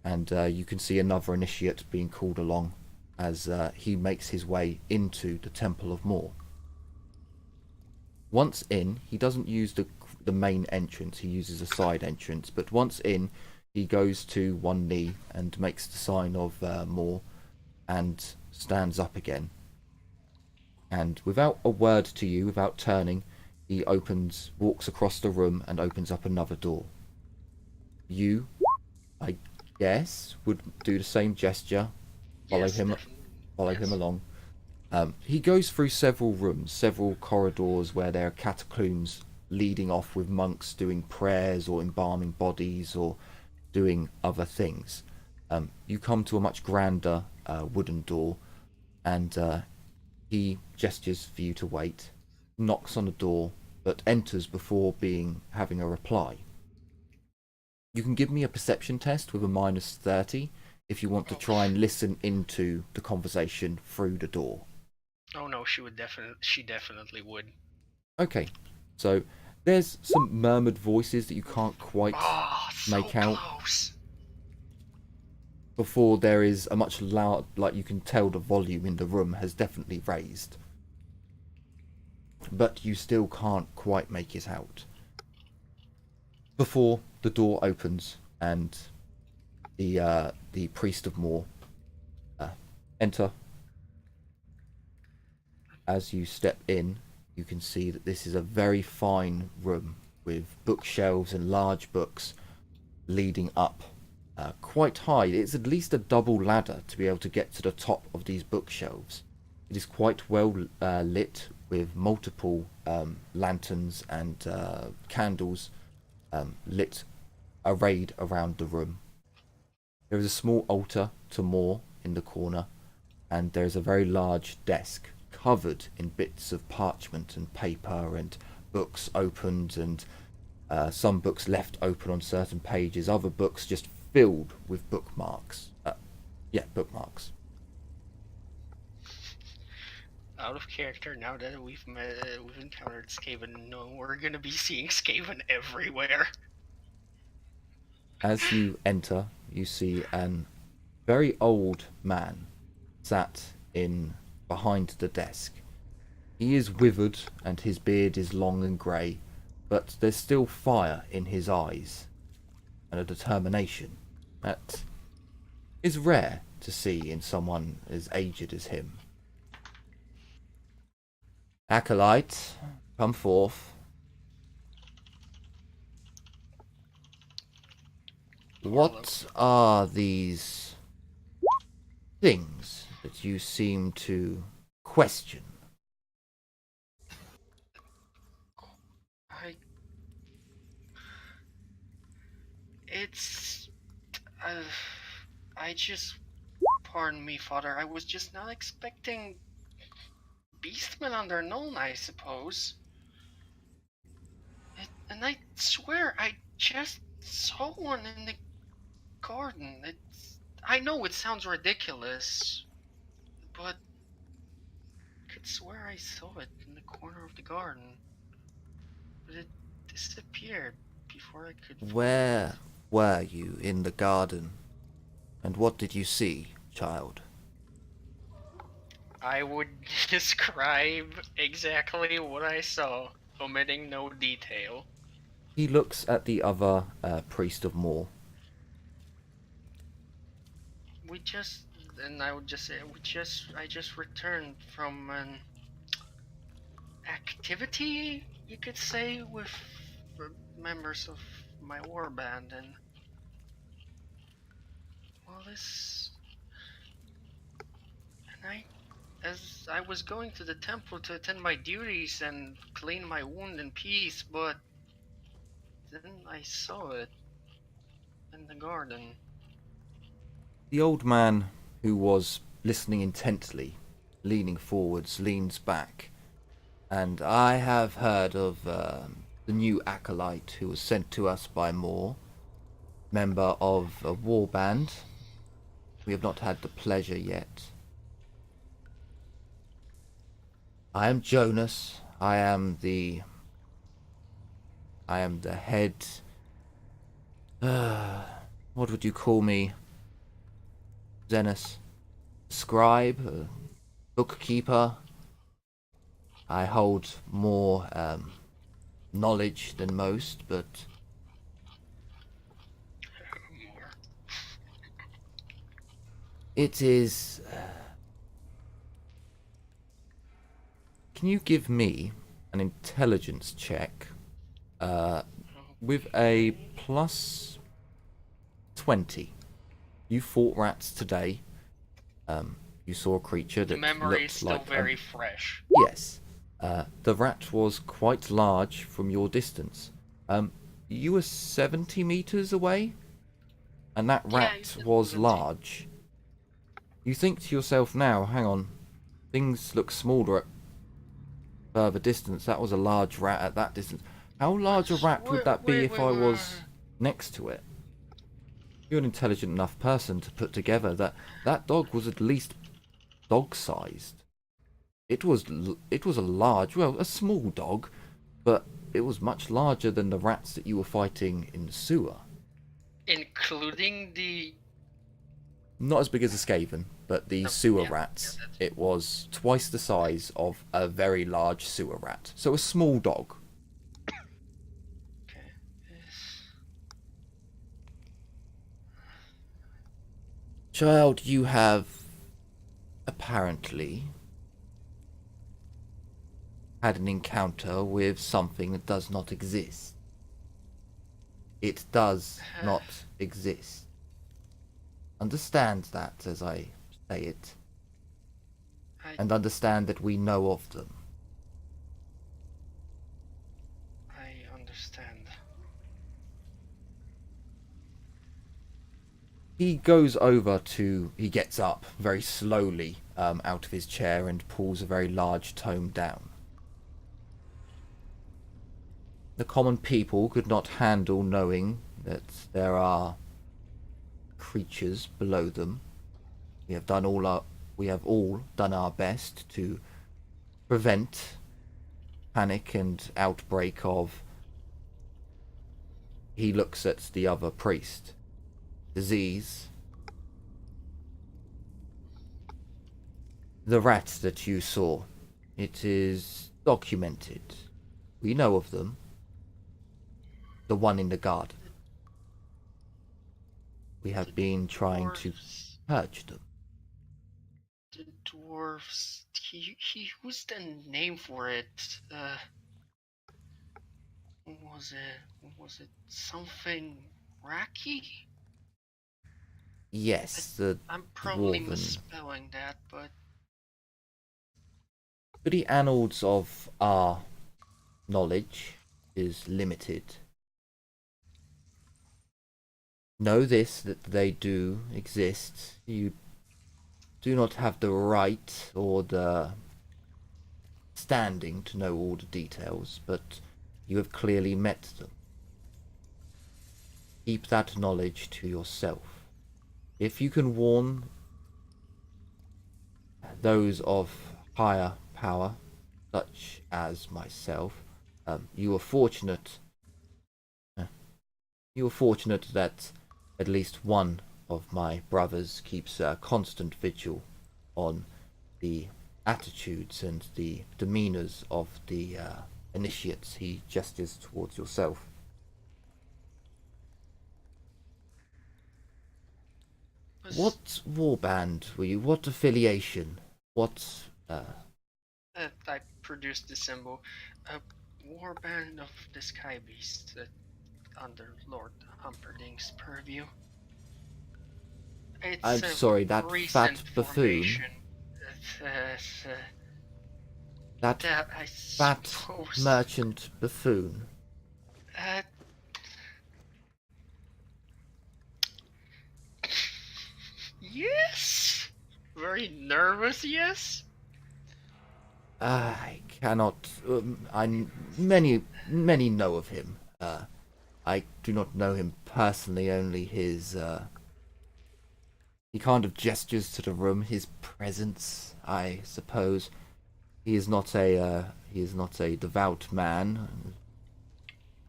And you can see another initiate being called along as he makes his way into the Temple of Mor. Once in, he doesn't use the main entrance, he uses a side entrance, but once in, he goes to one knee and makes the sign of Mor and stands up again. And without a word to you, without turning, he walks across the room and opens up another door. You, I guess, would do the same gesture, follow him along. He goes through several rooms, several corridors where there are catacombs leading off with monks doing prayers or embalming bodies or doing other things. You come to a much grander wooden door, and he gestures for you to wait, knocks on the door, but enters before having a reply. You can give me a perception test with a -30 if you want to try and listen into the conversation through the door. Oh no, she definitely would. Okay, so there's some murmured voices that you can't quite make out. Close. Before there is a much loud, like you can tell the volume in the room has definitely raised. But you still can't quite make it out. Before the door opens and the priest of Mor enter. As you step in, you can see that this is a very fine room with bookshelves and large books leading up quite high. It's at least a double ladder to be able to get to the top of these bookshelves. It is quite well lit with multiple lanterns and candles arrayed around the room. There is a small altar to Mor in the corner, and there is a very large desk covered in bits of parchment and paper and books opened, and some books left open on certain pages, other books just filled with bookmarks. Bookmarks. Out of character, now that we've encountered Skaven, no, we're gonna be seeing Skaven everywhere. As you enter, you see an very old man sat behind the desk. He is withered and his beard is long and grey, but there's still fire in his eyes and a determination that is rare to see in someone as aged as him. Acolyte, come forth. What are these things that you seem to question? Pardon me, Father, I was just not expecting beastmen under Nuln, I suppose. And I swear, I just saw one in the garden. I know it sounds ridiculous, but I could swear I saw it in the corner of the garden. But it disappeared before I could... Where were you in the garden? And what did you see, child? I would describe exactly what I saw, omitting no detail. He looks at the other priest of Mor. I would just say, I just returned from an activity, you could say, with members of my warband, and well, as I was going to the temple to attend my duties and clean my wound in peace, but then I saw it in the garden. The old man, who was listening intently, leaning forwards, leans back. And I have heard of the new acolyte who was sent to us by Moore, member of a war band. We have not had the pleasure yet. I am Jonas. I am the head. What would you call me? Xenose? Scribe? Bookkeeper? I hold more knowledge than most, but it is... Can you give me an intelligence check with a plus 20? You fought rats today. You saw a creature that The memory is looked still like very fresh. Yes. The rat was quite large from your distance. You were 70 meters away, and that rat was large. You think to yourself now, hang on, things look smaller at further distance. That was a large rat at that distance. How large a rat would that be if I was next to it? You're an intelligent enough person to put together that that dog was at least dog-sized. It was a large, well, a small dog, but it was much larger than the rats that you were fighting in the sewer. Including the... Not as big as a Skaven, but the sewer rats. It was twice the size of a very large sewer rat. So a small dog. Okay. Child, you have apparently had an encounter with something that does not exist. It does not exist. Understand that as I say it. And understand that we know of them. I understand. He goes over to... He gets up very slowly out of his chair and pulls a very large tome down. The common people could not handle knowing that there are creatures below them. We have all done our best to prevent panic and outbreak of... He looks at the other priest. Disease. The rats that you saw. It is documented. We know of them. The one in the garden. We have been trying to purge them. The dwarves... Who's the name for it? What was it? Was it something Raki? Yes, I'm probably dwarven. misspelling that, but... The annals of our knowledge is limited. Know this, that they do exist. You do not have the right or the standing to know all the details, but you have clearly met them. Keep that knowledge to yourself. If you can warn those of higher power, such as myself, you are fortunate. You are fortunate that at least one of my brothers keeps a constant vigil on the attitudes and the demeanors of the initiates. He gestures towards yourself. What warband were you? What affiliation? What... I produced the symbol. A warband of the Sky Beast. under Lord Humperdinck's purview. It's I'm a sorry, that recent fat buffoon. formation. That I fat suppose. merchant buffoon. Uh, yes. Very nervous. Yes. I cannot. Many know of him. I do not know him personally. Only his. He kind of gestures to the room. His presence, I suppose. He is not a. He is not a devout man.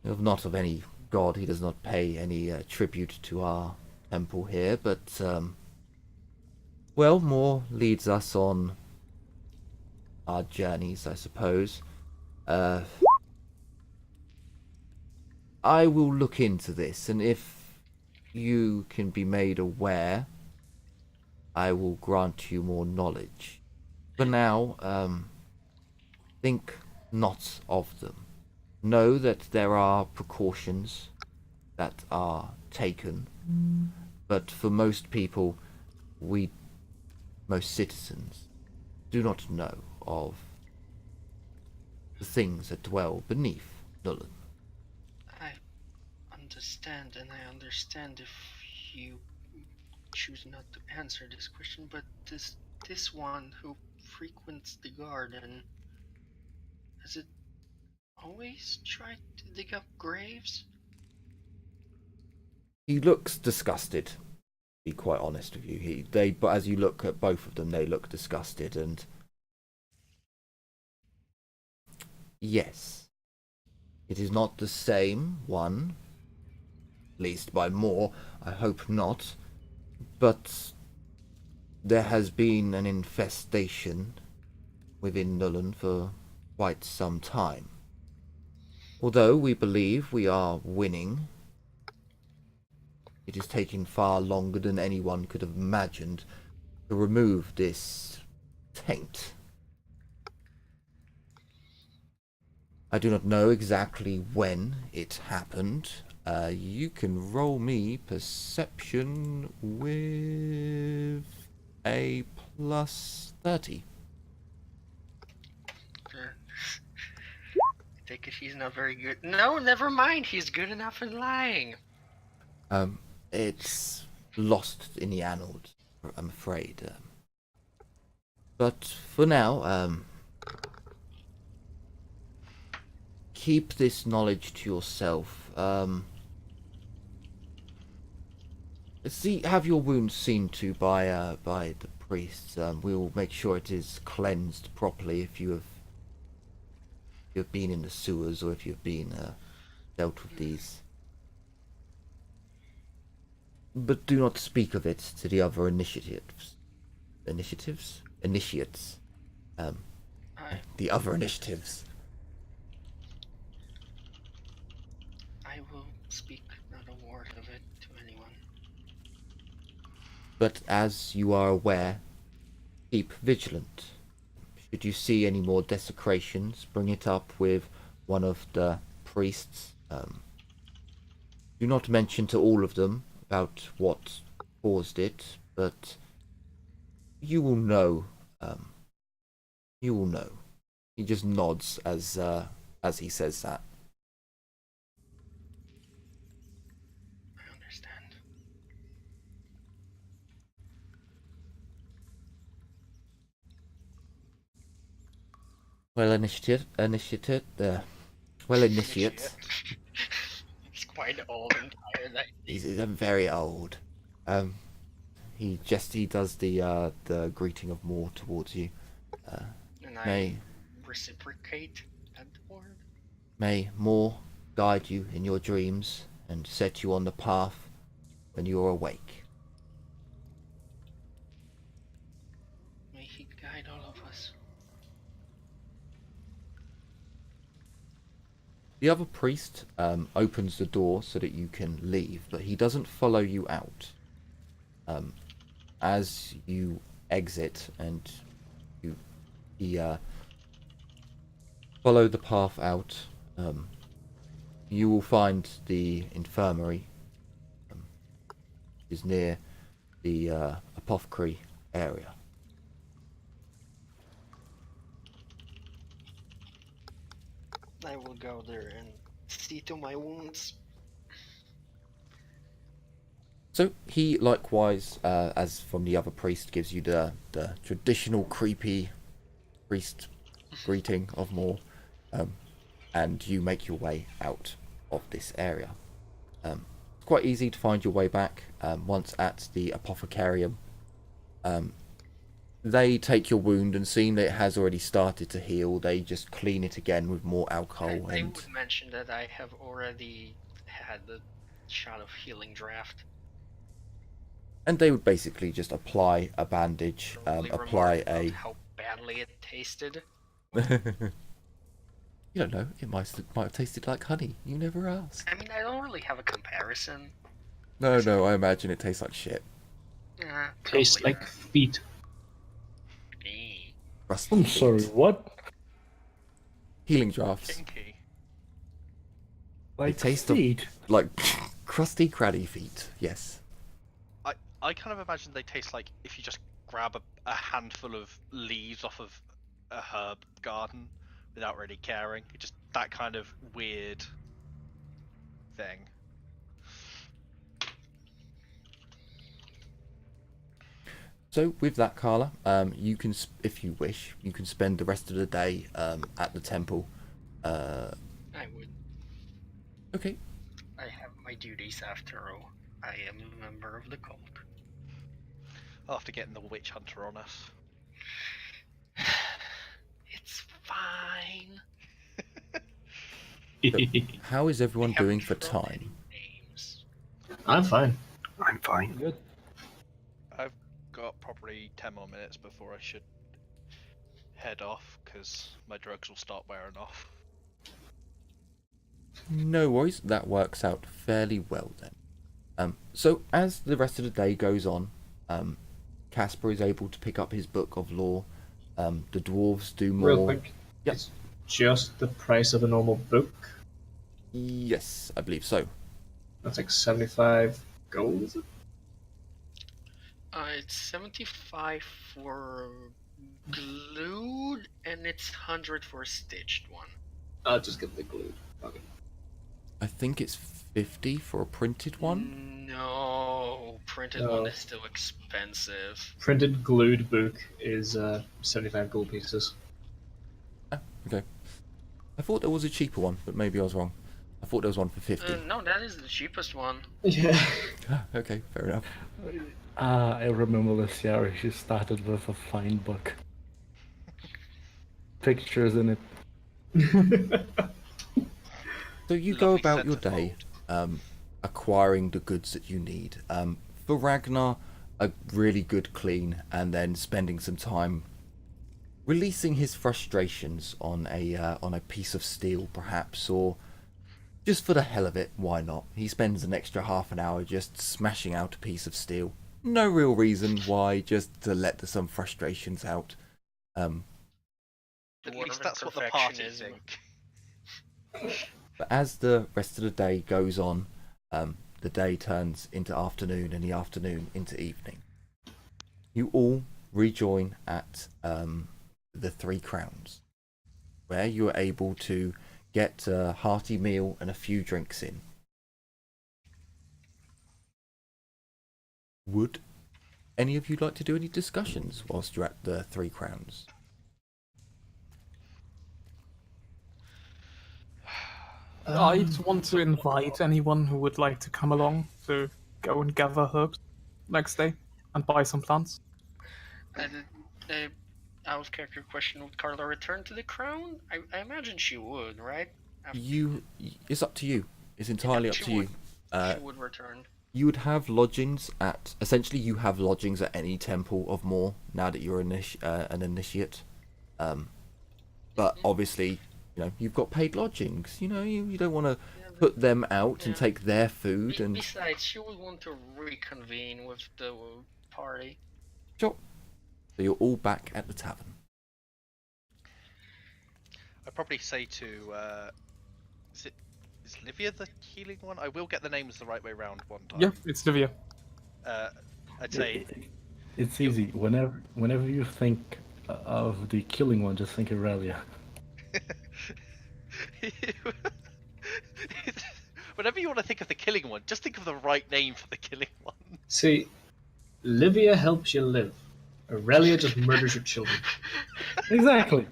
Not of any god. He does not pay any tribute to our temple here. But well, more leads us on our journeys, I suppose. I will look into this, and if you can be made aware, I will grant you more knowledge. For now, think not of them. Know that there are precautions that are taken, but for most people, most citizens, do not know of the things that dwell beneath Nullen. I understand, and I understand if you choose not to answer this question, but this one who frequents the garden, has it always tried to dig up graves? He looks disgusted, to be quite honest with you. But as you look at both of them, they look disgusted, and yes, it is not the same one, at least by more, I hope not, but there has been an infestation within Nullen for quite some time. Although we believe we are winning, it is taking far longer than anyone could have imagined to remove this taint. I do not know exactly when it happened. You can roll me perception with a plus 30. I take it he's not very good. No, never mind. He's good enough in lying. It's lost in the annals, I'm afraid. But for now, keep this knowledge to yourself. Have your wounds seen to by the priests. We will make sure it is cleansed properly if you have been in the sewers or if you've been dealt with these. But do not speak of it to the other initiates. The other initiatives. I will speak not a word of it to anyone. But as you are aware, keep vigilant. Should you see any more desecrations, bring it up with one of the priests. Do not mention to all of them about what caused it, but you will know. You will know. He just nods as he says that. I understand. Well, initiate. He's quite old and tired. He's very old. He does the greeting of more towards you. And I reciprocate that word. May more guide you in your dreams and set you on the path when you are awake. May he guide all of us. The other priest opens the door so that you can leave, but he doesn't follow you out. As you exit and you follow the path out, you will find the infirmary is near the apothecary area. I will go there and see to my wounds. So he likewise, as from the other priest, gives you the traditional creepy priest greeting of Mor, and you make your way out of this area. It's quite easy to find your way back. Once at the apothecarium, they take your wound, and seeing that it has already started to heal, they just clean it again with more alcohol. I would mention that I have already had the shot of healing draft. And they would basically just apply a bandage, apply a... how badly it tasted. You don't know, it might have tasted like honey. You never asked. I mean, I don't really have a comparison. No, I imagine it tastes like shit. Tastes like feet. Rusty I'm feet. sorry, what? Healing drafts. Kinky. Like taste feet? Like crusty, cruddy feet, yes. I kind of imagine they taste like if you just grab a handful of leaves off of a herb garden without really caring. Just that kind of weird thing. So with that, Carla, you can, if you wish, you can spend the rest of the day at the temple. I would. Okay. I have my duties after all. I am a member of the cult. After getting the witch hunter on us. It's fine. So how is everyone doing for time? I'm fine. I'm fine. Good. I've got probably 10 more minutes before I should head off, because my drugs will start wearing off. No worries, that works out fairly well then. So as the rest of the day goes on, Casper is able to pick up his book of lore. The dwarves do more. Real quick. Yep. It's just the price of a normal book. Yes, I believe so. That's like 75 gold, is it? It's 75 for glued, and it's 100 for a stitched one. I'll just get the glued. Okay. I think it's 50 for a printed one. No, printed one is still expensive. Printed glued book is 75 gold pieces. Okay. I thought there was a cheaper one, but maybe I was wrong. I thought there was one for 50. No, that is the cheapest one. Yeah. Okay, fair enough. I remember this year she started with a fine book. Pictures in it. So you go Lovely about your centerfold. day, acquiring the goods that you need. For Ragnar, a really good clean, and then spending some time releasing his frustrations on a piece of steel, perhaps, or just for the hell of it, why not? He spends an extra half an hour just smashing out a piece of steel. No real reason why, just to let some frustrations out. At least that's what the party think. But as the rest of the day goes on, the day turns into afternoon and the afternoon into evening. You all rejoin at the Three Crowns, where you are able to get a hearty meal and a few drinks in. Would any of you like to do any discussions whilst you're at the Three Crowns? I want to invite anyone who would like to come along to go and gather herbs next day and buy some plants. Out of character question, would Carla return to the crown? I imagine she would, right? It's up to you. It's entirely up to you. She would return. You would have lodgings at... Essentially, you have lodgings at any temple of Mor now that you're an initiate. But obviously, you know, you've got paid lodgings. You know, you don't want to put them out and take their food. And besides, she would want to reconvene with the party. sure. So you're all back at the tavern. I'd probably say to is Is Livia the healing one? I will get the names the right way round one time. Yeah, it's Livia. I'd say It's easy. Whenever you think of the killing one, just think Aurelia. whenever you want to think of the killing one, just think of the right name for the killing one. See, Livia helps you live. Aurelia just murders your children. Exactly.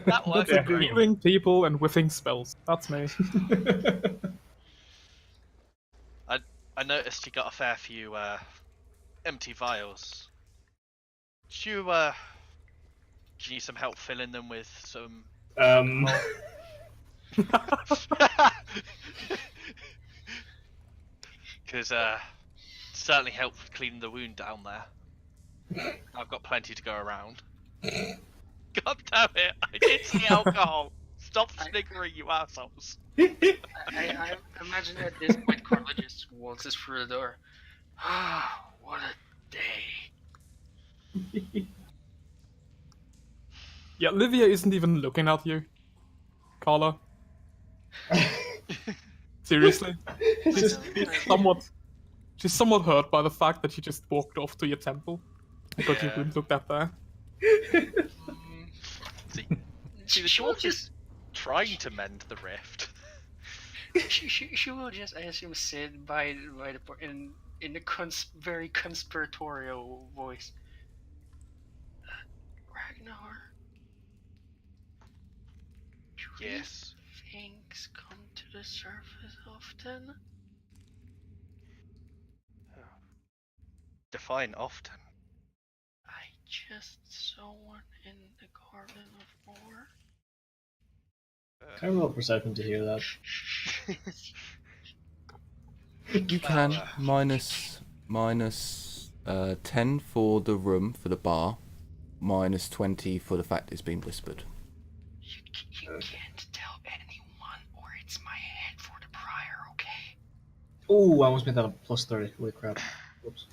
That works. That's grieving people and whiffing spells. That's me. I noticed you got a fair few empty vials. Do you need some help filling them with some? Because certainly helped with cleaning the wound down there. I've got plenty to go around. God damn it! I did see alcohol. Stop sniggering, you assholes. I imagine at this point Carla just waltzes through the door. Ah, what a day. Yeah, Livia isn't even looking at you, Carla. Seriously, she's somewhat hurt by the fact that you just walked off to your temple, but you wouldn't look that there. She was just trying to mend the rift. She will just, I assume, sit by the in a very conspiratorial voice. Ragnar. Yes. Things come to the surface often. Define often. I just saw one in the Garden of Moor. Can I roll perception to hear that? You can minus 10 for the room, for the bar, minus 20 for the fact it's been whispered. You can't tell anyone, or it's my head for the prior, okay? Oh, I almost made that a plus 30. Holy crap. Whoops.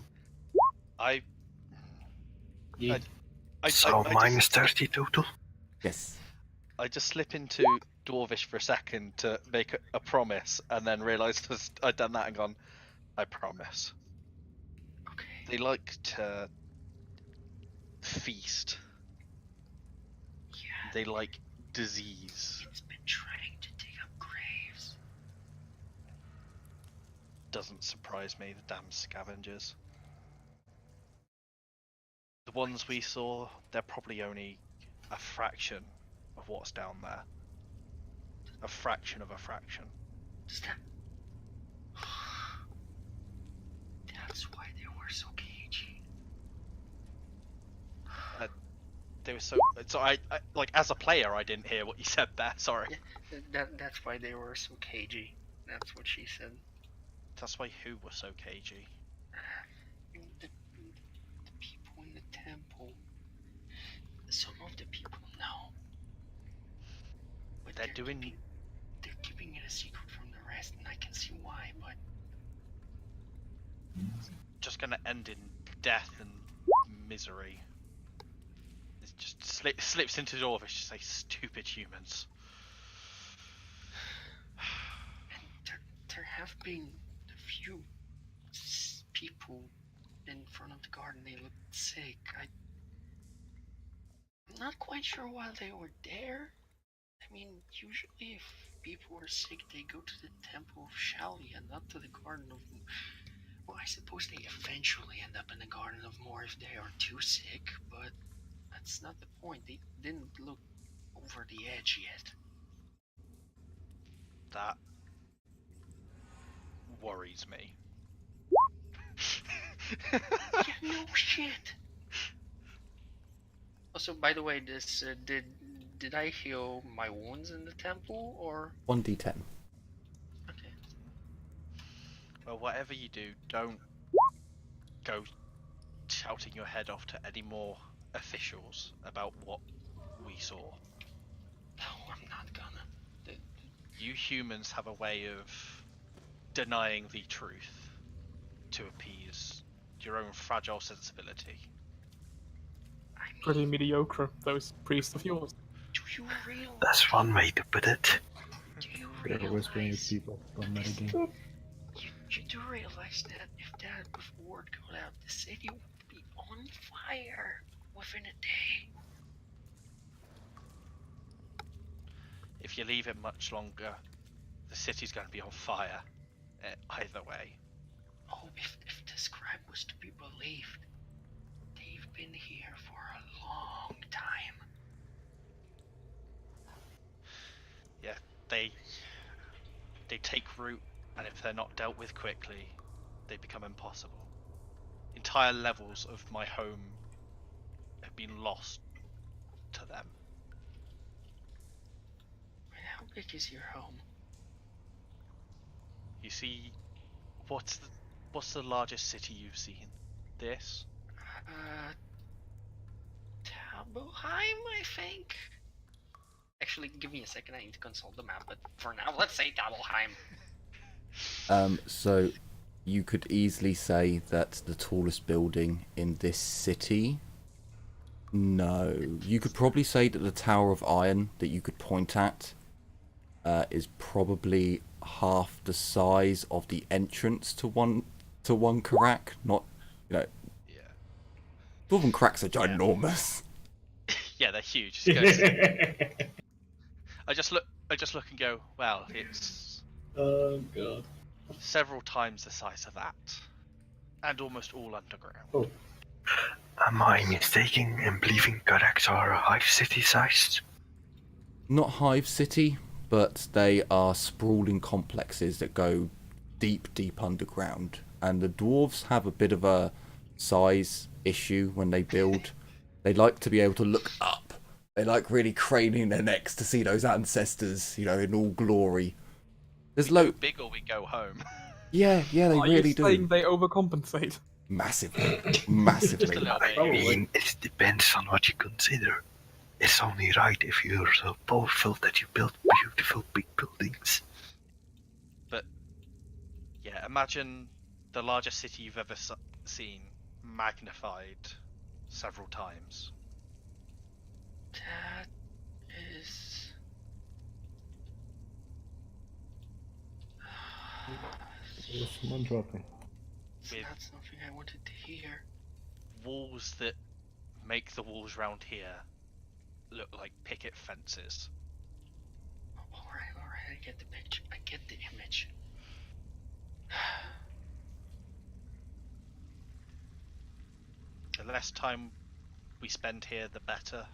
So minus 30 total? Yes. I just slip into Dwarvish for a second to make a promise, and then realised I'd done that and gone, I promise. Okay. They like to feast. Yeah. They like disease. It's been trying to dig up graves. Doesn't surprise me, the damn scavengers. The ones we saw, they're probably only a fraction of what's down there. A fraction of a fraction. Does that... That's why they were so cagey. They were so I like, as a player, I didn't hear what you said there. Sorry. Yeah, that's why they were so cagey. That's what she said. That's why who was so cagey? The people in the temple. Some of the people know. But They're doing. They're keeping it a secret from the rest, and I can see why. But Just gonna end in death and misery. It just slips into the door of it, just say stupid humans. and there have been a few people in front of the garden. They looked sick. I'm not quite sure why they were there. I mean, usually if people are sick, they go to the Temple of Shali and not to the Garden of... Well, I suppose they eventually end up in the Garden of Moor if they are too sick, but that's not the point. They didn't look over the edge yet. That worries me. Yeah, no shit. Also, by the way, this did I heal my wounds in the temple, or 1d10. okay? Well, whatever you do, don't go shouting your head off to any more officials about what we saw. No, I'm not gonna. You humans have a way of denying the truth to appease your own fragile sensibility. I mean, Pretty mediocre, those priests of yours. do you realize? That's one way to put it. Do you They're whispering with people. Don't metagame. You do realize that if that word got out, the city would be on fire within a day. If you leave it much longer, the city's going to be on fire. Either way. Oh, if the scribe was to be believed, they've been here for a long time. Yeah, they take root, and if they're not dealt with quickly, they become impossible. Entire levels of my home have been lost to them. How big is your home? You see, what's the largest city you've seen? This? Taboheim, I think? Actually, give me a second, I need to consult the map, but for now, let's say Taboheim. So you could easily say that the tallest building in this city. No, you could probably say that the Tower of Iron that you could point at is probably half the size of the entrance to one Karak. Not, Yeah. Dwarven Karaks are ginormous. Yeah, they're huge. I just look and go, well, it's Oh god. several times the size of that, and almost all underground. Oh. Am I mistaken in believing Karaks are hive city sized? Not hive city, but they are sprawling complexes that go deep underground. And the dwarves have a bit of a size issue when they build. They like to be able to look up. They like really craning their necks to see those ancestors, in all glory. There's Big or we go home. Yeah, they Are really you do. saying they overcompensate? Massively. Just Massively. a little bit. I mean, it depends on what you consider. It's only right if you're so powerful that you build beautiful big buildings. But yeah, imagine the largest city you've ever seen magnified several times. That is... There's someone dropping. It's With- not something I wanted to hear. Walls that make the walls round here look like picket fences. Alright, I get the picture. I get the image. The less time we spend here, the better.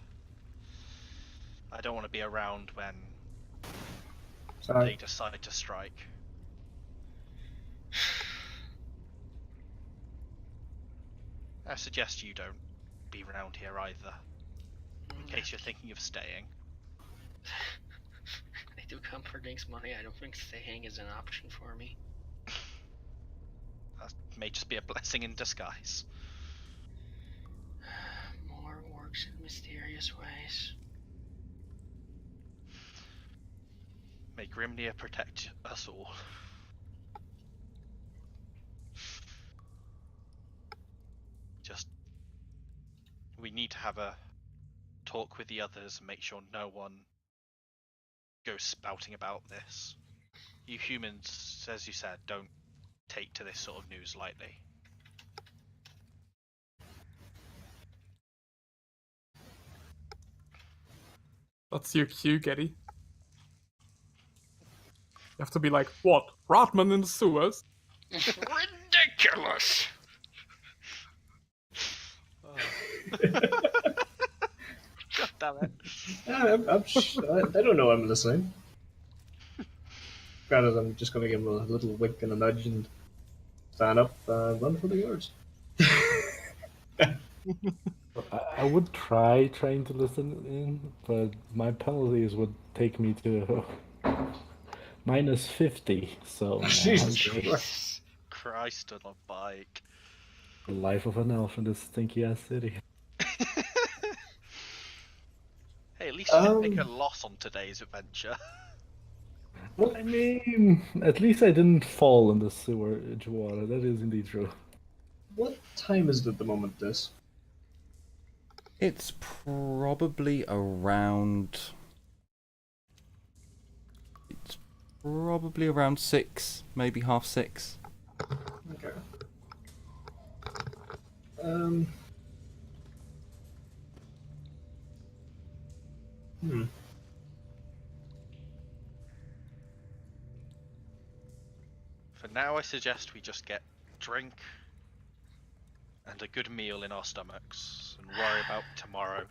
I don't want to be around when they Sorry. decide to strike. I suggest you don't be around here either, in case you're thinking of staying. I do comforting money. I don't think staying is an option for me. That may just be a blessing in disguise. More works in mysterious ways. May Grimnir protect us all. We need to have a talk with the others and make sure no one goes spouting about this. You humans, as you said, don't take to this sort of news lightly. That's your cue, Getty. You have to be like, what? Rotman in the sewers? Ridiculous! God damn it. I don't know I'm listening. Granted, I'm just going to give him a little wink and a nudge and stand up and run for the yards. I would trying to listen in, but my penalties would take me to -50. So Jesus I'm Christ. Christ on a bike. the life of an elf in this stinky ass city. Hey, at least you didn't make a loss on today's adventure. Well, I mean, at least I didn't fall in the sewage water. That is indeed true. What time is it at the moment, this? It's probably around... It's Probably around 6, maybe half 6. Okay. For now, I suggest we just get drink and a good meal in our stomachs and worry about tomorrow.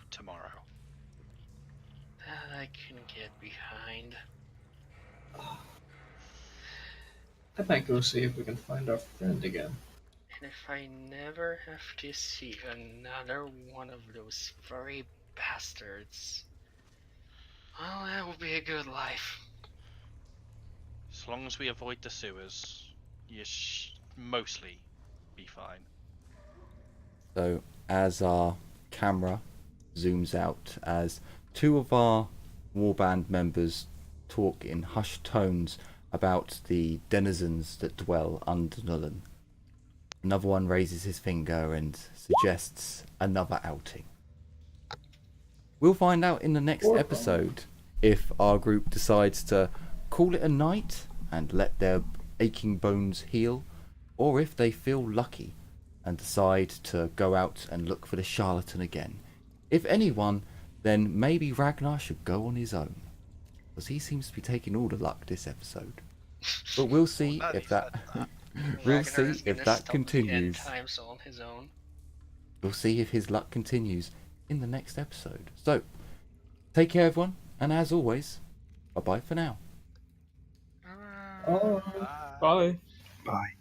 That I can get behind. I might go see if we can find our friend again. And if I never have to see another one of those furry bastards, well, that will be a good life. As long as we avoid the sewers, you mostly be fine. So as our camera zooms out, as 2 of our warband members talk in hushed tones about the denizens that dwell under Nullen, another one raises his finger and suggests another outing. We'll find out in the next episode if our group decides to call it a night and let their aching bones heal, or if they feel lucky and decide to go out and look for the charlatan again. If anyone, then maybe Ragnar should go on his own, because he seems to be taking all the luck this episode. But we'll see if that we'll see if that continues. Times on his own. We'll see if his luck continues in the next episode. So, take care everyone, and as always, bye bye for now. Oh. Bye. Bye.